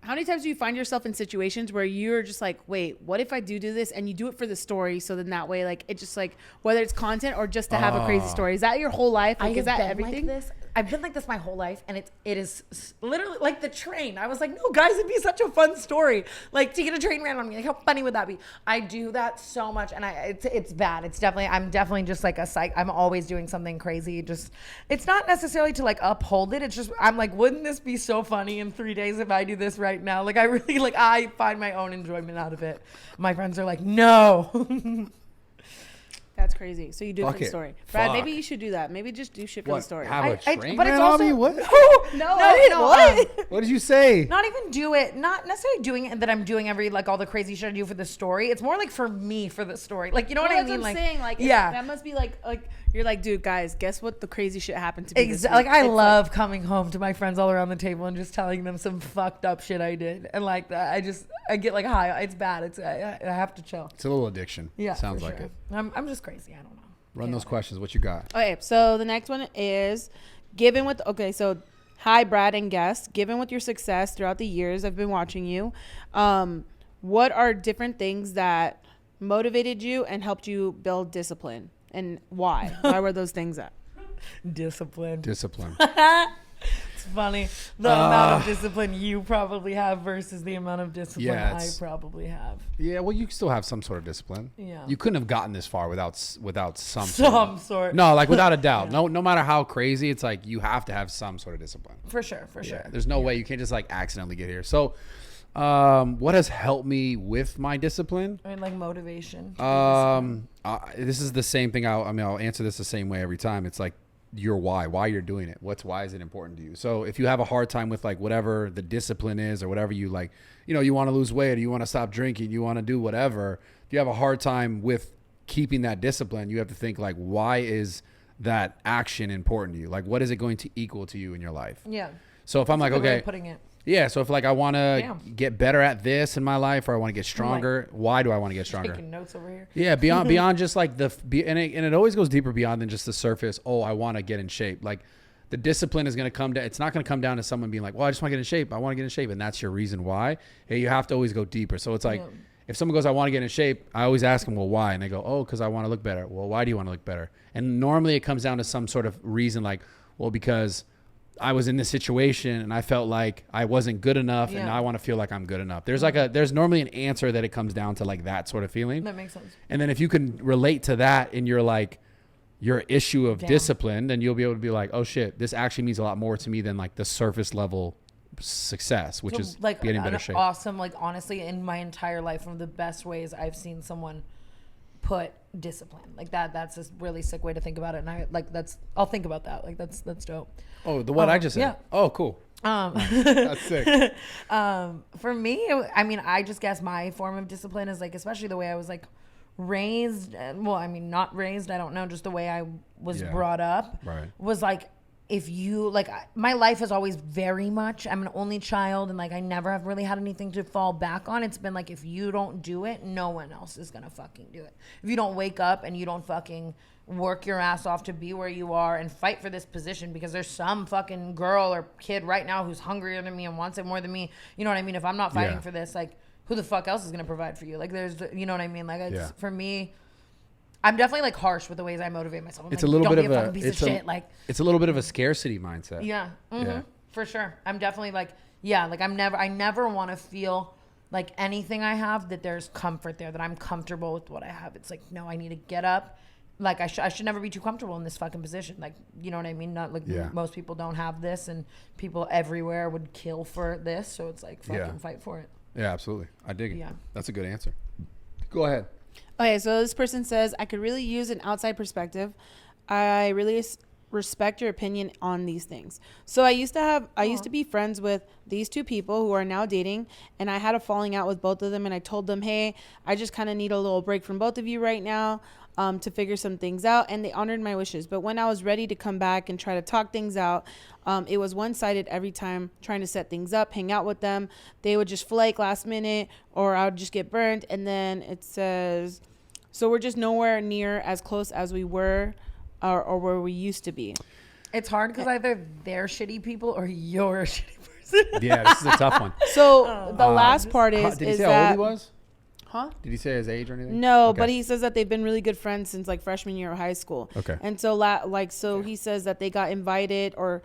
How many times do you find yourself in situations where you're just like, wait, what if I do this? And you do it for the story. So then that way, like, it just like, whether it's content or just to have a crazy story. Is that your whole life? Like, is that everything? Like this. I've been like this my whole life, and it is literally like the train. I was like, no, guys, it'd be such a fun story. Like to get a train ran on me. Like how funny would that be? I do that so much, and it's bad. I'm definitely just like a psych. I'm always doing something crazy. Just it's not necessarily to like uphold it. It's just I'm like, wouldn't this be so funny in 3 days if I do this right now? Like I really like I find my own enjoyment out of it. My friends are like, no. That's crazy. So you do it Fuck for the it. story. Brad, Fuck. maybe you should do that. Maybe just do shit for the story. Have a train but it's ran also on me? What? no. What did you say? Not even do it, not necessarily doing it that I'm doing every like all the crazy shit I do for the story. It's more like for me for the story. Like you know what I That's mean? what I'm Like saying. Like, yeah. that must be like you're like, dude, guys, guess what? The crazy shit happened to me. This Like week. I It's love coming home to my friends all around the table and just telling them some fucked up shit I did, and like that I get like high. It's bad. I have to chill. It's a little addiction. Yeah, Sounds for like sure. it. I'm just crazy. I don't know. Run those questions. What you got? Okay, so the next one is so hi Brad and guest, given with your success throughout the years I've been watching you, what are different things that motivated you and helped you build discipline, and why were those things at? Discipline. Discipline. It's funny the amount of discipline you probably have versus the amount of discipline Yeah, I it's- probably have. Yeah, well, you still have some sort of discipline. Yeah. You couldn't have gotten this far without some Some sort. No, like without a doubt. No matter how crazy, it's like you have to have some sort of discipline. For sure. Yeah, there's no way you can't just like accidentally get here. So, what has helped me with my discipline? I mean, like motivation. This is the same thing. I'll answer this the same way every time. It's like your why you're doing it. Why is it important to you? So if you have a hard time with like whatever the discipline is or whatever you like, you want to lose weight or you want to stop drinking, you want to do whatever. If you have a hard time with keeping that discipline, you have to think like, why is that action important to you? Like, what is it going to equal to you in your life? Yeah. So if I'm like, Good way okay, of putting it. yeah. So if like I want to Damn. get better at this in my life or I want to get stronger, why do I want to get stronger? Taking notes over here. Yeah, beyond just like and it always goes deeper beyond than just the surface. Oh, I want to get in shape. Like the discipline is going to come down. It's not going to come down to someone being like, well, I just want to get in shape. I want to get in shape. And that's your reason why. Hey, you have to always go deeper. So it's like, if someone goes, I want to get in shape, I always ask them, well, why? And they go, oh, because I want to look better. Well, why do you want to look better? And normally it comes down to some sort of reason like, well, because I was in this situation and I felt like I wasn't good enough, and now I want to feel like I'm good enough. There's normally an answer that it comes down to, like that sort of feeling. That makes sense. And then if you can relate to that in your issue of discipline, then you'll be able to be like, oh shit, this actually means a lot more to me than like the surface level success, which is like getting better shape. Awesome. Like honestly, in my entire life, one of the best ways I've seen someone put discipline like that's a really sick way to think about it. And I'll think about that. Like that's dope. Oh, the one I just said. Yeah. Oh, cool. That's sick. For me, I mean, I just guess my form of discipline is like, especially the way I was like raised. Well, I mean, not raised. I don't know. Just the way I was brought up was like, if you like, my life is always very much, I'm an only child, and like I never have really had anything to fall back on. It's been like, if you don't do it, no one else is gonna fucking do it. If you don't wake up and you don't fucking work your ass off to be where you are and fight for this position, because there's some fucking girl or kid right now who's hungrier than me and wants it more than me. You know what I mean? If I'm not fighting for this, like who the fuck else is gonna provide for you? Like there's, you know what I mean? Like it's, for me, I'm definitely like harsh with the ways I motivate myself. I'm it's like, a little don't bit be of a a fucking piece of shit. Like it's a little bit of a scarcity mindset. Yeah. Mm-hmm. For sure. I'm definitely like, like I never want to feel like anything I have that there's comfort there, that I'm comfortable with what I have. It's like, no, I need to get up. Like I should never be too comfortable in this fucking position. Like, you know what I mean? Not like most people don't have this, and people everywhere would kill for this. So it's like, fucking fight for it. Yeah, absolutely. I dig it. Yeah. That's a good answer. Go ahead. Okay, so this person says, I could really use an outside perspective. I really respect your opinion on these things. So I used to be friends with these two people who are now dating, and I had a falling out with both of them, and I told them, hey, I just kind of need a little break from both of you right now to figure some things out, and they honored my wishes. But when I was ready to come back and try to talk things out, it was one-sided every time, trying to set things up, hang out with them. They would just flake last minute, or I would just get burned. And then it says, so we're just nowhere near as close as we were or where we used to be. It's hard because either they're shitty people or you're a shitty person. Yeah, this is a tough one. So the last part is did he say that, how old he was? Huh? Did he say his age or anything? No, Okay. but he says that they've been really good friends since like freshman year of high school. Okay. And so he says that they got invited, or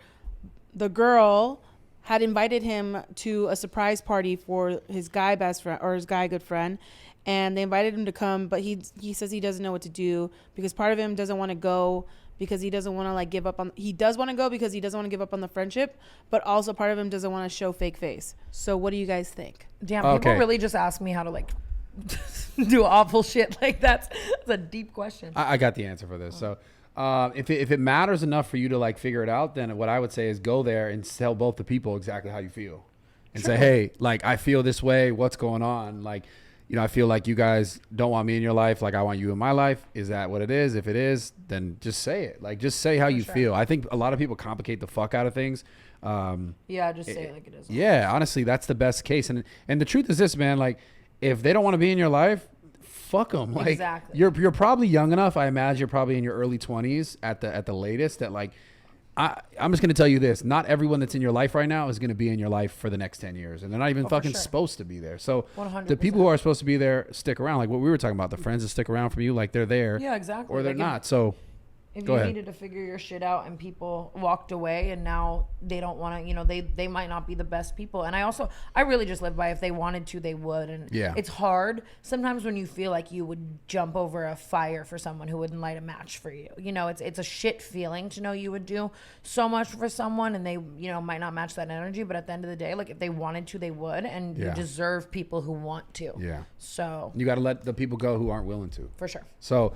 the girl had invited him to a surprise party for his guy best friend or his guy good friend, and they invited him to come, but he says he doesn't know what to do, because part of him doesn't want to go because he doesn't want to like give up on, he does want to go because he doesn't want to give up on the friendship, but also part of him doesn't want to show fake face. So what do you guys think? Damn, people really just ask me how to like do awful shit. Like that's a deep question. I got the answer for this. So if it matters enough for you to like figure it out, then what I would say is go there and tell both the people exactly how you feel, and say, hey, like I feel this way. What's going on? Like, you know, I feel like you guys don't want me in your life. Like I want you in my life. Is that what it is? If it is, then just say it. Like just say how you feel. I think a lot of people complicate the fuck out of things. Just say it like it is. Yeah, honestly, that's the best case. And the truth is this, man. Like, if they don't want to be in your life, fuck them. Like, exactly. You're probably young enough. I imagine you're probably in your early 20s at the latest. That like, I'm just gonna tell you this: not everyone that's in your life right now is gonna be in your life for the next 10 years, and they're not even fucking supposed to be there. So 100%. the people who are supposed to be there stick around. Like what we were talking about, the friends that stick around from you, like they're there. Yeah, exactly. Or they're like not. So. If Go you ahead. needed to figure your shit out and people walked away and now they don't want to, you know, they might not be the best people. And I really just live by, if they wanted to, they would. And it's hard sometimes when you feel like you would jump over a fire for someone who wouldn't light a match for you. You know, it's a shit feeling to know you would do so much for someone and they, you know, might not match that energy. But at the end of the day, like if they wanted to, they would. And you deserve people who want to. Yeah. So You got to let the people go who aren't willing to. for sure. So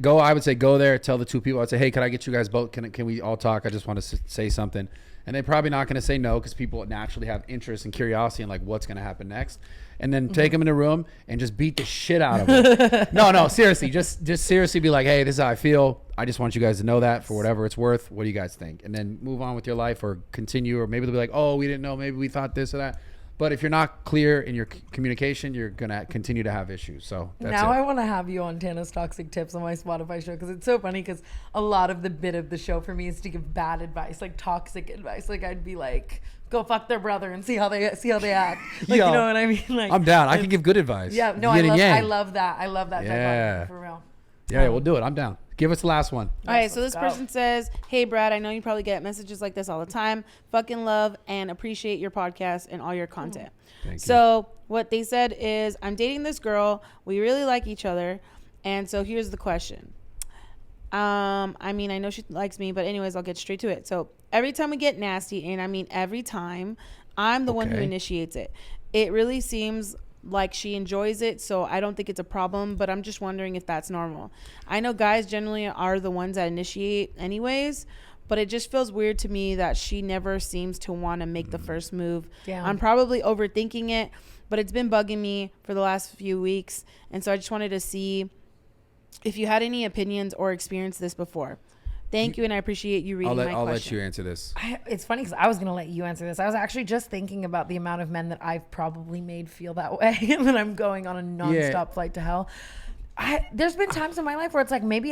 I would say go there, tell the two people. I'd say, hey, can I get you guys both? Can we all talk? I just want to say something. And they're probably not going to say no, because people naturally have interest and curiosity in like what's going to happen next. And then take them in a room and just beat the shit out of them. No, seriously. Just seriously be like, hey, this is how I feel. I just want you guys to know that for whatever it's worth. What do you guys think? And then move on with your life or continue. Or maybe they'll be like, oh, we didn't know. Maybe we thought this or that. But if you're not clear in your communication, you're going to continue to have issues. So that's now it. I want to have you on Tana's Toxic Tips on my Spotify show, because it's so funny, because a lot of the bit of the show for me is to give bad advice, like toxic advice. Like I'd be like, go fuck their brother and see how they act. Like, Yo, you know what I mean? Like, I'm down. I can give good advice. Yeah, no, Yin and yang. I love that. I love that Yeah. type of for real. Yeah, we'll do it. I'm down. Give us the last one. All right, so let's this go. person says, "Hey Brad, I know you probably get messages like this all the time. Fucking love and appreciate your podcast and all your content." Thank you. So what they said is, "I'm dating this girl. We really like each other, and so here's the question. I mean, I know she likes me, but anyways, I'll get straight to it. So every time we get nasty, and I mean every time, I'm the one who Okay. initiates it. It really seems like she enjoys it, so I don't think it's a problem, but I'm just wondering if that's normal. I know guys generally are the ones that initiate anyways, but it just feels weird to me that she never seems to want to make the first move. Damn. I'm probably overthinking it, but it's been bugging me for the last few weeks, and so I just wanted to see if you had any opinions or experienced this before. Thank you, and I appreciate you reading my question. I'll let you answer this. It's funny because I was going to let you answer this. I was actually just thinking about the amount of men that I've probably made feel that way and then I'm going on a nonstop flight to hell. There's been times in my life where it's like maybe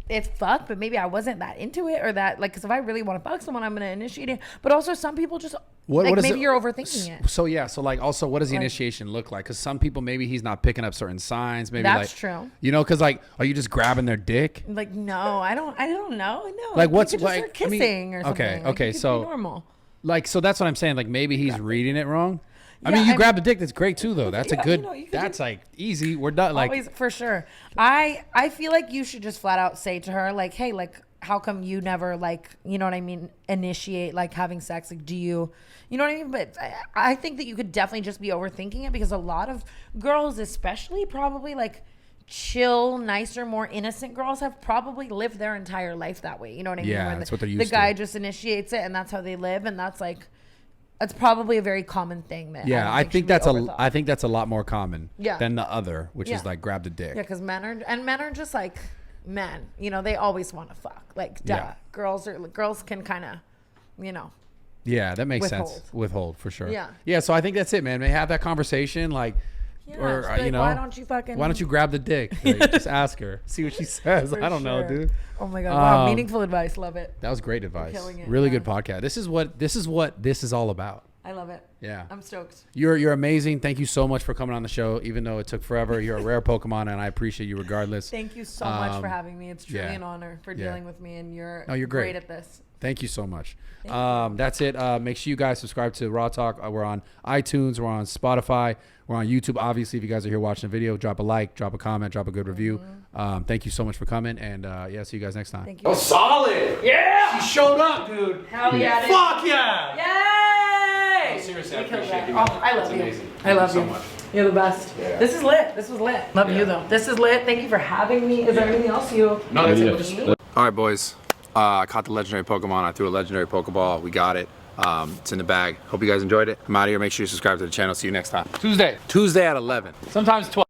it's fucked, but maybe I wasn't that into it or that, like, because if I really want to fuck someone, I'm going to initiate it. But also some people just, maybe you're overthinking it. So yeah, so like also what does the initiation look like? Because some people, maybe he's not picking up certain signs. Maybe That's like, true. You know, because like, are you just grabbing their dick? Like, no, I don't know. No, Like, what's you could just like? start kissing or something. Okay, Like, okay, it could so be normal. like, so that's what I'm saying. Like maybe he's reading it wrong. I Yeah, mean, you I grab the dick. That's great too, though. That's a Yeah, good. you know, you could That's do- like easy. We're done. Like, Always, for sure. I feel like you should just flat out say to her, like, hey, like, how come you never, like, you know what I mean, initiate, like, having sex? Like, do you know what I mean? But I think that you could definitely just be overthinking it because a lot of girls, especially probably, like, chill, nicer, more innocent girls have probably lived their entire life that way. You know what I mean? Yeah, Where that's what they're the used guy to. just initiates it and that's how they live. And that's, like, it's probably a very common thing that yeah, I think should be that's overthought. I think that's a lot more common Yeah. than the other, which Yeah. is like grab the dick. Yeah, because men are just like men. You know, they always want to fuck. Like, duh. Yeah. Girls can kind of, you know. Yeah, that makes sense. Withhold. Withhold for sure. Yeah. Yeah. So I think that's it, man. May have that conversation, like, Yeah, or just be like, you know, why don't you grab the dick? Like, just ask her, see what she says. For I don't know, sure. dude. Oh my god! Wow, Um, meaningful advice. Love it. That was great advice. killing it, Really yeah. good podcast. This is what this is all about. I love it. Yeah. I'm stoked. You're amazing. Thank you so much for coming on the show, even though it took forever. You're a rare Pokemon, and I appreciate you regardless. Thank you so much for having me. It's truly yeah. an honor for Yeah. dealing with me, and you're you're great. at this. Thank you so much. Thank That's it. Make sure you guys subscribe to Raw Talk. We're on iTunes. We're on Spotify. We're on YouTube. Obviously, if you guys are here watching the video, drop a like, drop a comment, drop a good review. Thank you so much for coming, and yeah, see you guys next time. Thank you. Solid! Yeah! She showed up, dude! Hell yeah! dude. Fuck yeah! Yay! Seriously, I We killed appreciate that. you. Oh, I love It's you. amazing. I love Thank you. so much. You're the best. Yeah. This is lit. This was lit. Love you though. This is lit. Thank you for having me. Is there anything else you? No, that's it. We'll just- All right, boys. I caught the legendary Pokemon. I threw a legendary Pokeball. We got it. It's in the bag. Hope you guys enjoyed it. I'm out of here. Make sure you subscribe to the channel. See you next time. Tuesday at 11. Sometimes 12.